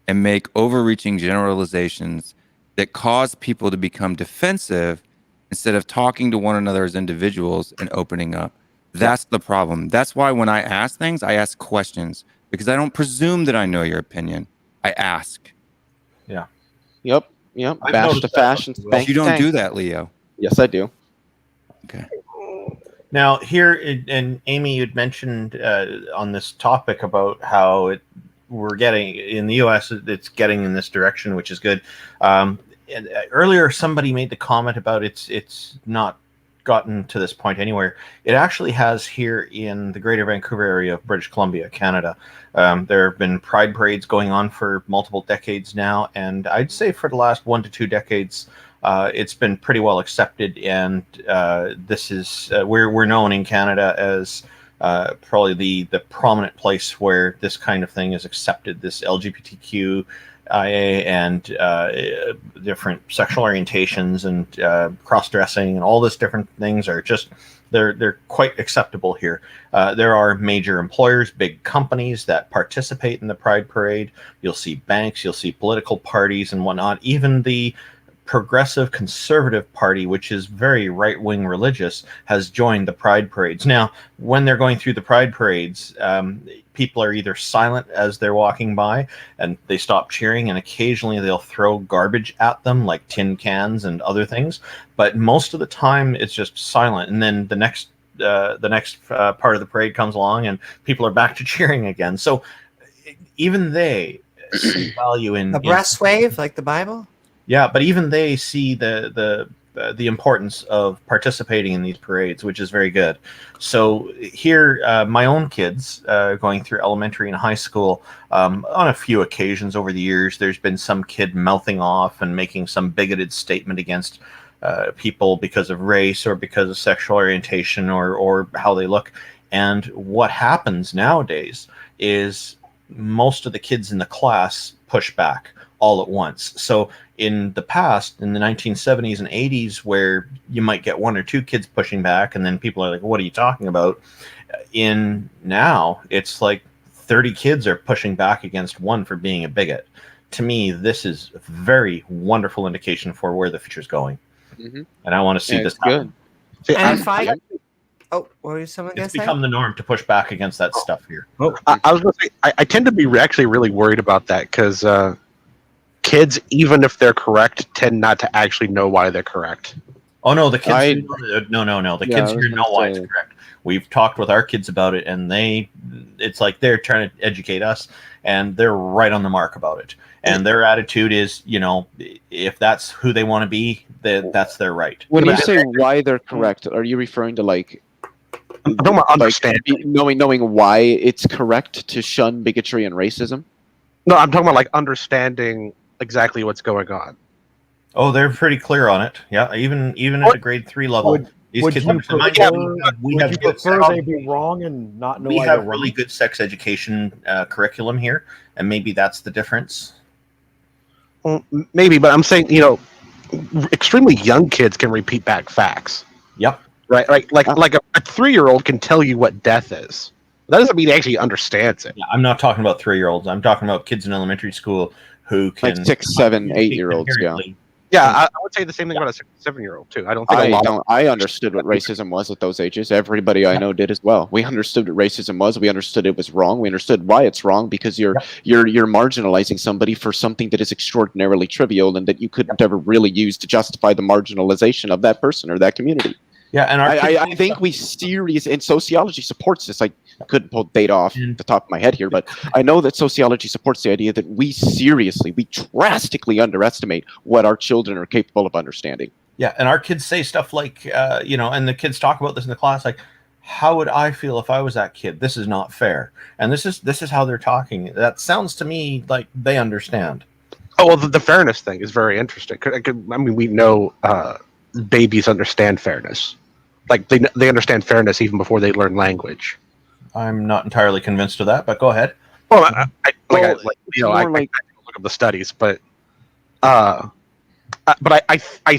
and make overreaching generalizations that cause people to become defensive instead of talking to one another as individuals and opening up. That's the problem. That's why when I ask things, I ask questions, because I don't presume that I know your opinion. I ask. Yeah. Yep. Bash to fashion. You don't do that, Leo. Yes, I do. Okay. Now here, and Amy, you'd mentioned on this topic about how we're getting in the U.S. It's getting in this direction, which is good. And earlier, somebody made the comment about it's not gotten to this point anywhere. It actually has here in the Greater Vancouver area of British Columbia, Canada. There have been pride parades going on for multiple decades now, and I'd say for the last 1 to 2 decades, it's been pretty well accepted. And this is we're known in Canada as probably the prominent place where this kind of thing is accepted. This LGBTQIA and different sexual orientations and cross-dressing and all this different things are just they're quite acceptable here. There are major employers, big companies that participate in the Pride Parade. You'll see banks, you'll see political parties and whatnot. Even the Progressive Conservative Party, which is very right-wing religious, has joined the Pride Parades. Now, when they're going through the Pride Parades, people are either silent as they're walking by and they stop cheering, and occasionally they'll throw garbage at them like tin cans and other things. But most of the time it's just silent. And then the next part of the parade comes along and people are back to cheering again. So even they see value in a breast wave like the Bible. Yeah, but even they see the importance of participating in these parades, which is very good. So here, my own kids going through elementary and high school, on a few occasions over the years, there's been some kid mouthing off and making some bigoted statement against people because of race or because of sexual orientation or how they look. And what happens nowadays is most of the kids in the class push back all at once. So in the past, in the 1970s and 80s, where you might get 1 or 2 kids pushing back and then people are like, what are you talking about? In now, it's like 30 kids are pushing back against one for being a bigot. To me, this is a very wonderful indication for where the future's going. Mm-hmm. And I want to see this happen. What were someone going to say? It's become the norm to push back against that stuff here. I was going to say, I tend to be actually really worried about that because kids, even if they're correct, tend not to actually know why they're correct. Oh no, the kids no. The Yeah, kids I was here know gonna why it's say. correct. We've talked with our kids about it, and it's like they're trying to educate us, and they're right on the mark about it. And their attitude is, if that's who they want to be, that's their right. When you say why they're correct, are you referring to like I'm talking about understanding. knowing why it's correct to shun bigotry and racism? No, I'm talking about like understanding exactly what's going on. Oh, they're pretty clear on it. Yeah, even at a grade 3 level, these Would kids you understand. Mind prefer, you, we would have you good prefer sex- they be wrong and not know we why have they're really wrong? good sex education curriculum here, and maybe that's the difference. Well, maybe, but I'm saying, extremely young kids can repeat back facts. Yep. Right? Like a 3-year-old can tell you what death is. That doesn't mean he actually understands it. Yeah, I'm not talking about 3-year-olds. I'm talking about kids in elementary school who can Like 6, 7, 8-year-olds. Yeah. inherently. Yeah, I would say the same thing about a 7-year-old too. I don't think I understood what racism was at those ages. Everybody I know did as well. We understood what racism was. We understood it was wrong. We understood why it's wrong, because you're marginalizing somebody for something that is extraordinarily trivial and that you couldn't ever really use to justify the marginalization of that person or that community. Yeah, and I think and sociology supports this. I couldn't pull data off the top of my head here, but I know that sociology supports the idea that we drastically underestimate what our children are capable of understanding. Yeah, and our kids say stuff like, and the kids talk about this in the class, like, how would I feel if I was that kid? This is not fair. And this is how they're talking. That sounds to me like they understand. Oh, well, the fairness thing is very interesting. I mean, we know babies understand fairness. Like they understand fairness even before they learn language. I'm not entirely convinced of that, but go ahead. Well, I look at the studies, but I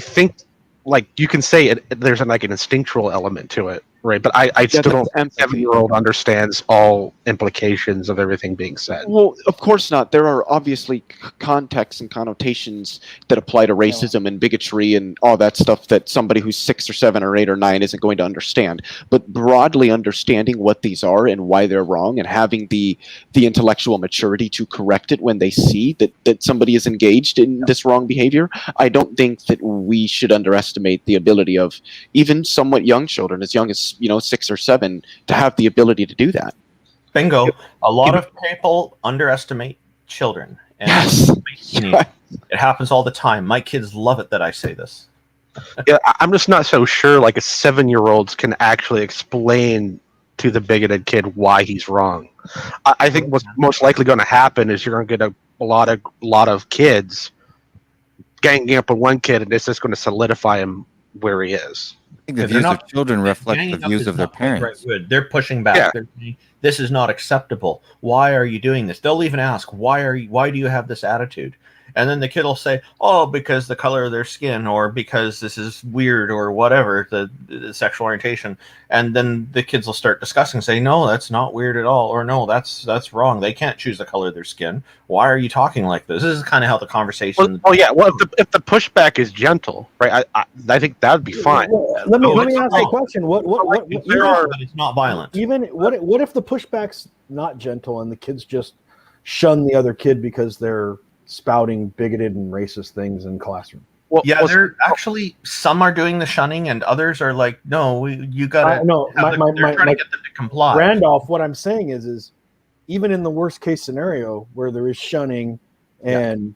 think like you can say there's like an instinctual element to it, right? But I still don't think a 7-year-old understands all implications of everything being said. Well, of course not. There are obviously contexts and connotations that apply to racism and bigotry and all that stuff that somebody who's 6 or 7 or 8 or 9 isn't going to understand. But broadly understanding what these are and why they're wrong, and having the intellectual maturity to correct it when they see that somebody is engaged in this wrong behavior, I don't think that we should underestimate the ability of even somewhat young children, as young as 6 or 7, to have the ability to do that. Bingo. A lot of people underestimate children. And Yes. It happens all the time. My kids love it that I say this. Yeah, I'm just not so sure like a 7-year-old can actually explain to the bigoted kid why he's wrong. I think what's most likely going to happen is you're going to get a lot of kids ganging up on one kid, and it's just going to solidify him where he is. I think the views of children reflect the views of their parents. Right, they're pushing back. Yeah. They're saying, this is not acceptable. Why are you doing this? They'll even ask, why do you have this attitude? And then the kid will say, oh, because the color of their skin, or because this is weird, or whatever, the sexual orientation. And then the kids will start discussing, say, no, that's not weird at all, or no, that's wrong. They can't choose the color of their skin. Why are you talking like this? This is kind of how the conversation. Well, if the pushback is gentle, right? I think that would be fine. Let me ask you a question. What but it's not violent. Even what if the pushback's not gentle and the kids just shun the other kid because they're spouting bigoted and racist things in classroom? They're actually, some are doing the shunning and others are like, no, you gotta. They're trying to get them to comply. Randolph, what I'm saying is even in the worst case scenario where there is shunning and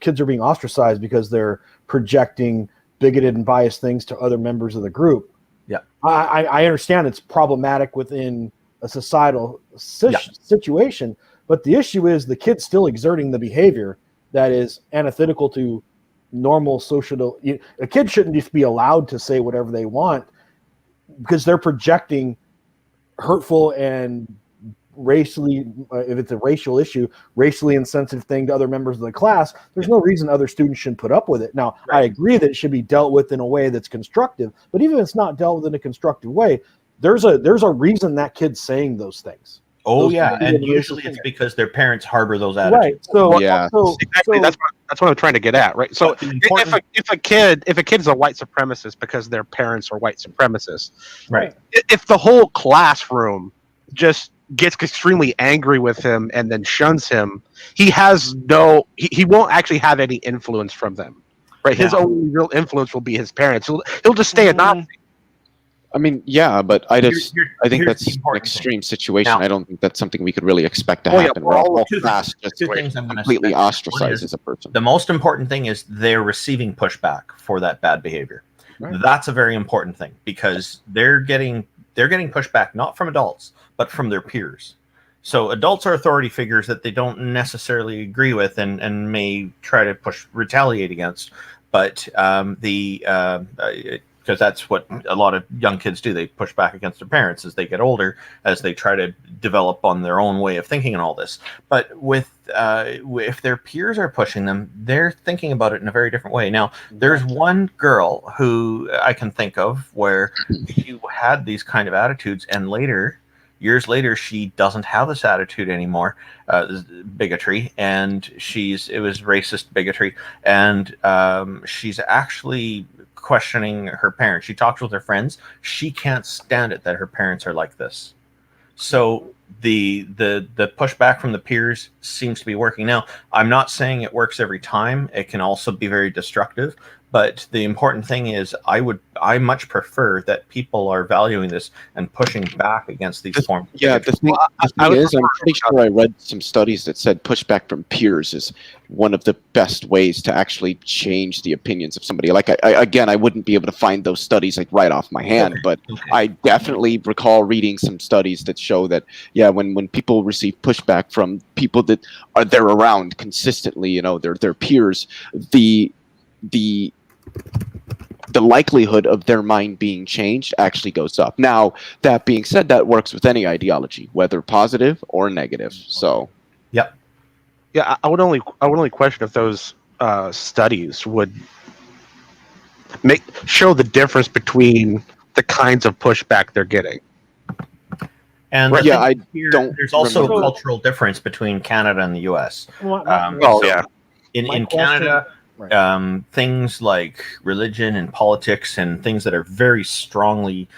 kids are being ostracized because they're projecting bigoted and biased things to other members of the group. Yeah, I understand it's problematic within a societal situation, but the issue is the kid's still exerting the behavior that is antithetical to normal social. A kid shouldn't just be allowed to say whatever they want because they're projecting hurtful and racially, if it's a racial issue, racially insensitive thing to other members of the class. There's no reason other students shouldn't put up with it. Now, I agree that it should be dealt with in a way that's constructive, but even if it's not dealt with in a constructive way, there's a reason that kid's saying those things. Oh, and usually it's because their parents harbor those attitudes. Right. So exactly. That's what I'm trying to get at, right? So if a kid's a white supremacist because their parents are white supremacists, right? If the whole classroom just gets extremely angry with him and then shuns him, he won't actually have any influence from them. Right? His only real influence will be his parents. He'll just stay a Nazi. I mean, yeah, but I think here's that's the an important extreme situation. Now- I don't think that's something we could really expect to Oh, yeah, happen. well, We're all two fast, just things I'm going to completely say. One ostracized is as a person. the most important thing is they're receiving pushback for that bad behavior. Right. That's a very important thing because they're getting pushback not from adults but from their peers. So adults are authority figures that they don't necessarily agree with and may try to retaliate against. But because that's what a lot of young kids do. They push back against their parents as they get older, as they try to develop on their own way of thinking and all this. But if their peers are pushing them, they're thinking about it in a very different way. Now, there's one girl who I can think of where she had these kind of attitudes, and years later, she doesn't have this attitude anymore, bigotry, and it was racist bigotry, and she's actually questioning her parents. She talks with her friends. She can't stand it that her parents are like this. So the pushback from the peers seems to be working. Now, I'm not saying it works every time. It can also be very destructive. But the important thing is, I much prefer that people are valuing this and pushing back against these forms. Yeah, the thing is, I'm pretty sure I read some studies that said pushback from peers is one of the best ways to actually change the opinions of somebody. Like, I wouldn't be able to find those studies like right off my hand, but I definitely recall reading some studies that show that, yeah, when people receive pushback from people that they're around consistently, you know, their peers, the likelihood of their mind being changed actually goes up. Now, that being said, that works with any ideology, whether positive or negative. So, yep. Yeah, I would only question if those studies would show the difference between the kinds of pushback they're getting. And Right, yeah, there's also remember. a cultural difference between Canada and the U.S. Yeah. In question- Canada, Right. things like religion and politics and things that are very strongly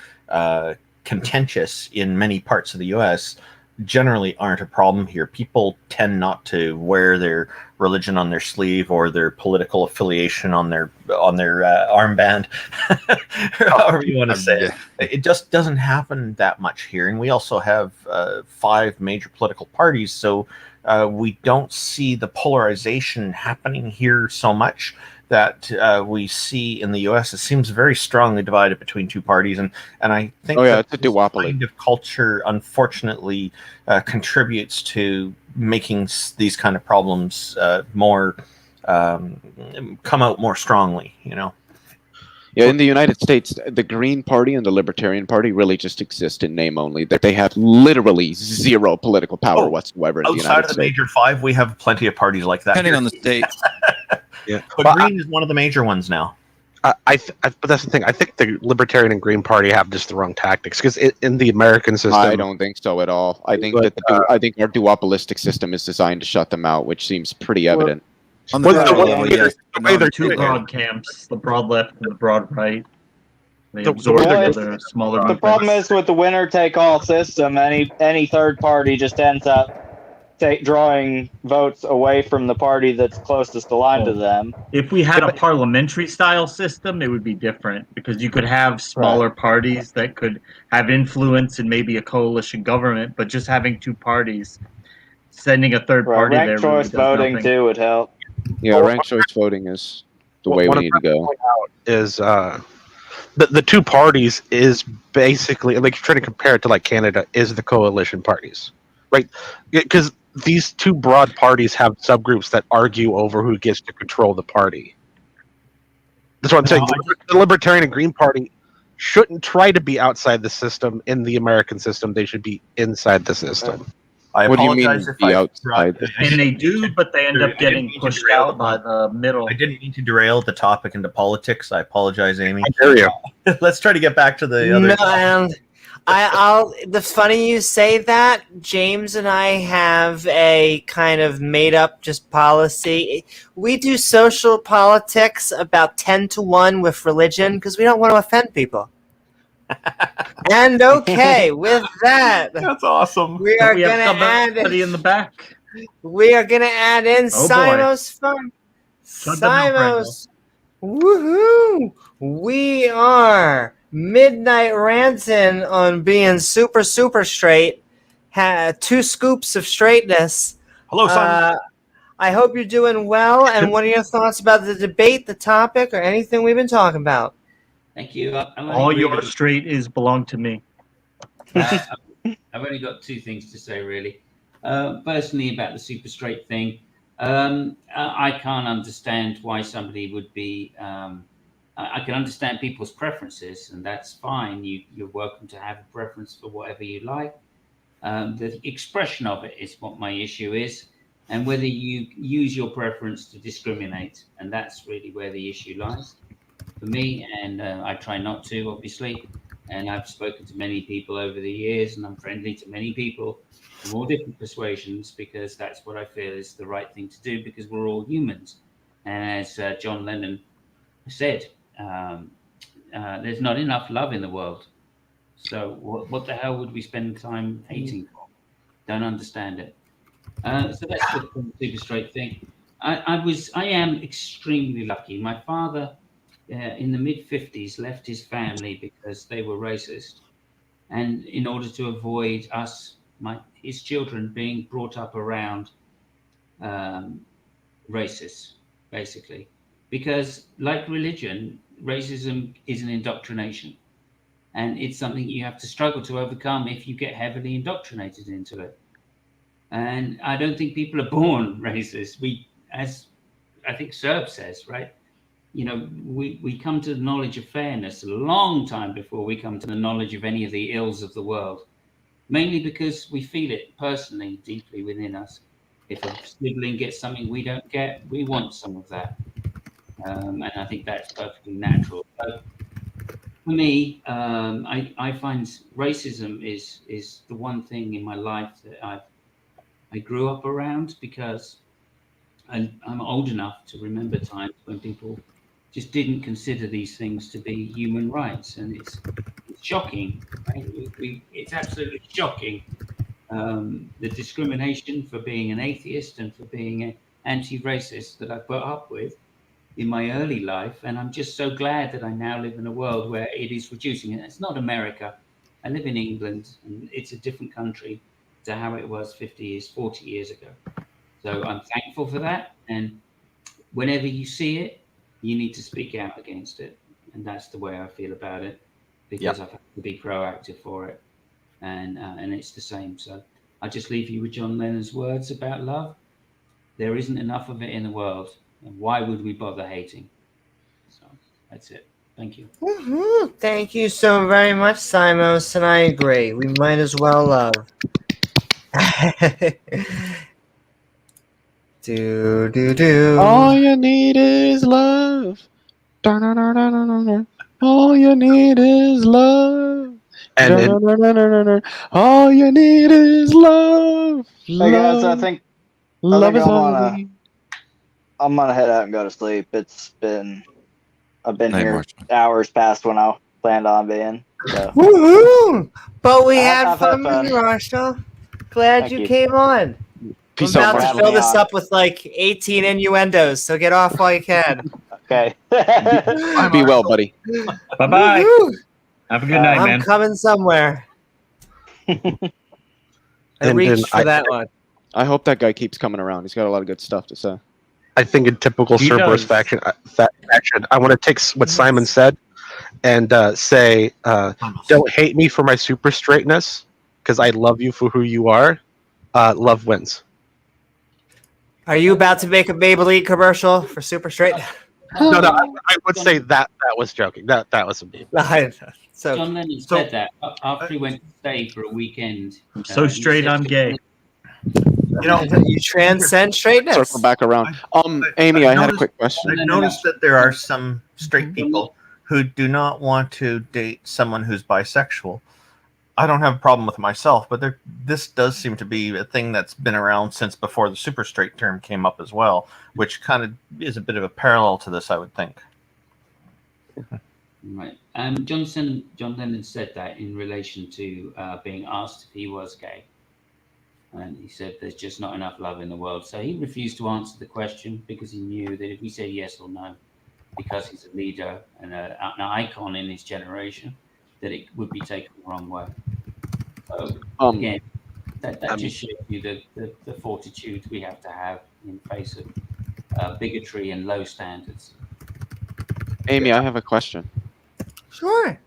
contentious in many parts of the U.S. generally aren't a problem here. People tend not to wear their religion on their sleeve or their political affiliation on their armband, however you want to say it. It just doesn't happen that much here. And we also have 5 major political parties, so we don't see the polarization happening here so much that we see in the U.S. It seems very strongly divided between 2 parties, and I think it's a this duopoly. kind of culture, unfortunately, contributes to making these kind of problems more come out more strongly. You know. Yeah, in the United States, the Green Party and the Libertarian Party really just exist in name only. They have literally zero political power whatsoever in the Outside United of the States. major 5, we have plenty of parties like that. Depending here. on the state. Yeah. But Green is one of the major ones now. But that's the thing. I think the Libertarian and Green Party have just the wrong tactics because in the American system, I don't think so at all. I think But, I think our duopolistic system is designed to shut them out, which seems pretty evident. On the Well, federal the level, way yes. the but way not on they're the Two doing state level. broad camps, the broad left and the broad right. They The- absorb the- each other smaller. The problem is with the winner-take-all system, any third party just ends up drawing votes away from the party that's closest aligned to them. If we had a parliamentary style system, it would be different because you could have smaller parties that could have influence in maybe a coalition government, but just having 2 parties, sending a third party there Ranked really choice does voting nothing. too would help. Yeah, ranked choice voting is the way we need to go. is the 2 parties is basically like trying to compare it to like Canada is the coalition parties, right? Because these 2 broad parties have subgroups that argue over who gets to control the party. That's what I'm saying. The Libertarian and Green Party shouldn't try to be outside the system. In the American system, they should be inside the system. I What do you mean apologize if be I outside? And they do, but they end I up getting didn't mean to pushed derail out by the middle. I didn't mean to derail the topic into politics. I apologize, Amy. I hear you. Let's try to get back to the other. No, and I'll. The funny you say that, James and I have a kind of made up just policy. We do social politics about 10 to 1 with religion because we don't want to offend people. And okay, with that, That's awesome. we are We have gonna add somebody in the back. we are gonna add in Oh, boy. Simos from Shut the milk, Randall. Simos. Woohoo! We are Midnight Ranting on being super straight. Had 2 scoops of straightness. Hello, Simon. I hope you're doing well. And what are your thoughts about the debate, the topic, or anything we've been talking about? Thank you. All your straight is belong to me. I've only got 2 things to say, really. Personally, about the super straight thing, I can't understand why somebody would be. I can understand people's preferences, and that's fine. You're welcome to have a preference for whatever you like. The expression of it is what my issue is, and whether you use your preference to discriminate, and that's really where the issue lies for me. And I try not to, obviously. And I've spoken to many people over the years, and I'm friendly to many people from all different persuasions, because that's what I feel is the right thing to do, because we're all humans. And as John Lennon said, there's not enough love in the world. So what the hell would we spend time hating for? Don't understand it. So that's the super straight thing. I am extremely lucky. My father, in the mid-50s, left his family because they were racist, and in order to avoid us, his children, being brought up around racists, basically, because like religion, racism is an indoctrination, and it's something you have to struggle to overcome if you get heavily indoctrinated into it. And I don't think people are born racist. As I think Serb says, right? We come to the knowledge of fairness a long time before we come to the knowledge of any of the ills of the world, mainly because we feel it personally, deeply within us. If a sibling gets something we don't get, we want some of that. And I think that's perfectly natural. So for me, I find racism is the one thing in my life that I grew up around, because I'm old enough to remember times when people just didn't consider these things to be human rights, and it's shocking. Right? It's absolutely shocking. The discrimination for being an atheist and for being an anti-racist that I put up with in my early life, and I'm just so glad that I now live in a world where it is reducing. And it's not America. I live in England, and it's a different country to how it was 50 years, 40 years ago. So I'm thankful for that. And whenever you see it, you need to speak out against it. And that's the way I feel about it, because I've had to be proactive for it. And it's the same. So I just leave you with John Lennon's words about love. There isn't enough of it in the world. And why would we bother hating? So that's it. Thank you. Woohoo! Thank you so very much, Simos, and I agree. We might as well love. Do. All you need is love. Dun-dun-dun-dun-dun-dun. All you need is love. And All you need is love. Hey guys, I Love. think Love is I'm all gonna- you need. I'm gonna head out and go to sleep. I've been Night here march. hours past when I planned on being. So. Woohoo! But we I've had had fun fun. with you, Marshall. Glad Thank you you. came on. Peace I'm out, about to Marshall. fill this up with like 18 innuendos, so get off while you can. Okay. Be well, buddy. Bye-bye. Woohoo! Have a good night, I'm man. coming somewhere. I And reached for that one. I hope that guy keeps coming around. He's got a lot of good stuff to say. I think in typical He Cerberus does. fashion, I want to take what Simon said and say, don't hate me for my super straightness, because I love you for who you are. Love wins. Are you about to make a Maybelline commercial for SuperStraight? No, I would say that was joking. That was a So John Lennon said that after he went to stay for a weekend. I'm so he straight, said- I'm gay. you transcend straightness. Circle back around. Amy, I had a quick question. I've noticed that there are some straight people who do not want to date someone who's bisexual. I don't have a problem with it myself, but this does seem to be a thing that's been around since before the super straight term came up as well, which kind of is a bit of a parallel to this, I would think. Right. John Lennon said that in relation to being asked if he was gay. And he said there's just not enough love in the world. So he refused to answer the question because he knew that if he said yes or no, because he's a leader and an icon in his generation, that it would be taken the wrong way. So again, that just shows you the fortitude we have to have in face of bigotry and low standards. Amy, I have a question. Sure.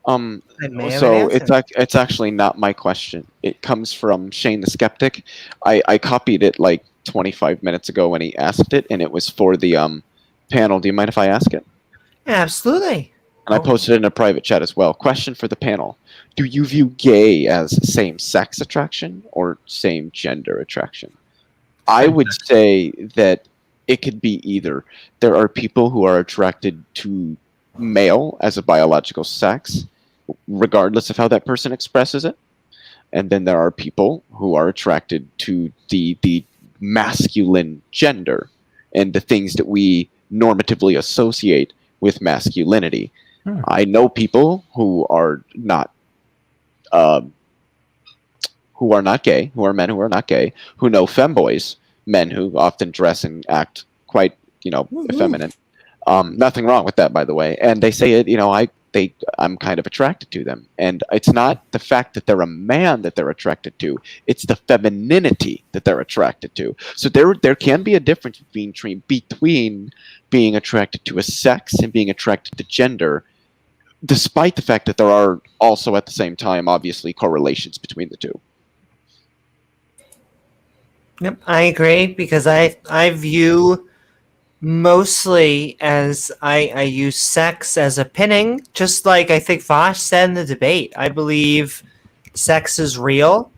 I may have So an answer. it's actually not my question. It comes from Shane the Skeptic. I copied it like 25 minutes ago when he asked it, and it was for the panel. Do you mind if I ask it? Absolutely. And I posted it in a private chat as well. Question for the panel: do you view gay as same-sex attraction or same-gender attraction? I would say that it could be either. There are people who are attracted to male as a biological sex, regardless of how that person expresses it. And then there are people who are attracted to the masculine gender and the things that we normatively associate with masculinity. I know people who are not gay, who are men who are not gay, who know femboys, men who often dress and act quite, effeminate. Nothing wrong with that, by the way. And they say it, I'm kind of attracted to them. And it's not the fact that they're a man that they're attracted to, it's the femininity that they're attracted to. So there can be a difference between being attracted to a sex and being attracted to gender, despite the fact that there are also at the same time, obviously, correlations between the two. Yep, I agree, because I view mostly as I use sex as a pinning, just like I think Vosh said in the debate. I believe sex is real,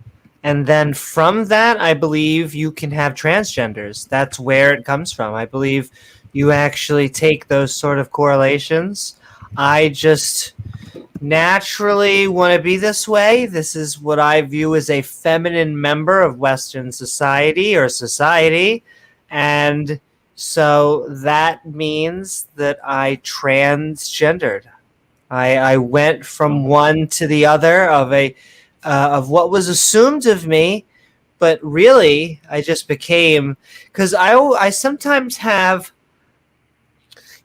and then from that, I believe you can have transgenders. That's where it comes from. I believe you actually take those sort of correlations. I just naturally want to be this way. This is what I view as a feminine member of Western society, and so that means that I transgendered. I went from one to the other of what was assumed of me, but really I just became, because I sometimes have,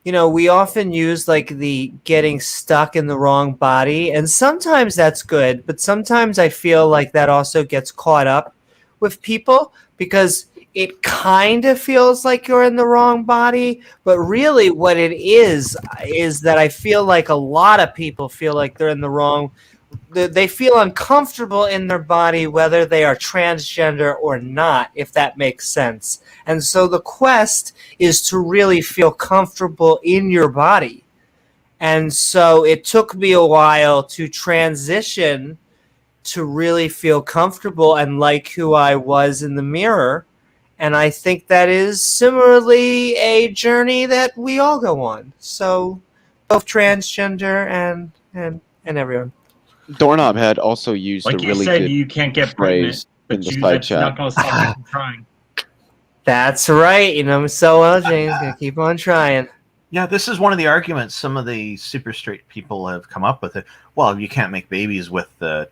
we often use like the getting stuck in the wrong body, and sometimes that's good, but sometimes I feel like that also gets caught up with people because it kind of feels like you're in the wrong body, but really what it is that I feel like a lot of people feel like they're in the wrong. They feel uncomfortable in their body, whether they are transgender or not, if that makes sense. And so the quest is to really feel comfortable in your body. And so it took me a while to transition to really feel comfortable and like who I was in the mirror. And I think that is similarly a journey that we all go on. So both transgender and everyone. Doorknob had also used Like a you really said, good you can't get phrase pregnant, in but the side that's chat. not going to stop you from trying. That's right. You know me so well, James. Gonna keep on trying. Yeah, this is one of the arguments some of the super straight people have come up with. It. Well, you can't make babies with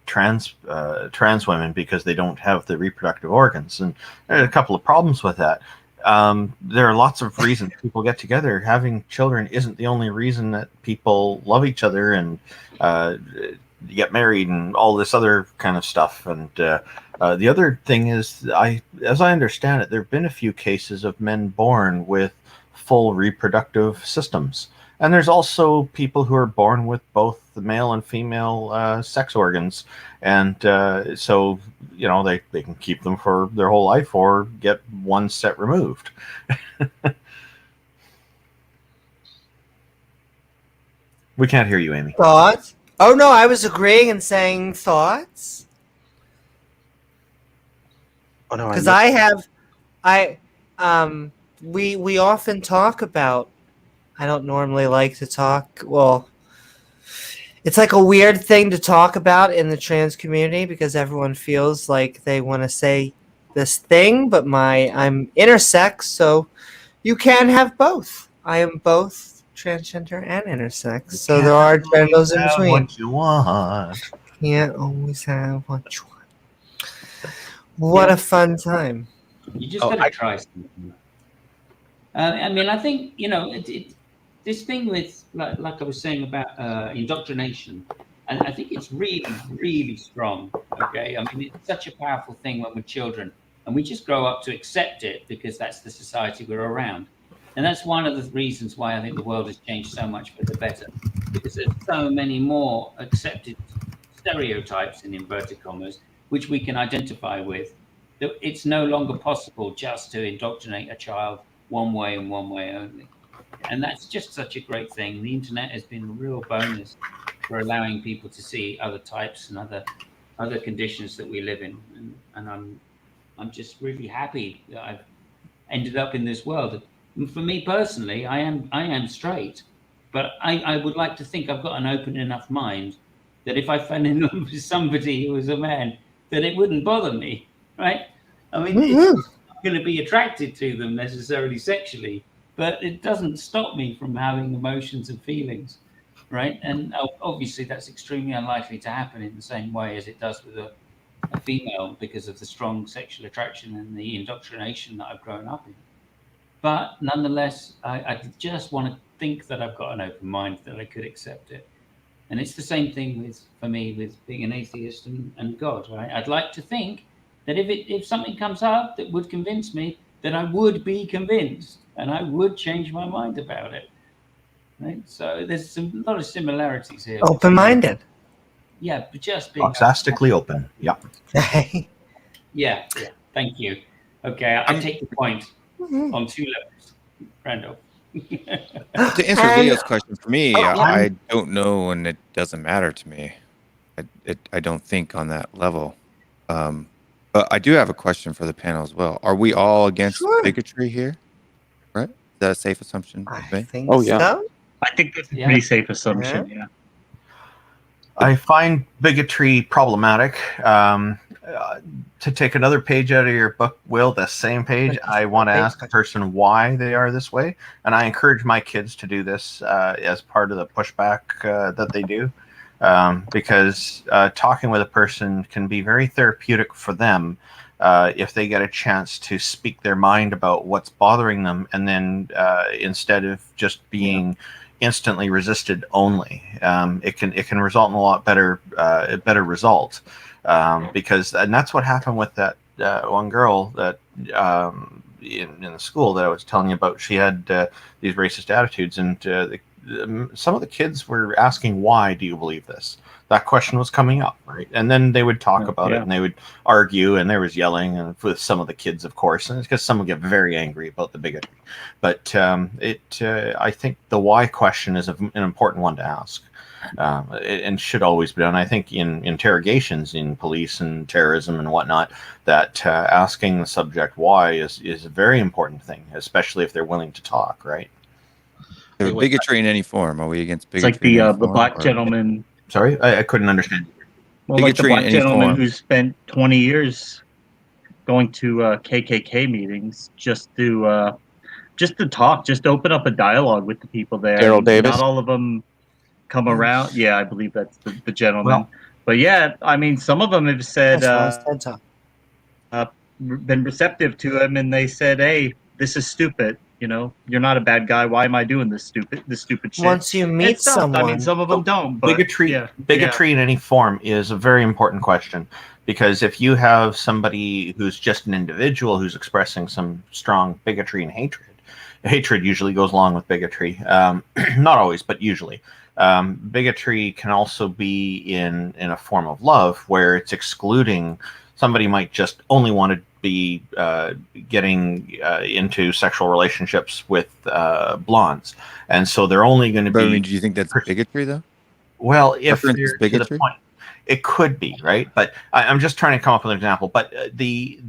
trans women because they don't have the reproductive organs, and there are a couple of problems with that. There are lots of reasons people get together. Having children isn't the only reason that people love each other and get married and all this other kind of stuff. And the other thing is, as I understand it, there have been a few cases of men born with full reproductive systems, and there's also people who are born with both the male and female sex organs, and so they can keep them for their whole life or get one set removed. We can't hear you, Amy. Thoughts? Oh no, I was agreeing and saying thoughts. Oh no, Because we often talk about. I don't normally like to talk. Well, it's like a weird thing to talk about in the trans community because everyone feels like they want to say this thing, but I'm intersex, so you can have both. I am both transgender and intersex. So there are genders in between. What you want. Can't always have what you want. What a fun time. You just got to try something. I mean, I think, this thing with, like I was saying about indoctrination, and I think it's really, really strong. Okay. I mean, it's such a powerful thing when we're children, and we just grow up to accept it because that's the society we're around. And that's one of the reasons why I think the world has changed so much for the better, because there's so many more accepted stereotypes, in inverted commas, which we can identify with. It's no longer possible just to indoctrinate a child one way and one way only. And that's just such a great thing. The internet has been a real bonus for allowing people to see other types and other conditions that we live in. And I'm just really happy that I've ended up in this world. And for me personally, I am straight, but I would like to think I've got an open enough mind that if I fell in love with somebody who was a man, that it wouldn't bother me, right? I mean, it's not going to be attracted to them necessarily sexually, but it doesn't stop me from having emotions and feelings, right? And obviously that's extremely unlikely to happen in the same way as it does with a female because of the strong sexual attraction and the indoctrination that I've grown up in. But nonetheless, I just want to think that I've got an open mind, that I could accept it. And it's the same thing for me with being an atheist and God, right? I'd like to think that if something comes up that would convince me, that I would be convinced and I would change my mind about it, right? So there's a lot of similarities here. Open-minded. Yeah, but just being Boxastically open. Yeah. Yeah. Thank you. Okay, I take the point on two levels, Randall. To answer Leo's question, for me, I don't know, and it doesn't matter to me. I don't think on that level. But I do have a question for the panel as well. Are we all against bigotry here? Right? Is that a safe assumption? I think Oh, yeah. so. I think that's a pretty safe assumption. Yeah. I find bigotry problematic. To take another page out of your book, Will, the same page, I want to ask a person why they are this way. And I encourage my kids to do this as part of the pushback that they do. Because talking with a person can be very therapeutic for them if they get a chance to speak their mind about what's bothering them, and then instead of just being instantly resisted only, it can result in a lot better result. Because and that's what happened with that one girl that in the school that I was telling you about. She had these racist attitudes, and some of the kids were asking, why do you believe this? That question was coming up, right? And then they would talk about it, and they would argue, and there was yelling, and with some of the kids, of course, and it's because some would get very angry about the bigotry. But I think the why question is an important one to ask, and should always be done. I think in interrogations in police and terrorism and whatnot, that asking the subject why is a very important thing, especially if they're willing to talk, right? Bigotry in any form. Are we against bigotry? It's like the black gentleman. Sorry, I couldn't understand. Well, like the black gentleman who spent 20 years going to KKK meetings just to talk, just to open up a dialogue with the people there. Daryl Davis. Not all of them come around. Yeah, I believe that's the gentleman. Well, but yeah, I mean, some of them have said been receptive to him, and they said, "Hey, this is stupid. You know, you're not a bad guy. Why am I doing this stupid shit?" Once you meet someone, I mean, some of them don't. But bigotry in any form is a very important question, because if you have somebody who's just an individual who's expressing some strong bigotry and hatred usually goes along with bigotry. Not always, but usually. Bigotry can also be in a form of love, where it's excluding. Somebody might just only want to be getting into sexual relationships with blondes, and so they're only going to be. I mean, do you think that's bigotry, though? Well, if you're to the point, it could be, right? But I'm just trying to come up with an example. But the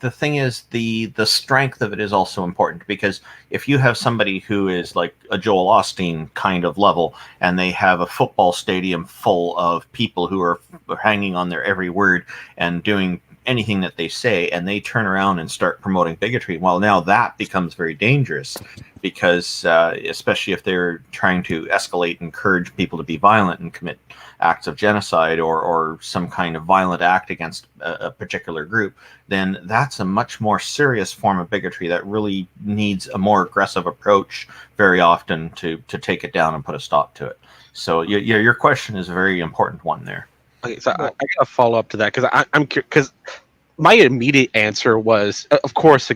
thing is, the strength of it is also important, because if you have somebody who is like a Joel Osteen kind of level, and they have a football stadium full of people who are hanging on their every word and doing anything that they say, and they turn around and start promoting bigotry. Well, now that becomes very dangerous, because especially if they're trying to escalate, encourage people to be violent and commit acts of genocide or some kind of violent act against a particular group, then that's a much more serious form of bigotry that really needs a more aggressive approach very often to take it down and put a stop to it. So your question is a very important one there. Okay, so I got to follow up to that, because I'm because my immediate answer was, of course,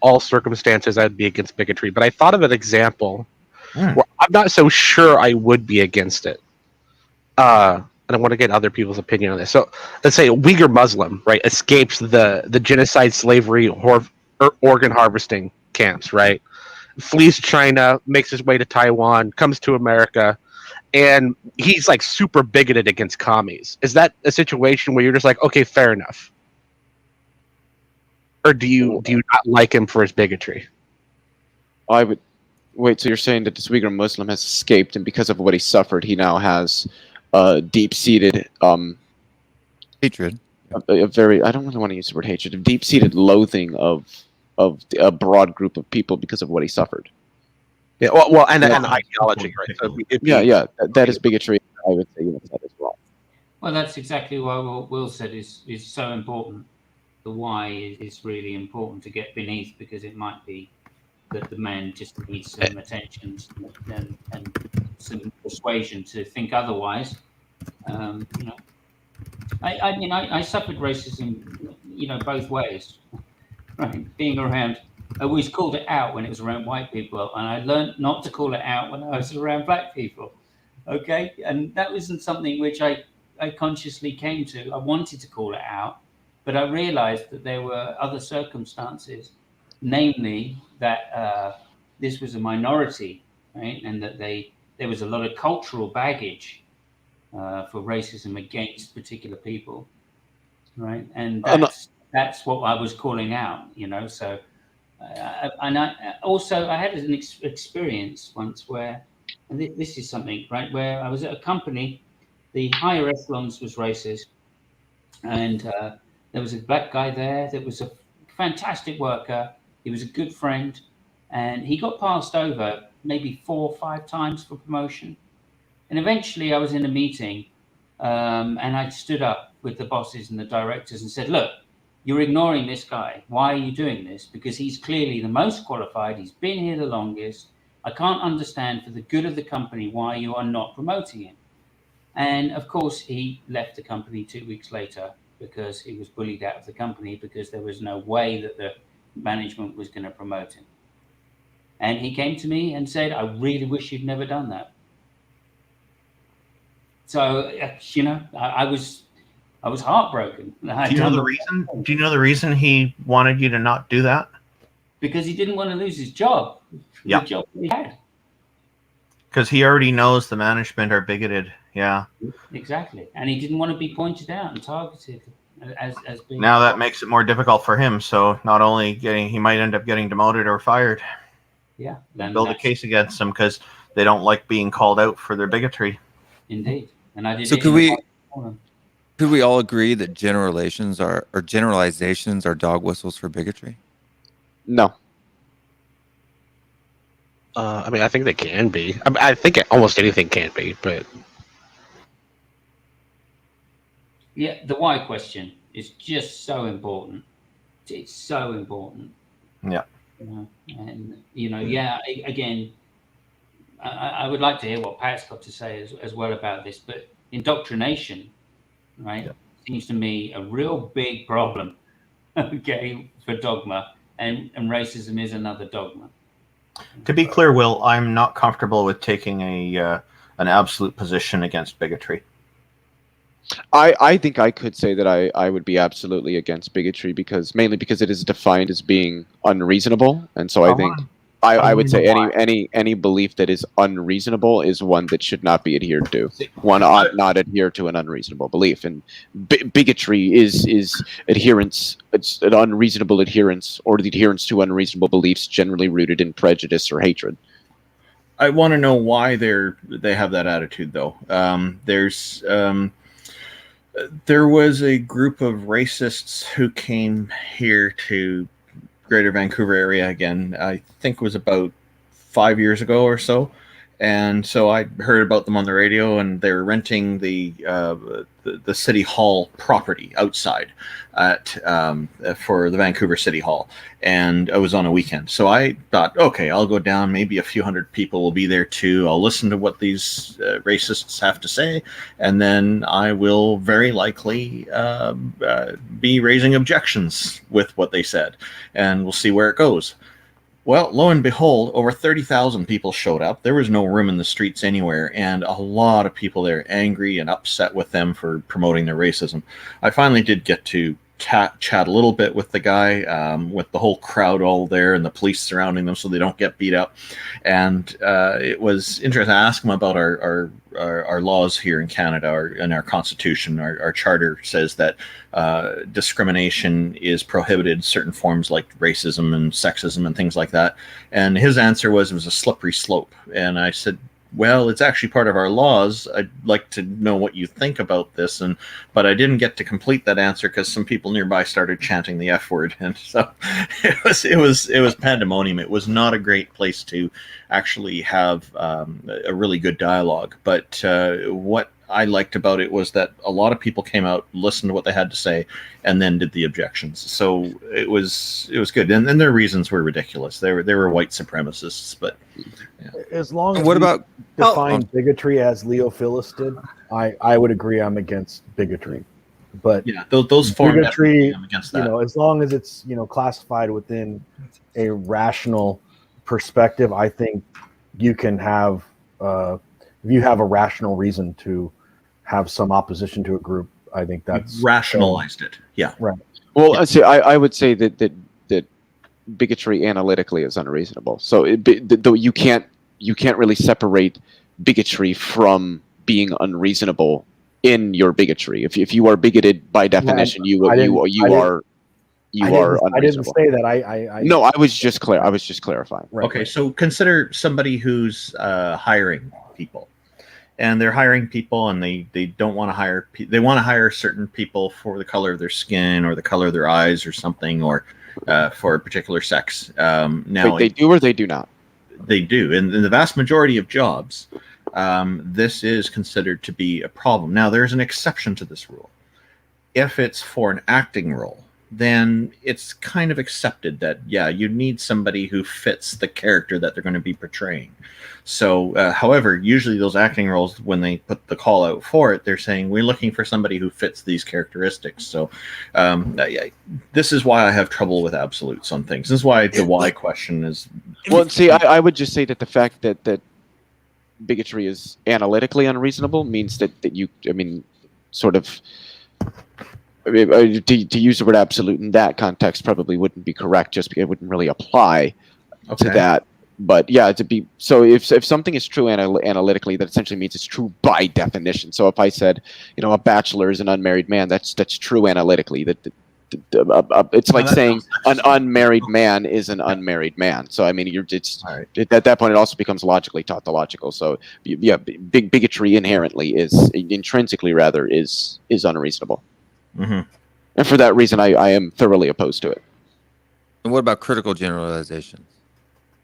all circumstances I'd be against bigotry, but I thought of an example where I'm not so sure I would be against it. And I want to get other people's opinion on this. So let's say a Uyghur Muslim, right, escapes the genocide, slavery, organ harvesting camps, right? Flees China, makes his way to Taiwan, comes to America, and he's like super bigoted against commies. Is that a situation where you're just like, okay, fair enough? Or do you not like him for his bigotry? I would wait. So you're saying that this Uyghur Muslim has escaped, and because of what he suffered, he now has deep-seated hatred. A very, I don't really want to use the word hatred, a deep-seated loathing of a broad group of people because of what he suffered. Yeah, well, and ideology, right? So that is bigotry. I would say that as well. Well, that's exactly why what Will said is so important. The why is really important to get beneath, because it might be that the man just needs some attention and some persuasion to think otherwise. I mean, I suffered racism, both ways. Right, being around, I always called it out when it was around white people, and I learned not to call it out when I was around black people. Okay, and that wasn't something which I consciously came to. I wanted to call it out, but I realized that there were other circumstances, namely that this was a minority, right, and that there was a lot of cultural baggage for racism against particular people, right, and that's what I was calling out, So, and I had an experience once where, and this is something, right, where I was at a company, the higher echelons was racist, and there was a black guy there that was a fantastic worker. He was a good friend, and he got passed over maybe 4 or 5 times for promotion. And eventually I was in a meeting, and I stood up with the bosses and the directors and said, look, you're ignoring this guy. Why are you doing this? Because he's clearly the most qualified. He's been here the longest. I can't understand, for the good of the company, why you are not promoting him. And of course, he left the company 2 weeks later because he was bullied out of the company, because there was no way that the management was going to promote him. And he came to me and said, I really wish you'd never done that. So, I was heartbroken. Do you know the reason? Do you know the reason he wanted you to not do that? Because he didn't want to lose his job. Yeah. The job he had. Because he already knows the management are bigoted. Yeah. Exactly. And he didn't want to be pointed out and targeted as being. Now that makes it more difficult for him. So not only he might end up getting demoted or fired. Yeah. Build a case against them because they don't like being called out for their bigotry. Indeed. And I did. So could we all agree that generalizations are dog whistles for bigotry? No. I mean, I think they can be. I think almost anything can be, but yeah, the why question is just so important. It's so important. Yeah. And again, I would like to hear what Pat's got to say as well about this. But indoctrination, right, seems to me a real big problem. Okay, for dogma, and racism is another dogma. To be clear, Will, I'm not comfortable with taking an absolute position against bigotry. I think I could say that I would be absolutely against bigotry, mainly because it is defined as being unreasonable, and so I think I would say any belief that is unreasonable is one that should not be adhered to. One ought not adhere to an unreasonable belief, and bigotry is adherence. It's an unreasonable adherence, or the adherence to unreasonable beliefs generally rooted in prejudice or hatred. I want to know why they have that attitude, though. There's There was a group of racists who came here to Greater Vancouver area again. I think it was about 5 years ago or so, and so I heard about them on the radio, and they were renting the city hall property outside at for the Vancouver City Hall, and it was on a weekend. So I thought, okay, I'll go down. Maybe a few hundred people will be there too. I'll listen to what these racists have to say, and then I will very likely be raising objections with what they said, and we'll see where it goes. Well, lo and behold, over 30,000 people showed up. There was no room in the streets anywhere, and a lot of people there angry and upset with them for promoting their racism. I finally did get to chat a little bit with the guy, with the whole crowd all there and the police surrounding them so they don't get beat up. And it was interesting. I asked him about our laws here in Canada, and our constitution. Our charter says that discrimination is prohibited, certain forms like racism and sexism and things like that. And his answer was it was a slippery slope. And I said, well, it's actually part of our laws. I'd like to know what you think about this, but I didn't get to complete that answer because some people nearby started chanting the F word, and so it was pandemonium. It was not a great place to actually have a really good dialogue. But what I liked about it was that a lot of people came out, listened to what they had to say, and then did the objections. So it was good, and their reasons were ridiculous. They were white supremacists, but yeah. As long as What about define bigotry as Leo Phillis did, I would agree I'm against bigotry. But yeah, those forms bigotry, I'm against that. As long as it's classified within a rational perspective, I think you can have if you have a rational reason to have some opposition to a group. I think that's rationalized it. Yeah, right. Well, yeah. I would say that bigotry analytically is unreasonable. So though you can't really separate bigotry from being unreasonable in your bigotry. If you are bigoted by definition, you are unreasonable. I didn't say that. No, I was just clarifying. Right. Okay, so consider somebody who's hiring people, and they're hiring people, and they don't want to hire. They want to hire certain people for the color of their skin or the color of their eyes or something, or for a particular sex. Now Wait, they do or they do not? They do, and in the vast majority of jobs, this is considered to be a problem. Now, there's an exception to this rule. If it's for an acting role, then it's kind of accepted that, yeah, you need somebody who fits the character that they're going to be portraying. So, however, usually those acting roles, when they put the call out for it, they're saying, we're looking for somebody who fits these characteristics. So, this is why I have trouble with absolutes on things. This is why the why question is... Well, see, I would just say that the fact that bigotry is analytically unreasonable means that you, sort of... to use the word absolute in that context probably wouldn't be correct, just because it wouldn't really apply to that. But yeah, if something is true analytically, that essentially means it's true by definition. So if I said, a bachelor is an unmarried man, that's true analytically. It's like saying an unmarried man is an unmarried man. So at that point it also becomes logically tautological. So yeah, bigotry intrinsically is unreasonable. Mm-hmm. And for that reason, I am thoroughly opposed to it. And what about critical generalizations?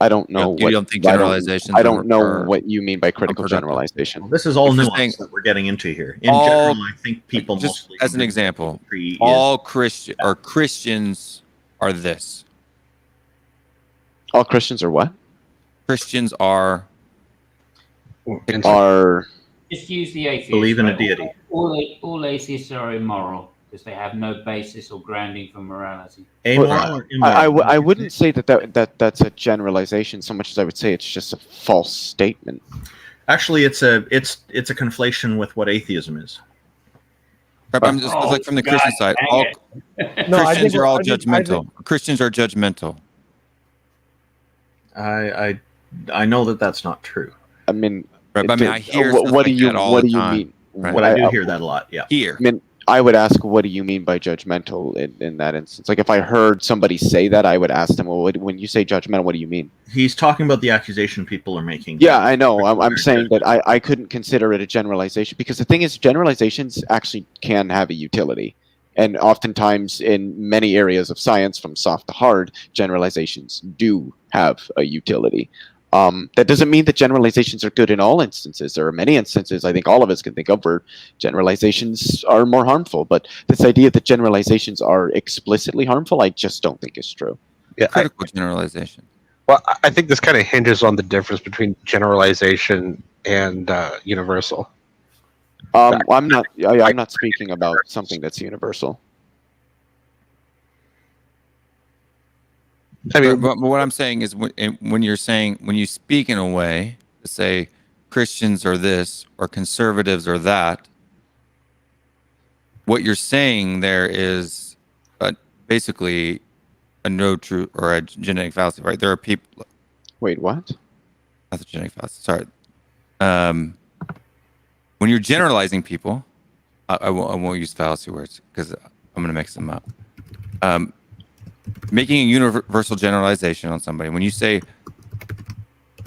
I don't know. You don't think generalizations? I don't know what you mean by critical generalization. Well, this is all nuance that we're getting into here. In general, I think people just mostly... As an example, all Christians are this. All Christians are what? Christians are... Just use the atheist. Believe in a deity. All atheists are immoral because they have no basis or grounding for morality. Amoral or immoral? I wouldn't say that's a generalization so much as I would say it's just a false statement. Actually, it's a conflation with what atheism is. I'm just like from the Christian side. All Christians are all judgmental. Christians are judgmental. I know that that's not true. I hear what do you all the time. mean? Right. But I do hear that a lot. Yeah. Here. I would ask, what do you mean by judgmental in that instance? Like if I heard somebody say that, I would ask them, well, when you say judgmental, what do you mean? He's talking about the accusation people are making. Yeah, I know. I'm saying that I couldn't consider it a generalization because the thing is, generalizations actually can have a utility. And oftentimes in many areas of science, from soft to hard, generalizations do have a utility. That doesn't mean that generalizations are good in all instances. There are many instances I think all of us can think of where generalizations are more harmful. But this idea that generalizations are explicitly harmful, I just don't think is true. Yeah, Critical generalization. well, I think this kind of hinges on the difference between generalization and universal. I'm not speaking about something that's universal. I mean, but what I'm saying is when you speak in a way to say Christians are this or conservatives are that, what you're saying there is basically a no truth or a genetic fallacy, right? There are people. Wait, what? Not the genetic fallacy. Sorry. When you're generalizing people, I won't use fallacy words because I'm going to mix them up. Making a universal generalization on somebody. When you say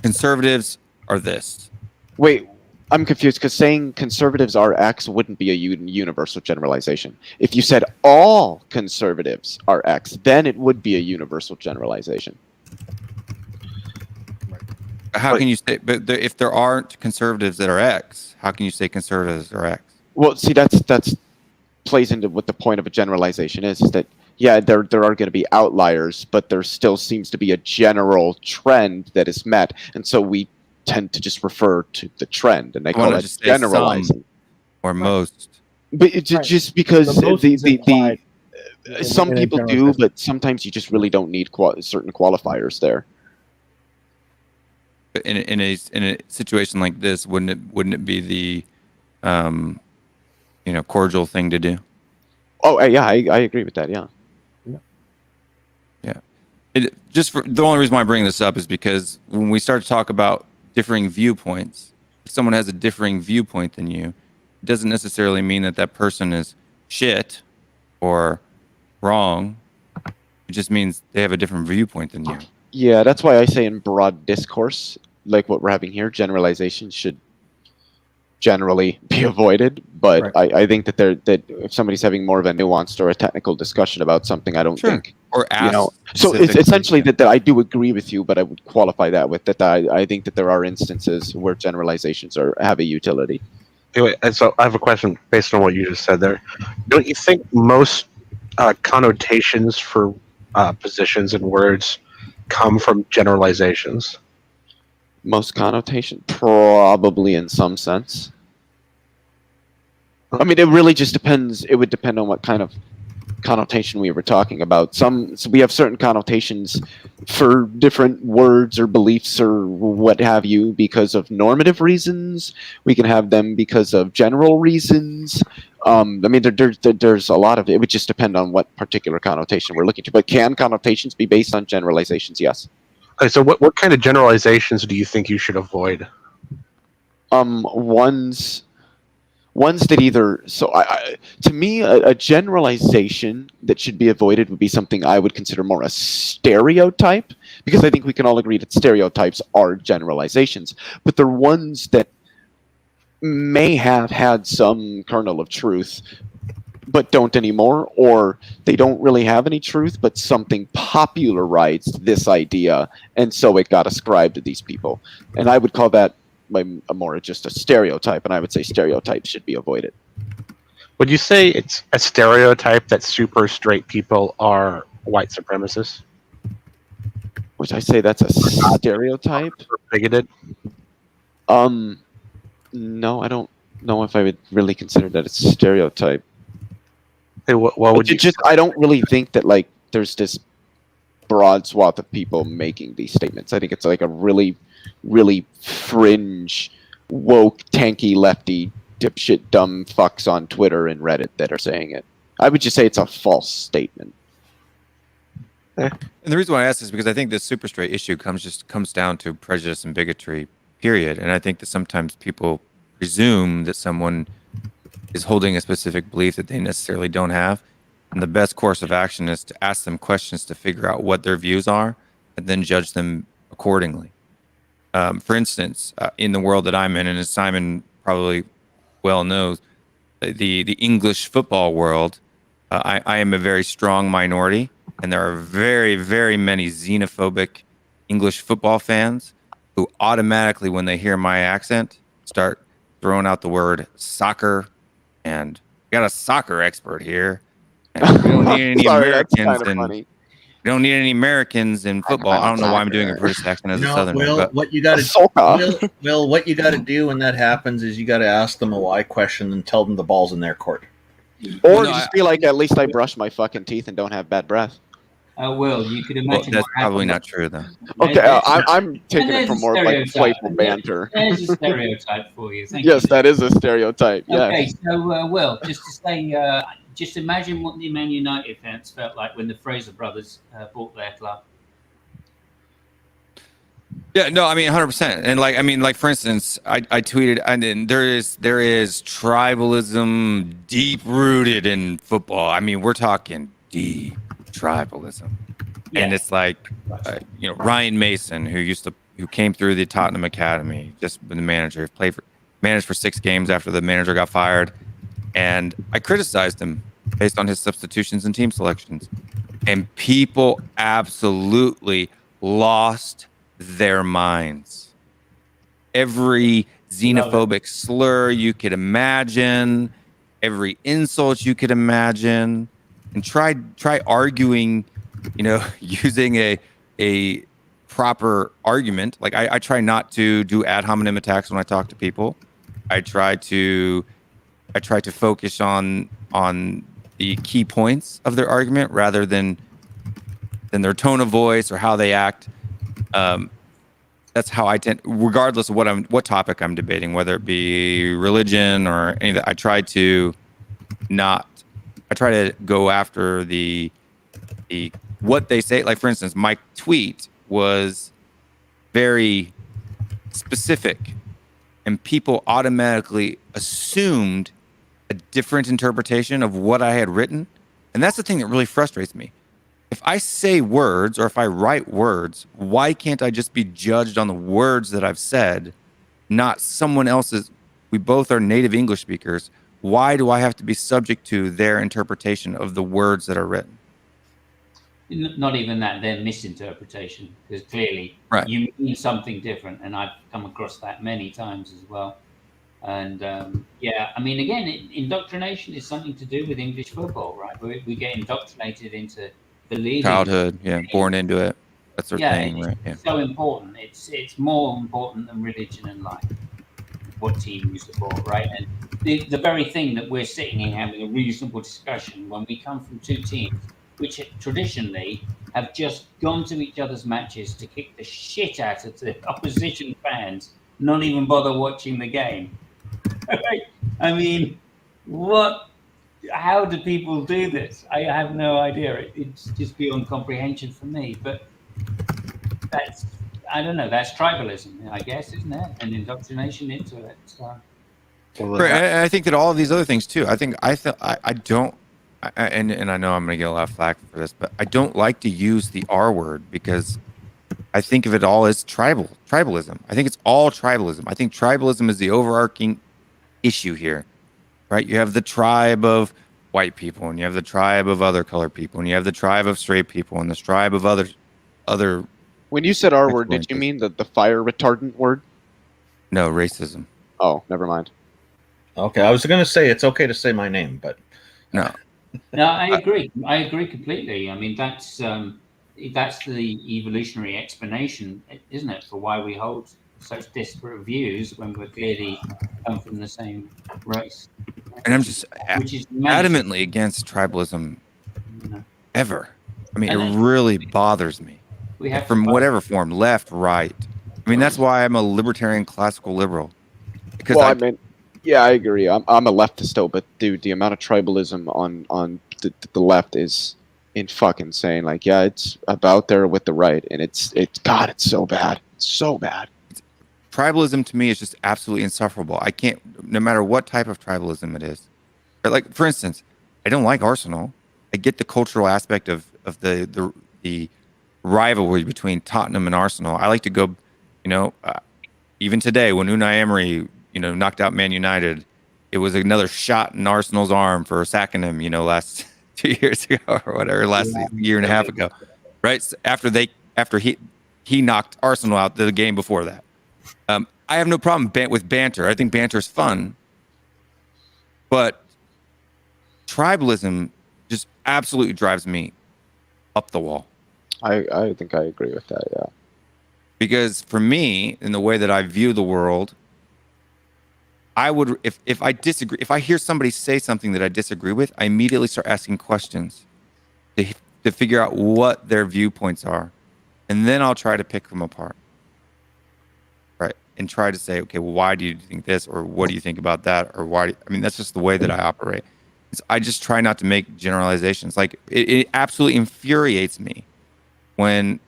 conservatives are this. Wait, I'm confused because saying conservatives are X wouldn't be a universal generalization. If you said all conservatives are X, then it would be a universal generalization. How can you say? But if there aren't conservatives that are X, how can you say conservatives are X? Well, see, that's plays into what the point of a generalization is that yeah, there are going to be outliers, but there still seems to be a general trend that is met, and so we tend to just refer to the trend, and they call it generalizing or most. But it's just because some people do, but sometimes you just really don't need certain qualifiers there. In a situation like this, wouldn't it be the cordial thing to do? Oh yeah, I agree with that. Yeah. The only reason why I bring this up is because when we start to talk about differing viewpoints, if someone has a differing viewpoint than you, it doesn't necessarily mean that person is shit or wrong. It just means they have a different viewpoint than you. Yeah, that's why I say in broad discourse, like what we're having here, generalizations should generally be avoided. But right. I think that if somebody's having more of a nuanced or a technical discussion about something, I don't think. Or ask so it's essentially that I do agree with you, but I would qualify that with that I think that there are instances where generalizations have a utility. Anyway, and so I have a question based on what you just said there. Don't you think most connotations for positions and words come from generalizations? Most connotation? Probably in some sense. I mean, it really just depends. It would depend on what kind of connotation we were talking about. So we have certain connotations for different words or beliefs or what have you because of normative reasons. We can have them because of general reasons. I mean, there's a lot of it. It would just depend on what particular connotation we're looking to. But can connotations be based on generalizations? Yes. Okay, so what kind of generalizations do you think you should avoid? Ones that either to me a generalization that should be avoided would be something I would consider more a stereotype, because I think we can all agree that stereotypes are generalizations, but they're ones that may have had some kernel of truth but don't anymore, or they don't really have any truth, but something popularized this idea, and so it got ascribed to these people. And I would call that more just a stereotype, and I would say stereotypes should be avoided. Would you say it's a stereotype that super straight people are white supremacists? Would I say that's a stereotype? Or bigoted? No, I don't know if I would really consider that a stereotype. Hey, what would you? I don't really think that there's this broad swath of people making these statements. I think it's like a really, really fringe, woke, tanky, lefty, dipshit, dumb fucks on Twitter and Reddit that are saying it. I would just say it's a false statement. And the reason why I ask is because I think this super straight issue comes down to prejudice and bigotry, period. And I think that sometimes people presume that someone is holding a specific belief that they necessarily don't have. And the best course of action is to ask them questions to figure out what their views are and then judge them accordingly. For instance, in the world that I'm in, and as Simon probably well knows, the English football world, I am a very strong minority, and there are very, very many xenophobic English football fans who automatically, when they hear my accent, start throwing out the word soccer, and we got a soccer expert here. And we don't need any Sorry, that's Americans, kind of and funny. we don't need any Americans in football. I don't know why I'm doing a British accent as a Southerner, Will, but what you got to Soca. Will, what you got to do when that happens is you got to ask them a why question and tell them the ball's in their court. Or just be like, at least I brush my fucking teeth and don't have bad breath. Well, you could well, imagine that's what probably happened. not true, though. Okay, I'm taking there's it from a more of like stereotype. playful banter. There's a stereotype for you. Thank Yes, you. that is a stereotype. Yes. Okay, so Will, just to say, just imagine what the Man United fans felt like when the Fraser brothers bought their club. Yeah, no, I mean 100%. And like for instance, I tweeted, and then there is tribalism deep rooted in football. I mean, we're talking deep tribalism, and it's like Ryan Mason, who came through the Tottenham Academy, just been the manager, managed for 6 games after the manager got fired, and I criticized him based on his substitutions and team selections, and people absolutely lost their minds. Every xenophobic slur you could imagine, every insult you could imagine, and try arguing, using a proper argument. Like I try not to do ad hominem attacks when I talk to people. I try to focus on the key points of their argument rather than their tone of voice or how they act. That's how I tend, regardless of what topic I'm debating, whether it be religion or any of that. I try to go after the what they say. Like for instance, my tweet was very specific, and people automatically assumed a different interpretation of what I had written, and that's the thing that really frustrates me. If I say words or if I write words, why can't I just be judged on the words that I've said, not someone else's? We both are native English speakers. Why do I have to be subject to their interpretation of the words that are written? Not even that, their misinterpretation, because clearly you mean something different, and I've come across that many times as well. And I mean, again, indoctrination is something to do with English football, right? We get indoctrinated into believing childhood, born into it. That's their thing, right? It's so important. It's more important than religion and life. What team you support, right? And the very thing that we're sitting here having a reasonable discussion when we come from two teams which traditionally have just gone to each other's matches to kick the shit out of the opposition fans, not even bother watching the game. I mean, how do people do this? I have no idea. It's just beyond comprehension for me. But I don't know, that's tribalism, I guess, isn't it? And indoctrination into it. So. Right, and I think that all of these other things too. I don't, and I know I'm going to get a lot of flack for this, but I don't like to use the R word because I think of it all as tribalism. I think it's all tribalism. I think tribalism is the overarching issue here, right? You have the tribe of white people, and you have the tribe of other colored people, and you have the tribe of straight people, and the tribe of other. When you said R word, did you mean the fire retardant word? No, racism. Oh, never mind. Okay, I was going to say it's okay to say my name, but no. No, I agree. I agree completely. I mean, that's the evolutionary explanation, isn't it, for why we hold such disparate views when we're clearly come from the same race. And I'm just adamantly against tribalism ever. I mean, it really bothers me. From whatever form, left, right. I mean, that's why I'm a libertarian classical liberal. Because yeah, I agree. I'm a leftist still, but dude, the amount of tribalism on the left is insane. Like, yeah, it's about there with the right, and it's God, it's so bad, so bad. Tribalism to me is just absolutely insufferable. I can't, no matter what type of tribalism it is. Like, for instance, I don't like Arsenal. I get the cultural aspect of the rivalry between Tottenham and Arsenal. I like to go, even today when Unai Emery, knocked out Man United, it was another shot in Arsenal's arm for sacking him, last 2 years ago or whatever, last year and a half ago, right? So after he knocked Arsenal out the game before that. I have no problem with banter. I think banter is fun, but tribalism just absolutely drives me up the wall. I think I agree with that. Yeah. Because for me, in the way that I view the world, I would, if I disagree, if I hear somebody say something that I disagree with, I immediately start asking questions to figure out what their viewpoints are. And then I'll try to pick them apart. Right. And try to say, okay, well, why do you think this? Or what do you think about that? Or that's just the way that I operate. I just try not to make generalizations. Like, it absolutely infuriates me when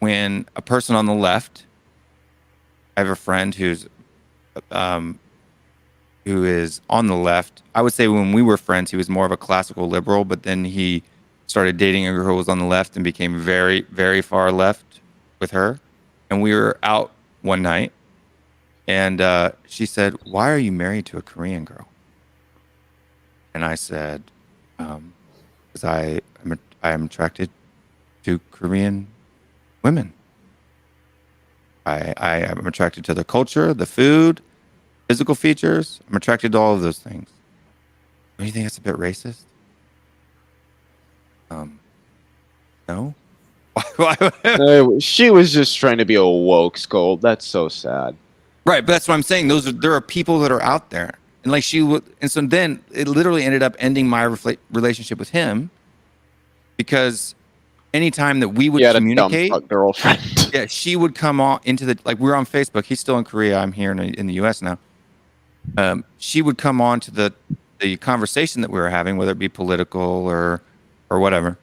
a person on the left, I have a friend who is on the left. I would say when we were friends, he was more of a classical liberal, but then he started dating a girl who was on the left and became very, very far left with her. And we were out one night, and she said, "Why are you married to a Korean girl?" And I said, "Because I am attracted to Korean women. I am attracted to the culture, the food, physical features. I'm attracted to all of those things." Don't you think that's a bit racist? No. She was just trying to be a woke scold. That's so sad. Right, but that's what I'm saying. There are people that are out there, and like she would, and so then it literally ended up ending my relationship with him, because anytime that we would communicate, a dumb girlfriend. Yeah, she would come on into we were on Facebook. He's still in Korea. I'm here in the U.S. now. She would come on to the conversation that we were having, whether it be political or whatever,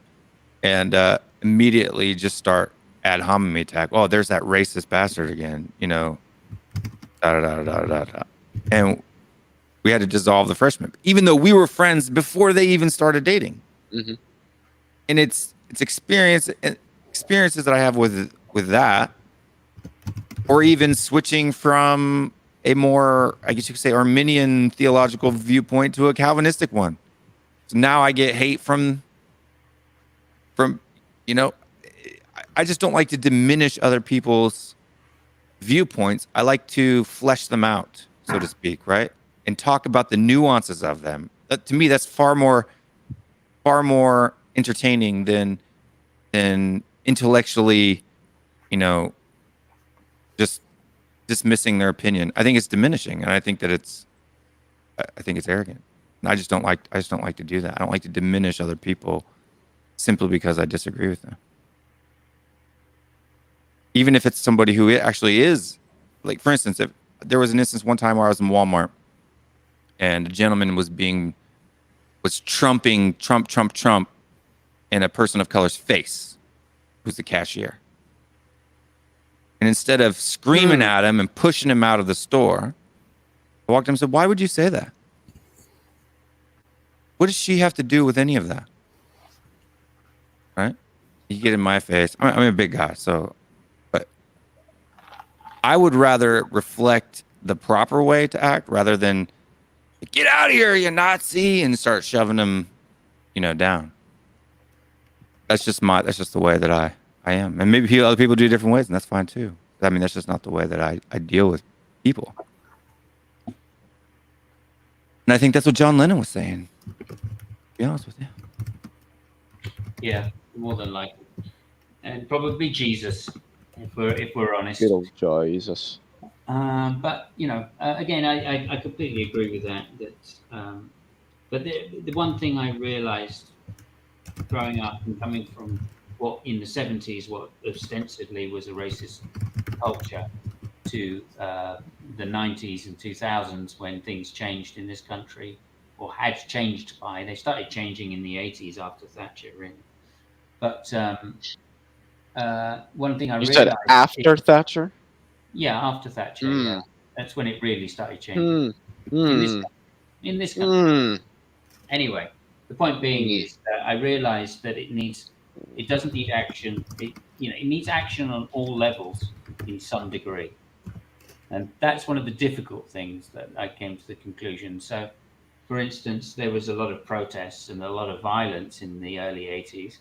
and immediately just start ad hominem attack. Oh, there's that racist bastard again, Da da da da da da. And we had to dissolve the friendship, even though we were friends before they even started dating. Mm-hmm. And it's experiences that I have with that, or even switching from a more, I guess you could say, Arminian theological viewpoint to a Calvinistic one. So now I get hate from I just don't like to diminish other people's viewpoints. I like to flesh them out, so to speak, right? And talk about the nuances of them. To me, that's far more entertaining than intellectually, just dismissing their opinion. I think it's diminishing, and I think it's arrogant. And I just don't like to do that. I don't like to diminish other people simply because I disagree with them. Even if it's somebody who actually is, like, for instance, if there was an instance one time where I was in Walmart and a gentleman was trumping Trump in a person of color's face, who's the cashier. And instead of screaming at him and pushing him out of the store, I walked up and said, "Why would you say that? What does she have to do with any of that?" Right? You get in my face. I'm a big guy, but I would rather reflect the proper way to act rather than "Get out of here, you Nazi," and start shoving him, down. That's just the way that I am. And maybe other people do different ways, and that's fine too. I mean, that's just not the way that I deal with people. And I think that's what John Lennon was saying, to be honest with you. Yeah, more than likely. And probably Jesus, if we're honest. Good old Jesus. But again, I completely agree with that. But the one thing I realised growing up and coming from what in the 70s, what ostensibly was a racist culture, to the 90s and 2000s, when things changed in this country, or had changed they started changing in the 80s after Thatcher, really. But one thing I realized... You said after Thatcher? Yeah, after Thatcher, yeah. That's when it really started changing. In this country. in this country. Anyway, the point being is that I realized that it doesn't need action. It needs action on all levels in some degree. And that's one of the difficult things that I came to the conclusion. So, for instance, there was a lot of protests and a lot of violence in the early 80s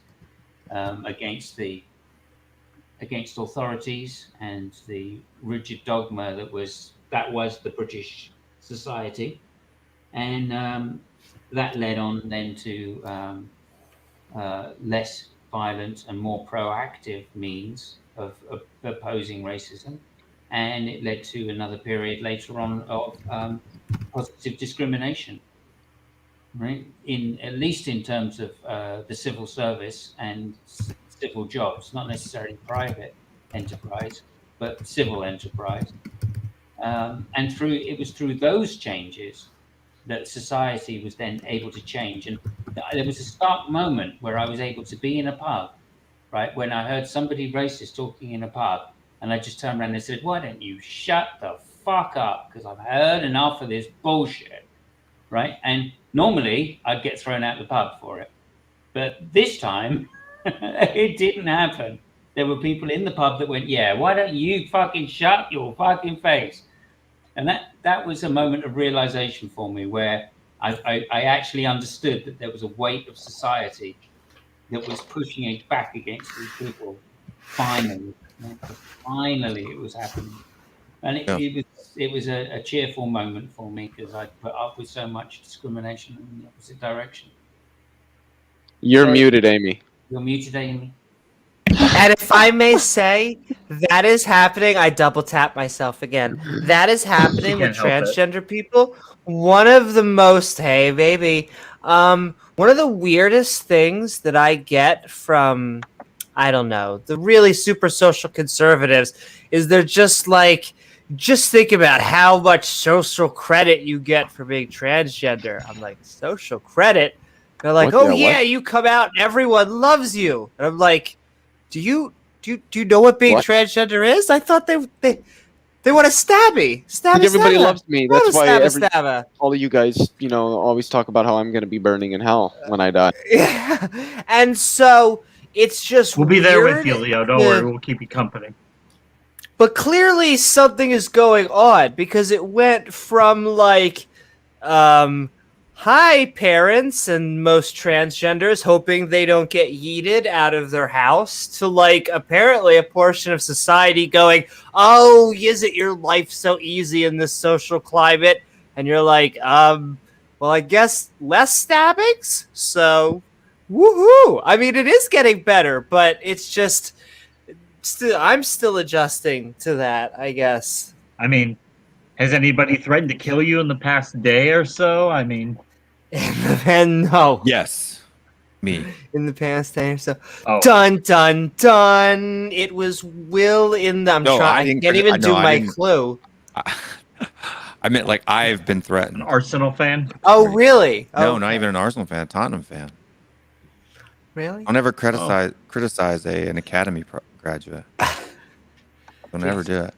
against authorities and the rigid dogma that was the British society. And that led on then to less violent and more proactive means of opposing racism. And it led to another period later on of positive discrimination, right? At least in terms of the civil service and civil jobs, not necessarily private enterprise, but civil enterprise. And it was through those changes that society was then able to change. And there was a stark moment where I was able to be in a pub, right, when I heard somebody racist talking in a pub, and I just turned around and said, "Why don't you shut the fuck up? Because I've heard enough of this bullshit," right? And normally I'd get thrown out the pub for it, but this time it didn't happen. There were people in the pub that went, "Yeah, why don't you fucking shut your fucking face?" And that was a moment of realization for me, where I actually understood that there was a weight of society that was pushing it back against these people. Finally, finally, it was happening, and it was a cheerful moment for me because I put up with so much discrimination in the opposite direction. You're muted, Amy. You're muted, Amy. And if I may say, that is happening. I double tap myself again. That is happening with transgender people. One of the most, hey baby, one of the weirdest things that I get from, I don't know, the really super social conservatives is they're just like, just think about how much social credit you get for being transgender. I'm like, social credit? They're like, What? oh yeah, you come out and everyone loves you. And I'm like, do you know what being transgender is? I thought they want to stab me. Everybody loves me. That's why stabba. all of you guys, always talk about how I'm going to be burning in hell when I die. Yeah. And so it's just we'll be there with you, weird Leo. Don't worry, we'll keep you company. But clearly something is going on because it went from like, hi parents and most transgenders hoping they don't get yeeted out of their house to like apparently a portion of society going, oh, isn't your life so easy in this social climate? And you're like, well, I guess less stabbings. So woohoo. I mean, it is getting better, but it's just I'm still adjusting to that, I guess. I mean, has anybody threatened to kill you in the past day or so? I mean, and no. Yes. Me. In the past day or so. Oh. Dun dun dun. It was Will in the I can't even do my clue. I meant like I've been threatened. An Arsenal fan? Oh, really? No, not even an Arsenal fan, a Tottenham fan. Really? Don't ever criticize an academy graduate. Don't ever do it.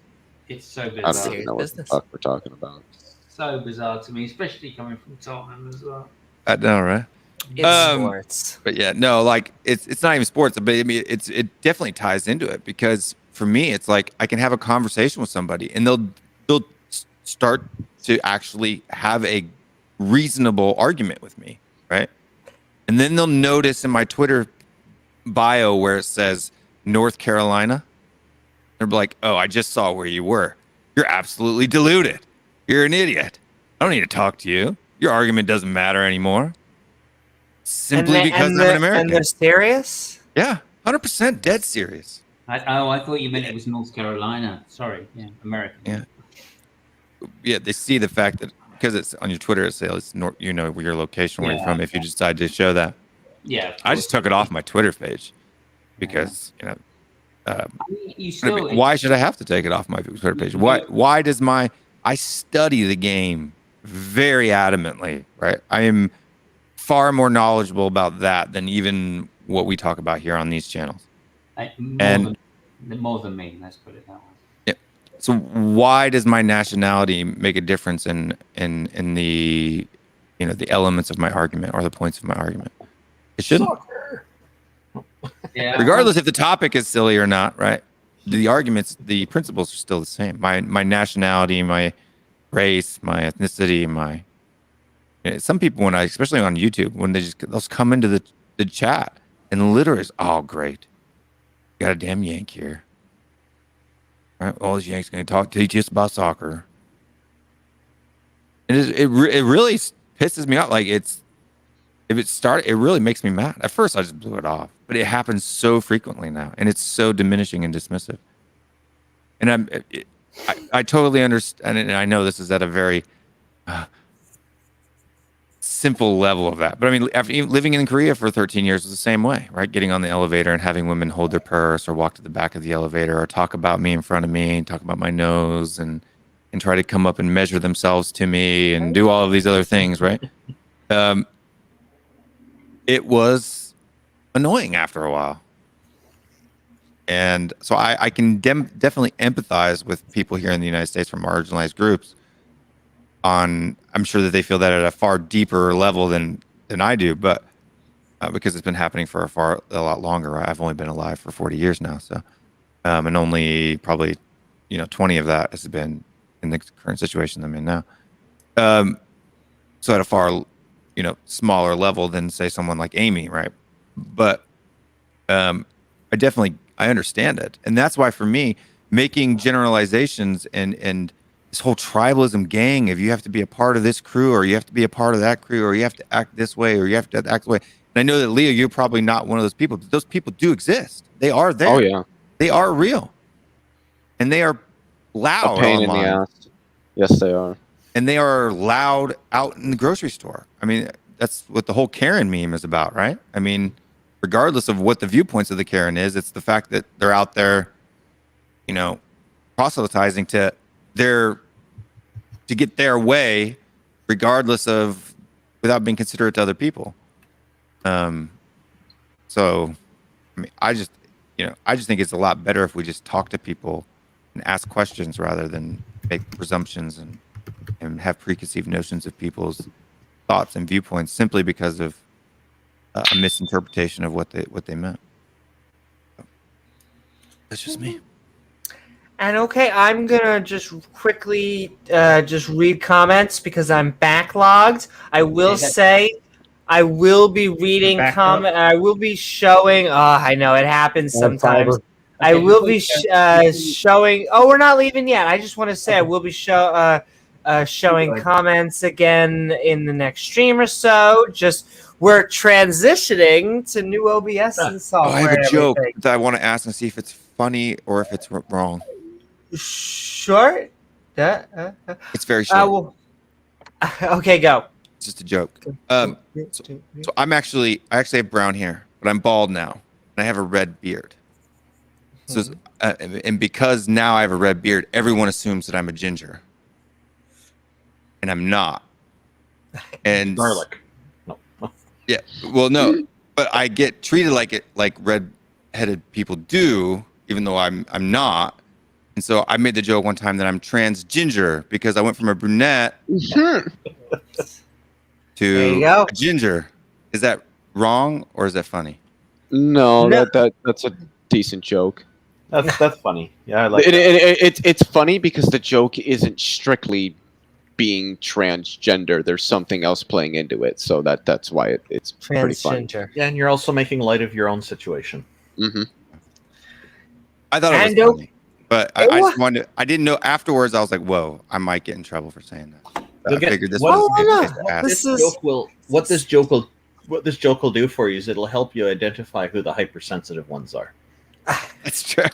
It's so bizarre. I don't even know what the fuck we're talking about. So bizarre to me, especially coming from Tottenham as well. I know, right? It's sports. But yeah, no, like it's not even sports, but I mean it definitely ties into it because for me it's like I can have a conversation with somebody and they'll start to actually have a reasonable argument with me, right? And then they'll notice in my Twitter bio where it says North Carolina. They're like, oh, I just saw where you were. You're absolutely deluded. You're an idiot. I don't need to talk to you. Your argument doesn't matter anymore. Simply because I'm an American. And they're serious? Yeah, 100% dead serious. I thought you meant it was North Carolina. Sorry, yeah, American. Yeah. Yeah, they see the fact that because it's on your Twitter, it says where your location, where you're from. If you decide to show that, yeah, I just took it off my Twitter page because why should I have to take it off my Twitter page? Why does I study the game very adamantly, right? I am far more knowledgeable about that than even what we talk about here on these channels. More than me, let's put it that way. So why does my nationality make a difference in the the elements of my argument or the points of my argument. It shouldn't. Yeah. Regardless if the topic is silly or not, right? The arguments, the principles are still the same. My nationality, my race, my ethnicity, some people, especially on YouTube, when they'll come into the chat and literally, oh great, got a damn Yank here. Right? All these Yanks going to teach us about soccer. And it really pisses me off. Like if it started, it really makes me mad. At first, I just blew it off, but it happens so frequently now, and it's so diminishing and dismissive. And I totally understand, and I know this is at a very simple level of that. But I mean, after living in Korea for 13 years was the same way, right? Getting on the elevator and having women hold their purse or walk to the back of the elevator or talk about me in front of me and talk about my nose and try to come up and measure themselves to me and do all of these other things, right? It was annoying after a while. And so I can definitely empathize with people here in the United States from marginalized groups. I'm sure that they feel that at a far deeper level than I do, but because it's been happening for a lot longer. I've only been alive for 40 years now, so and only probably 20 of that has been in the current situation I'm in now. So at a far smaller level than say someone like Amy, right? But I understand it, and that's why for me making generalizations and this whole tribalism gang, if you have to be a part of this crew or you have to be a part of that crew or you have to act this way or you have to act this way. And I know that Leo, you're probably not one of those people, but those people do exist. They are there. Oh yeah, they are real, and they are loud. A pain online. in the ass. Yes, they are. And they are loud out in the grocery store. I mean, that's what the whole Karen meme is about, right? I mean, regardless of what the viewpoints of the Karen is, it's the fact that they're out there, proselytizing to get their way, regardless of, without being considerate to other people. So, I mean, I just think it's a lot better if we just talk to people and ask questions rather than make presumptions and have preconceived notions of people's thoughts and viewpoints simply because of a misinterpretation of what they meant. That's just me. And okay, I'm gonna just quickly just read comments because I'm backlogged. I will say I will be reading comment. I will be showing. I know it happens sometimes. I will be showing. Oh, we're not leaving yet. I just want to say I will be showing comments again in the next stream or so. Just we're transitioning to new OBS and software. I have a joke that I want to ask and see if it's funny or if it's wrong. Sure. It's very short. Okay, go. It's just a joke. So I actually have brown hair, but I'm bald now, and I have a red beard. So, and because now I have a red beard, everyone assumes that I'm a ginger, and I'm not. And garlic. No. Yeah. Well, no, but I get treated like red-headed people do, even though I'm not. And so I made the joke one time that I'm trans ginger because I went from a brunette to a ginger. Is that wrong or is that funny? No. That's a decent joke. That's funny. Yeah, I like it's funny because the joke isn't strictly being transgender. There's something else playing into it, so that's why it's pretty funny. Yeah, and you're also making light of your own situation. Mm-hmm. I thought it was funny. But I just wanted. I didn't know afterwards. I was like, "Whoa, I might get in trouble for saying that." I figured this was what this joke will do for you is it'll help you identify who the hypersensitive ones are. That's true.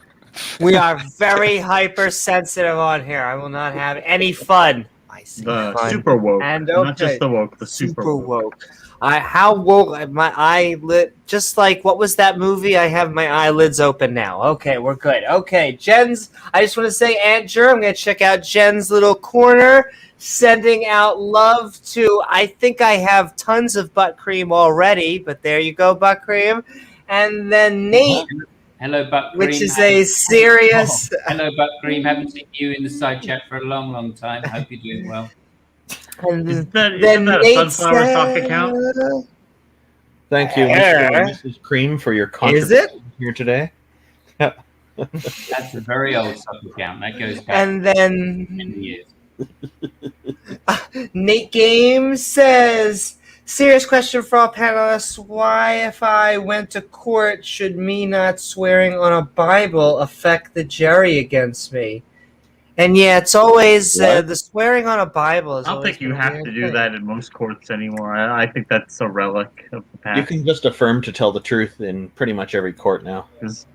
We are very hypersensitive on here. I will not have any fun. I see the fun. Super woke, and not just the woke. The super woke. How woke? My eyelid, just like what was that movie? I have my eyelids open now. Okay, we're good. Okay, Jen's. I just want to say, Aunt Jer, I'm gonna check out Jen's little corner. Sending out love to. I think I have tons of butt cream already, but there you go, butt cream. And then Nate. Hello, butt cream. Which is a serious. Hello, butt cream. Haven't seen you in the side chat for a long, long time. Hope you're doing well. And Isn't then that a Nate Sunflower Sock account? said, Thank you, Mr. and Mrs. Cream, for your Is it? contribution here today. Yeah. That's a very old sub account. That goes back And then many years. Nate Games says, serious question for all panelists. Why, if I went to court, should me not swearing on a Bible affect the jury against me? And yeah, it's always the swearing on a Bible. I don't think you have to do that in most courts anymore. I think that's a relic of the past. You can just affirm to tell the truth in pretty much every court now. Because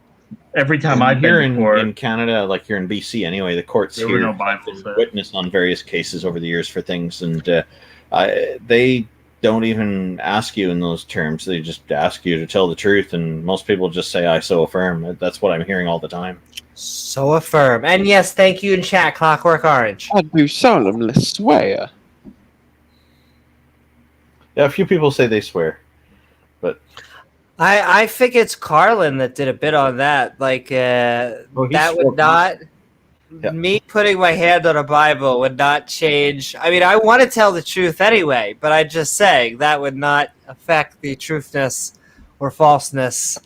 every time And I've here been to court, in Canada, like here in BC anyway, the courts there were here no Bibles have there. witnessed on various cases over the years for things, and they don't even ask you in those terms. They just ask you to tell the truth, and most people just say, "I so affirm." That's what I'm hearing all the time. So affirm. And yes, thank you in chat, Clockwork Orange. I do solemnly swear. Yeah, a few people say they swear, but I think it's Carlin that did a bit on that. Like that would not me putting my hand on a Bible would not change. I mean, I want to tell the truth anyway, but I just say that would not affect the truthness or falseness.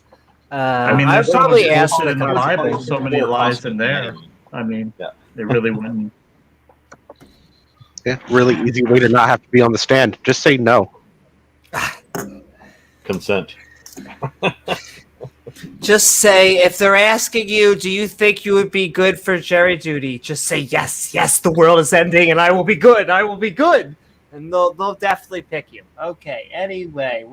I mean, I'd there's so probably much ask bullshit in the the Bible, so many lies in there. I mean, they really wouldn't. Yeah, really easy way to not have to be on the stand. Just say no. Consent. Just say, if they're asking you, do you think you would be good for jury duty? Just say, yes, yes, the world is ending and I will be good. I will be good. And they'll definitely pick you. Okay, anyway,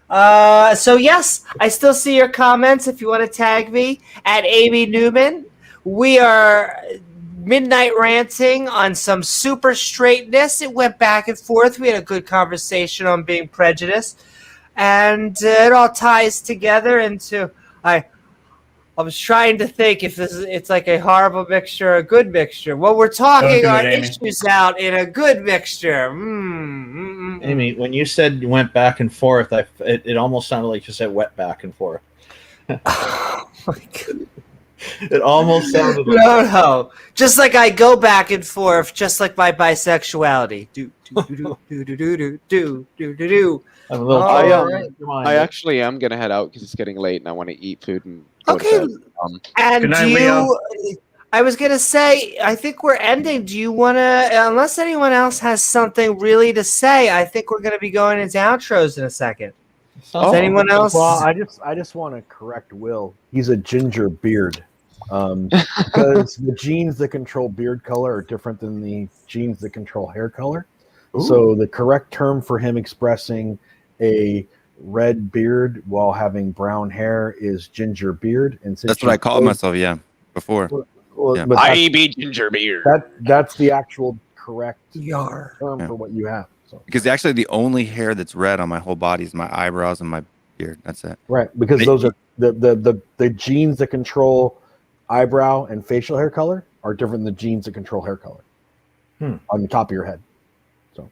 so yes, I still see your comments if you want to tag me at Amy Newman. We are Midnight Ranting on some super straightness. It went back and forth. We had a good conversation on being prejudiced. And it all ties together into I was trying to think if it's like a horrible mixture or a good mixture. Well, we're talking our issues out in a good mixture. Amy, when you said you went back and forth, it almost sounded like you said wet back and forth. Oh my God. It almost sounded like no. Just like I go back and forth, just like my bisexuality. Do. I'm a little I actually am gonna head out because it's getting late and I want to eat food and go to bed. And I was gonna say, I think we're ending. Do you want to? Unless anyone else has something really to say, I think we're gonna be going into outros in a second. Does anyone else? Well, I just want to correct Will. He's a ginger beard. Because the genes that control beard color are different than the genes that control hair color. Ooh. So the correct term for him expressing a red beard while having brown hair is ginger beard. And that's what I called myself, before. But I be ginger beard. That's the actual correct term for what you have. So. Because actually the only hair that's red on my whole body is my eyebrows and my beard. That's it. Right, because those are the genes that control eyebrow and facial hair color are different than the genes that control hair color on the top of your head. So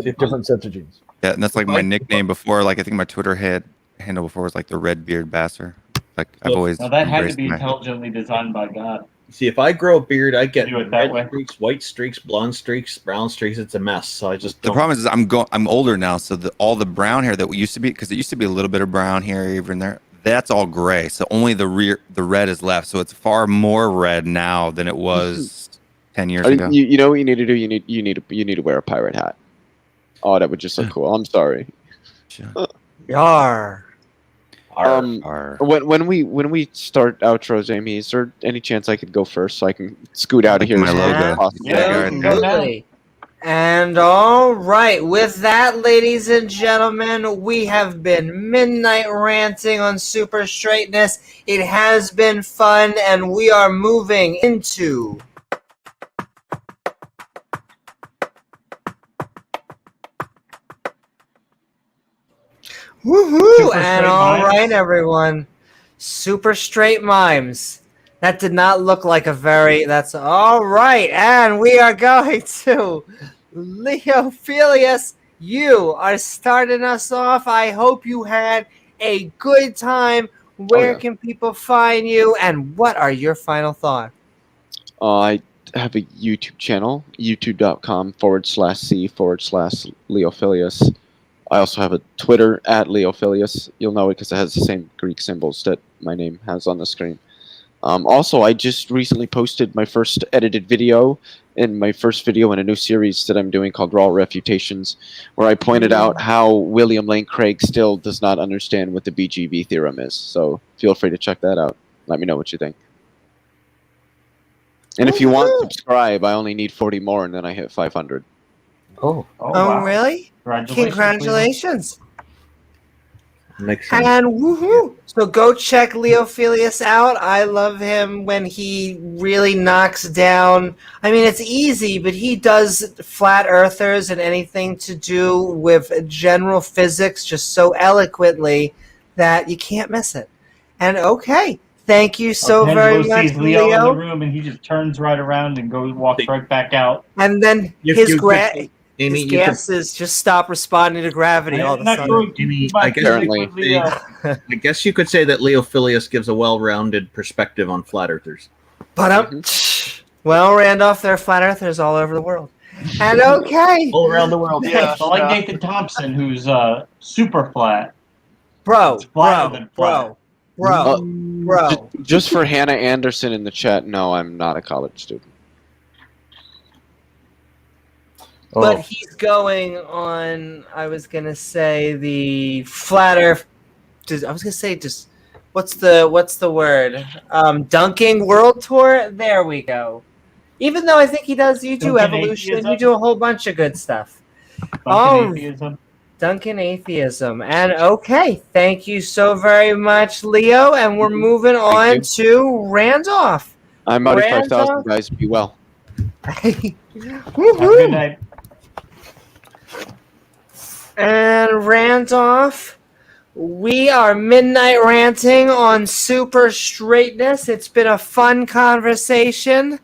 different sets of genes. Yeah, and that's like my nickname before. Like I think my Twitter handle before was like the Red Beard Bastard. Like I've always. Now that had to be intelligently designed by God. See, if I grow a beard, I get red streaks, white streaks, blonde streaks, brown streaks. It's a mess. So I just. The problem is I'm older now, so all the brown hair that used to be, because it used to be a little bit of brown hair even there. That's all gray, so only the red is left. So it's far more red now than it was 10 years ago. You know what you need to do? You need to wear a pirate hat. Oh, that would just look cool. I'm sorry. Yar. When we start outros, Amy, is there any chance I could go first so I can scoot out of here? My logo. Totally. And all right, with that, ladies and gentlemen, we have been Midnight Ranting on Super Straightness. It has been fun, and we are moving into woohoo! And all right, everyone, Super Straight Mimes. That did not look like that's all right. And we are going to Leophilius. You are starting us off. I hope you had a good time. Where can people find you? And what are your final thoughts? I have a YouTube channel, youtube.com/c/Leophilius. I also have a Twitter @Leophilius. You'll know it because it has the same Greek symbols that my name has on the screen. Also, I just recently posted my first edited video and my first video in a new series that I'm doing called Raw Refutations, where I pointed out how William Lane Craig still does not understand what the BGB theorem is. So feel free to check that out. Let me know what you think. And if you want to subscribe, I only need 40 more, and then I hit 500. Oh, Oh, really? Congratulations. Makes sense. And woohoo! So go check Leophilius out. I love him when he really knocks down. I mean, it's easy, but he does flat earthers and anything to do with general physics just so eloquently that you can't miss it. And okay, thank you so very much, sees Leo in Leo. the room, and he just turns right around and walks right back out. And then If his you could- Amy, his you could- gases just stop responding to gravity all of a sudden. Amy, I guess you could say that Leophilius gives a well-rounded perspective on flat earthers. But well, Randolph, there are flat earthers all over the world. And okay, all around the world. Yeah, So like Nathan Thompson, who's super flat. Bro, flatter than flat. bro. Just for Hannah Anderson in the chat, no, I'm not a college student. But he's going on, I was going to say, the flat earth. I was going to say, just what's the word? Dunking World Tour? There we go. Even though I think he does, you do Dunking evolution, atheism? you do a whole bunch of good stuff. Duncan Atheism. And okay, thank you so very much, Leo. And we're moving on to Randolph. I'm Mighty 5000, guys. Be well. Have a good night. And Randolph, we are Midnight Ranting on Super Straightness. It's been a fun conversation.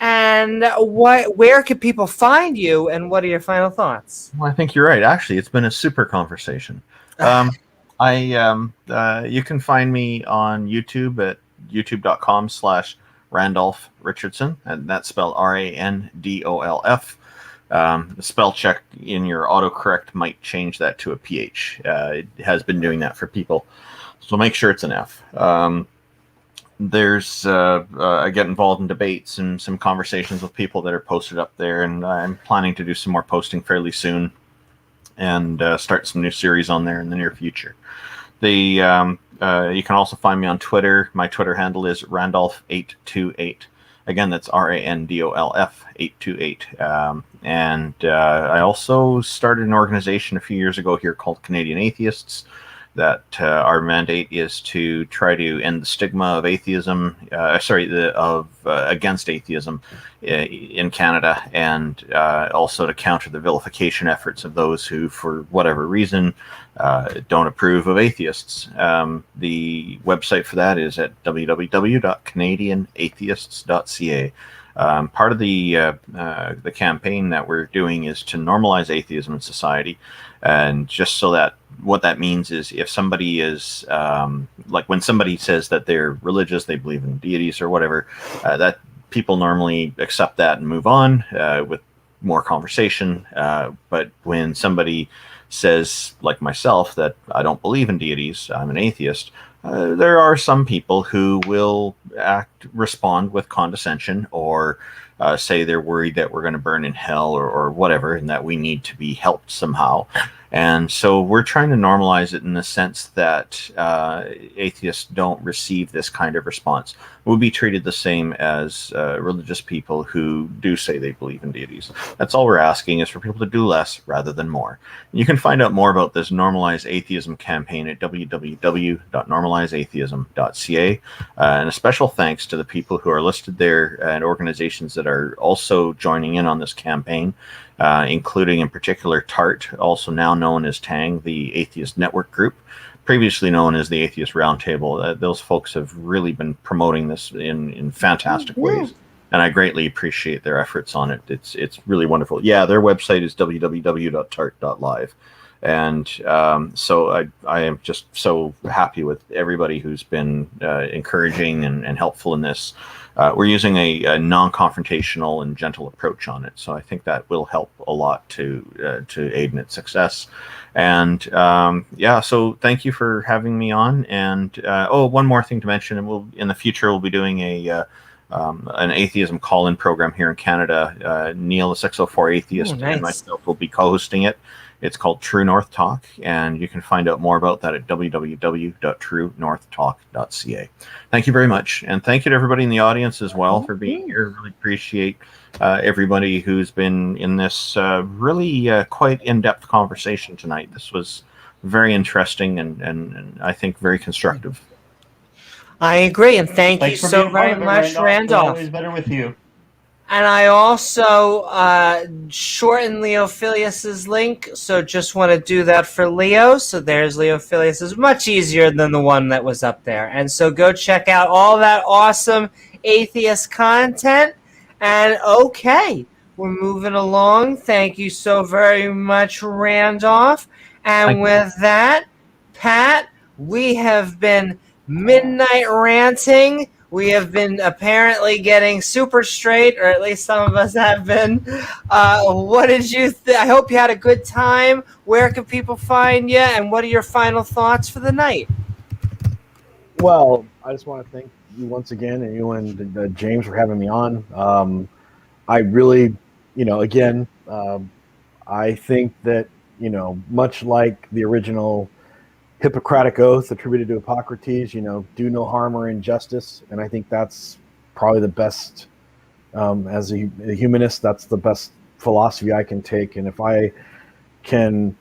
And where can people find you, and what are your final thoughts? Well, I think you're right. Actually, it's been a super conversation. You can find me on YouTube at youtube.com/Randolph Richardson, and that's spelled RANDOLF. The spell check in your autocorrect might change that to a PH. It has been doing that for people, so make sure it's an F. I get involved in debates and some conversations with people that are posted up there, and I'm planning to do some more posting fairly soon and start some new series on there in the near future. You can also find me on Twitter. My Twitter handle is Randolph828. Again, that's RANDOLF 828. And I also started an organization a few years ago here called Canadian Atheists. That our mandate is to try to end the stigma of atheism, against atheism in Canada, and also to counter the vilification efforts of those who, for whatever reason, don't approve of atheists. The website for that is at www.canadianatheists.ca. Part of the campaign that we're doing is to normalize atheism in society, and just so that what that means is if somebody is like when somebody says that they're religious, they believe in deities or whatever, that people normally accept that and move on with more conversation. But when somebody says, like myself, that I don't believe in deities, I'm an atheist, there are some people who will respond with condescension or say they're worried that we're going to burn in hell or whatever, and that we need to be helped somehow. And so we're trying to normalize it in the sense that atheists don't receive this kind of response. We'll be treated the same as religious people who do say they believe in deities. That's all we're asking, is for people to do less rather than more. And you can find out more about this Normalize Atheism campaign at www.normalizeatheism.ca. And a special thanks to the people who are listed there and organizations that are also joining in on this campaign. Including in particular TART, also now known as TANG, the Atheist Network Group, previously known as the Atheist Roundtable. Those folks have really been promoting this in fantastic ways, and I greatly appreciate their efforts on it. It's really wonderful. Yeah, their website is www.tart.live. And so I am just so happy with everybody who's been encouraging and helpful in this. we're using a non-confrontational and gentle approach on it. So I think that will help a lot to aid in its success. And yeah, so thank you for having me on. And one more thing to mention, and in the future we'll be doing an atheism call-in program here in Canada. Neil, the 604 Atheist, and myself will be co-hosting it. It's called True North Talk, and you can find out more about that at www.truenorthtalk.ca. Thank you very much, and thank you to everybody in the audience as well for being here. Really appreciate everybody who's been in this really quite in-depth conversation tonight. This was very interesting and I think very constructive. I agree, and thanks you for so being part very of it, much, Randolph. Always better with you. And I also shortened Leophilius's link, so just want to do that for Leo. So there's Leophilius. It's much easier than the one that was up there. And so go check out all that awesome atheist content. And okay, we're moving along. Thank you so very much, Randolph. And with that, Pat, we have been Midnight Ranting. We have been apparently getting super straight, or at least some of us have been. What did you I hope you had a good time. Where can people find you, and what are your final thoughts for the night? Well, I just want to thank you once again, and you and James for having me on. I really, again, I think that, much like the original Hippocratic oath attributed to Hippocrates, do no harm or injustice. And I think that's probably the best, as a humanist, that's the best philosophy I can take. And if I can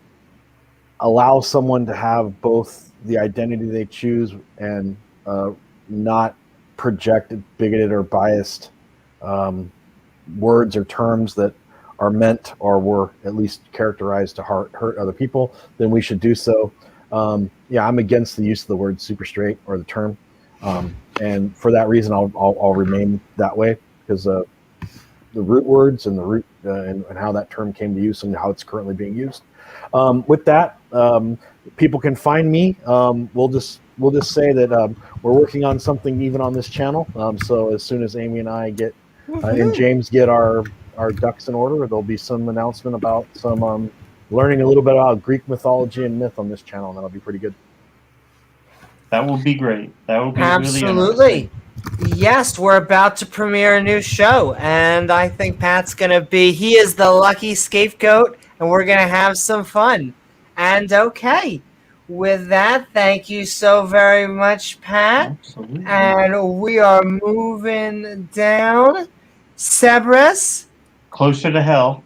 allow someone to have both the identity they choose and not project bigoted or biased words or terms that are meant or were at least characterized to hurt other people, then we should do so. Yeah, I'm against the use of the word super straight or the term, and for that reason, I'll remain that way, because the root words and the root and how that term came to use and how it's currently being used. With that, people can find me. We'll just say that we're working on something even on this channel. So as soon as Amy and I get and James get our ducks in order, there'll be some announcement about some. Learning a little bit about Greek mythology and myth on this channel, and that'll be pretty good. That will be great. That will be Absolutely. Really yes, we're about to premiere a new show, and I think Pat's going to be, he is the lucky scapegoat, and we're going to have some fun. And okay, with that, thank you so very much, Pat. Absolutely. And we are moving down. Cerberus. Closer to hell.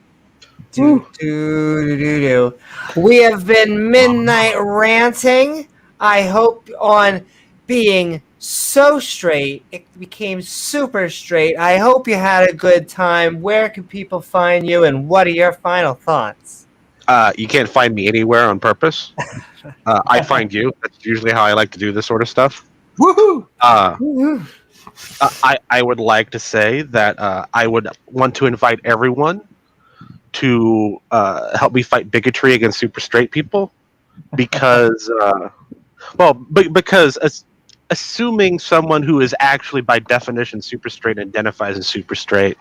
We have been Midnight Ranting. I hope on being so straight, it became super straight. I hope you had a good time. Where can people find you, and what are your final thoughts? You can't find me anywhere on purpose. I find you. That's usually how I like to do this sort of stuff. Woohoo! I would like to say that I would want to invite everyone to help me fight bigotry against super straight people, because because assuming someone who is actually by definition super straight identifies as super straight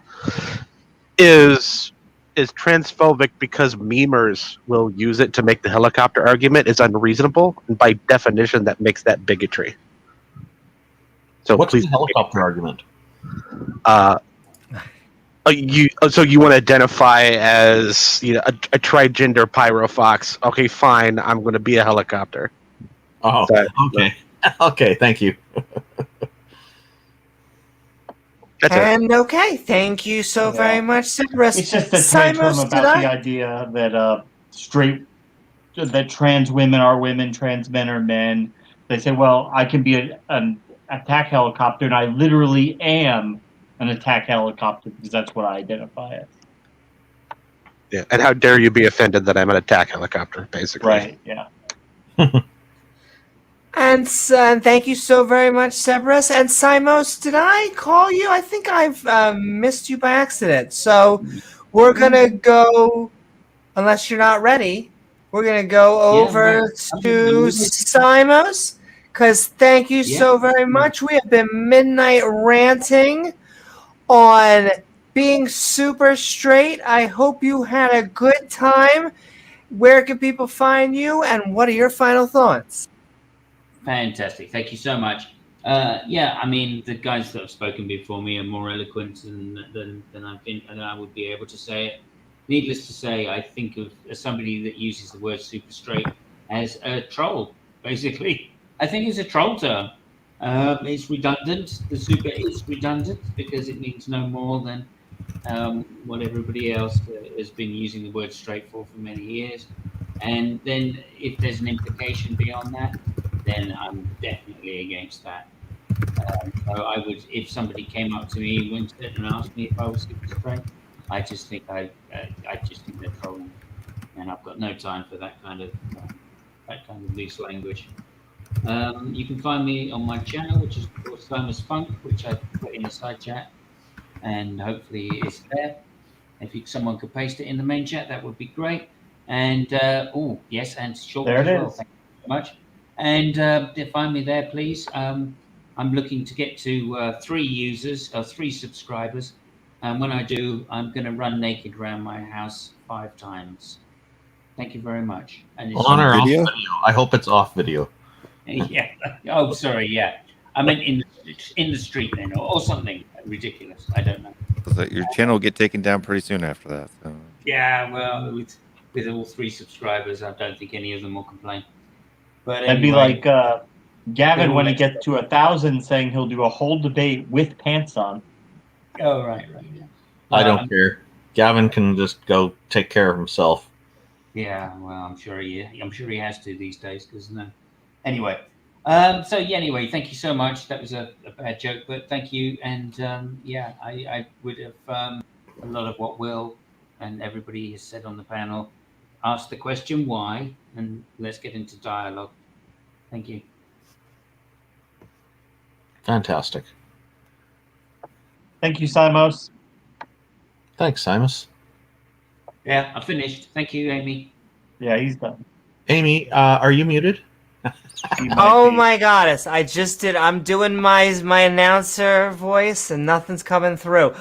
is transphobic because memers will use it to make the helicopter argument is unreasonable, and by definition that makes that bigotry. So what's the helicopter argument? So you want to identify as a trigender pyrofox? Okay, fine. I'm going to be a helicopter. Oh, okay. Okay, thank you. That's okay, thank you so very much, Cerberus. It's just a tantrum about the idea that that trans women are women, trans men are men. They say, well, I can be an attack helicopter, and I literally am an attack helicopter because that's what I identify as. Yeah, and how dare you be offended that I'm an attack helicopter, basically. Right, yeah. And thank you so very much, Cerberus. And Simos, did I call you? I think I've missed you by accident. So we're going to go, unless you're not ready, we're going to go over to Simos. Because thank you so very much. We have been Midnight Ranting on being super straight. I hope you had a good time. Where can people find you, and what are your final thoughts? Fantastic. Thank you so much. Yeah, I mean, the guys that have spoken before me are more eloquent than I've been, and I would be able to say it. Needless to say, I think of as somebody that uses the word super straight as a troll, basically. I think it's a troll term. It's redundant. The super is redundant because it means no more than what everybody else has been using the word straight for many years. And then if there's an implication beyond that, then I'm definitely against that. So I would, if somebody came up to me, Winston, and asked me if I was super straight, I just think they're trolling, and I've got no time for that kind of loose language. You can find me on my channel, which is called Simus Funk, which I put in the side chat, and hopefully it's there. If someone could paste it in the main chat, that would be great. And oh yes, and short There as it well. is. Thank you so much. And find me there, please. I'm looking to get to 3 users or 3 subscribers. And when I do, I'm going to run naked around my house 5 times. Thank you very much. And it's On or off video? video? I hope it's off video. yeah. Oh, sorry. Yeah. I meant in the street then, or something ridiculous. I don't know. So your channel will get taken down pretty soon after that. So. Yeah. Well, with all 3 subscribers, I don't think any of them will complain. But That'd be anyway, like Gavin when he Anyway. gets to 1,000 saying he'll do a whole debate with pants on. oh right. Yeah. I don't care. Gavin can just go take care of himself. Yeah, well, I'm sure he has to these days because no. Anyway, so yeah. Anyway, thank you so much. That was a bad joke, but thank you. And yeah, I would have a lot of what Will and everybody has said on the panel. Ask the question why, and let's get into dialogue. Thank you. Fantastic. Thank you, Simos. Thanks, Simus. Yeah, I finished. Thank you, Amy. Yeah, he's done. Amy, are you muted? He might Oh be. my goddess, I just did. I'm doing my announcer voice and nothing's coming through.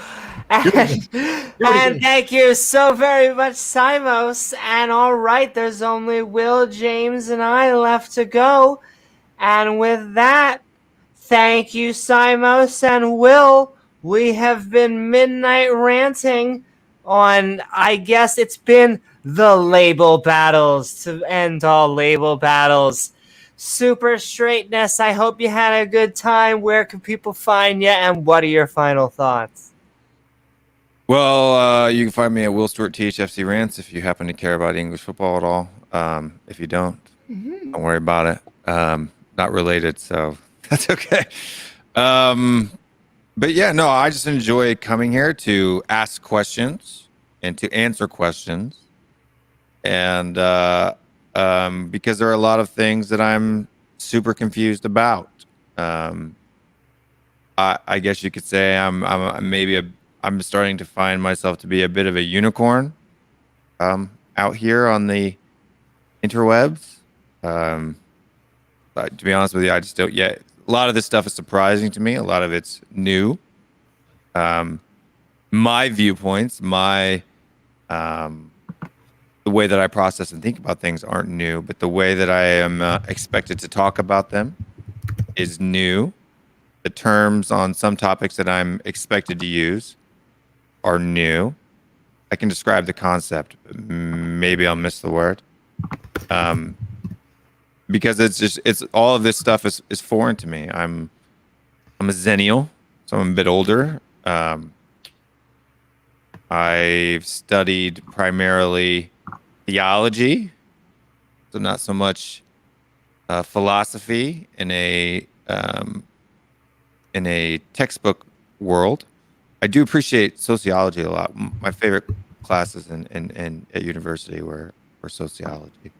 And thank you so very much, Simos. And all right, there's only Will, James, and I left to go. And with that, thank you, Simos and Will. We have been Midnight Ranting on, I guess it's been the label battles to end all label battles. Super straightness. I hope you had a good time. Where can people find you, and what are your final thoughts? Well, you can find me at Will Stewart THFC Rants if you happen to care about English football at all. If you don't Mm-hmm. worry about it. Not related, so that's okay. But yeah, no, I just enjoy coming here to ask questions and to answer questions. And because there are a lot of things that I'm super confused about. I guess you could say I'm starting to find myself to be a bit of a unicorn out here on the interwebs. But to be honest with you, I just don't yet. A lot of this stuff is surprising to me. A lot of it's new. My viewpoints, the way that I process and think about things aren't new, but the way that I am expected to talk about them is new. The terms on some topics that I'm expected to use are new. I can describe the concept. Maybe I'll miss the word. Because it's all of this stuff is foreign to me. I'm a Xennial, so I'm a bit older. I've studied primarily theology, so not so much philosophy in a textbook world. I do appreciate sociology a lot. My favorite classes in at university were sociology.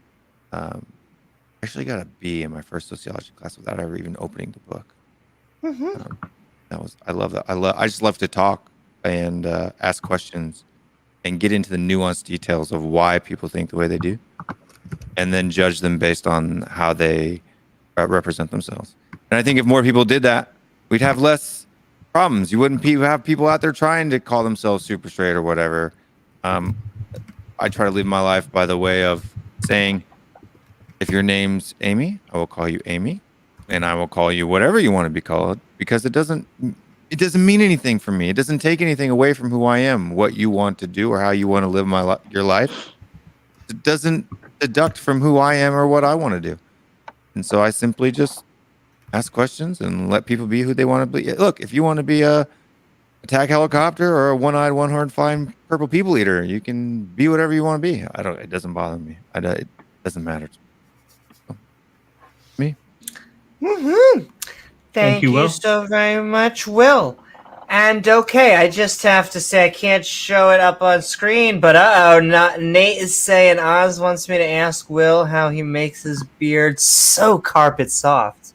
Actually got a B in my first sociology class without ever even opening the book. I love that. I just love to talk and ask questions and get into the nuanced details of why people think the way they do, and then judge them based on how they represent themselves. And I think if more people did that, we'd have less problems. You wouldn't have people out there trying to call themselves super straight or whatever. I try to live my life by the way of saying, if your name's Amy, I will call you Amy, and I will call you whatever you want to be called, because it doesn't mean anything for me. It doesn't take anything away from who I am. What you want to do or how you want to live your life, it doesn't deduct from who I am or what I want to do. And so I simply just ask questions and let people be who they want to be. Look, if you want to be a attack helicopter or a one-eyed, one-horned flying purple people eater, you can be whatever you want to be. It doesn't bother me. It doesn't matter to me. Woohoo! Thank you, you Will. so very much, Will. And okay, I just have to say I can't show it up on screen, but Nate is saying Oz wants me to ask Will how he makes his beard so carpet soft.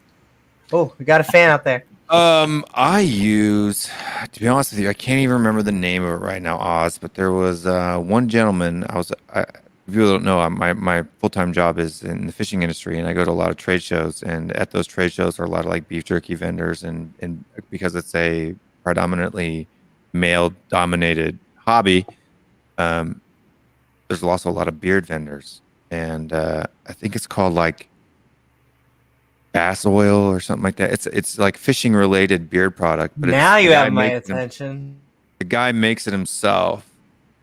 Oh, we got a fan out there. I use, to be honest with you, I can't even remember the name of it right now, Oz, but there was one gentleman. If you don't know, my full-time job is in the fishing industry, and I go to a lot of trade shows, and at those trade shows are a lot of like beef jerky vendors, and because it's a predominantly male-dominated hobby, there's also a lot of beard vendors, and I think it's called like bass oil or something like that. It's like fishing related beard product. But now you have my attention. The guy makes it himself,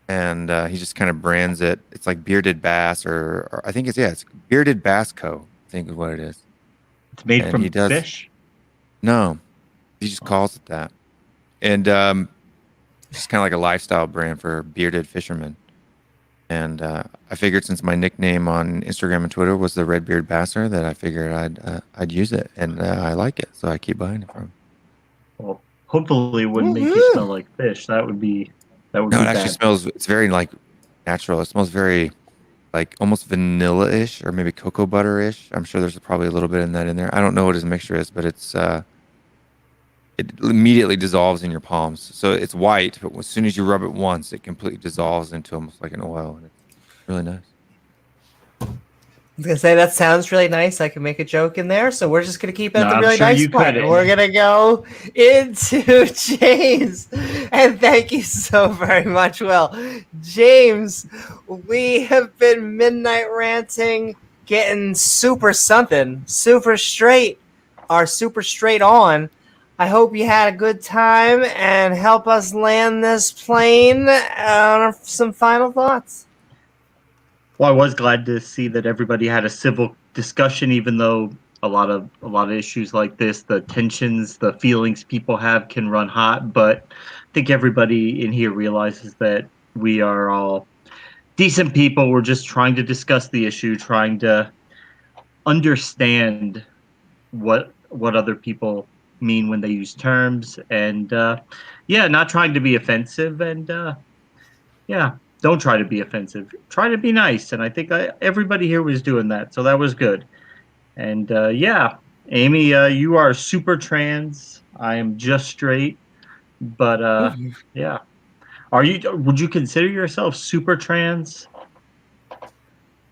and he just kind of brands it. It's like Bearded Bass, or I think it's Bearded Bass Co. I think is what it is. It's made from fish? No, he just calls it that, and it's kind of like a lifestyle brand for bearded fishermen. And I figured since my nickname on Instagram and Twitter was the Redbeard Basser, that I figured I'd use it, and I like it, so I keep buying it from him. Well, hopefully it wouldn't make you smell like fish. That would be No, it actually smells. It's very like natural. It smells very like almost vanilla-ish or maybe cocoa butter-ish. I'm sure there's probably a little bit in there. I don't know what his mixture is, but it's it immediately dissolves in your palms. So it's white, but as soon as you rub it once, it completely dissolves into almost like an oil, and it's really nice. I was gonna say that sounds really nice. I can make a joke in there, so we're just gonna keep it at the really nice part. We're gonna go into James, and thank you so very much, Will. James, we have been midnight ranting, getting super something, super straight, our super straight on. I hope you had a good time and help us land this plane. Some final thoughts. Well, I was glad to see that everybody had a civil discussion, even though a lot of issues like this, the tensions, the feelings people have can run hot. But I think everybody in here realizes that we are all decent people. We're just trying to discuss the issue, trying to understand what other people mean when they use terms, and not trying to be offensive, and don't try to be offensive, try to be nice. And I think everybody here was doing that, so that was good. And Amy, you are super trans, I am just straight, but would you consider yourself super trans?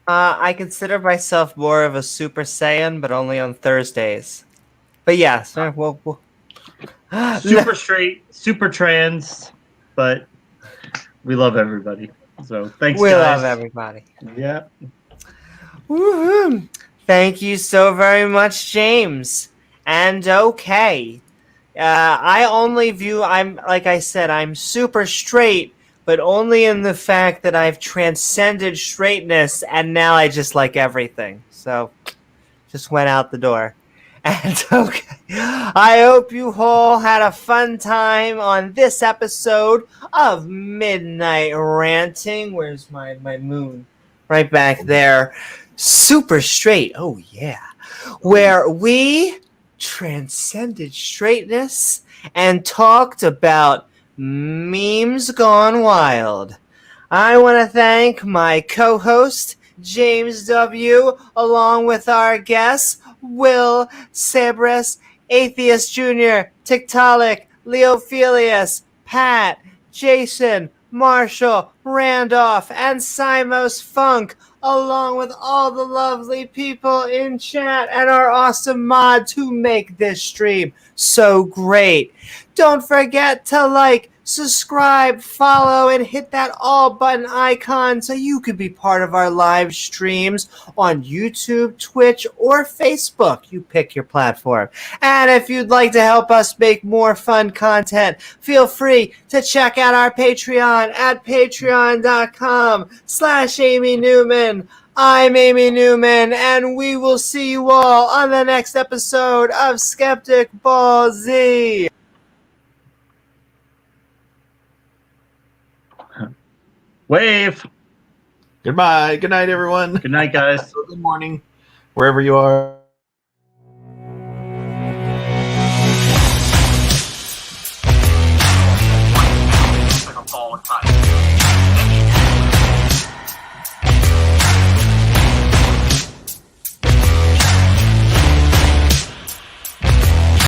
I consider myself more of a Super Saiyan, but only on Thursdays. But yes, we'll super straight, super trans, but we love everybody. So thanks, we guys. love everybody. Yeah. Woohoo! Thank you so very much, James. And okay, I only view, like I said, I'm super straight, but only in the fact that I've transcended straightness, and now I just like everything. So, just went out the door. And okay, I hope you all had a fun time on this episode of Midnight Ranting. Where's my moon? Right back there. Super straight. Oh, yeah. Where we transcended straightness and talked about memes gone wild. I want to thank my co-host, James W., along with our guests, Will Sabris, Atheist Jr., Tiktaalik, Leophilius, Pat, Jason, Marshall, Randolph, and Simos Funk, along with all the lovely people in chat and our awesome mods who make this stream so great. Don't forget to like, subscribe, follow, and hit that all button icon so you can be part of our live streams on YouTube, Twitch, or Facebook. You pick your platform. And if you'd like to help us make more fun content, feel free to check out our Patreon at patreon.com/Amy Newman. I'm Amy Newman, and we will see you all on the next episode of Skeptic Ball Z. Wave. Goodbye. Good night, everyone. Good night, guys. Good morning, wherever you are. Like a ball of cotton.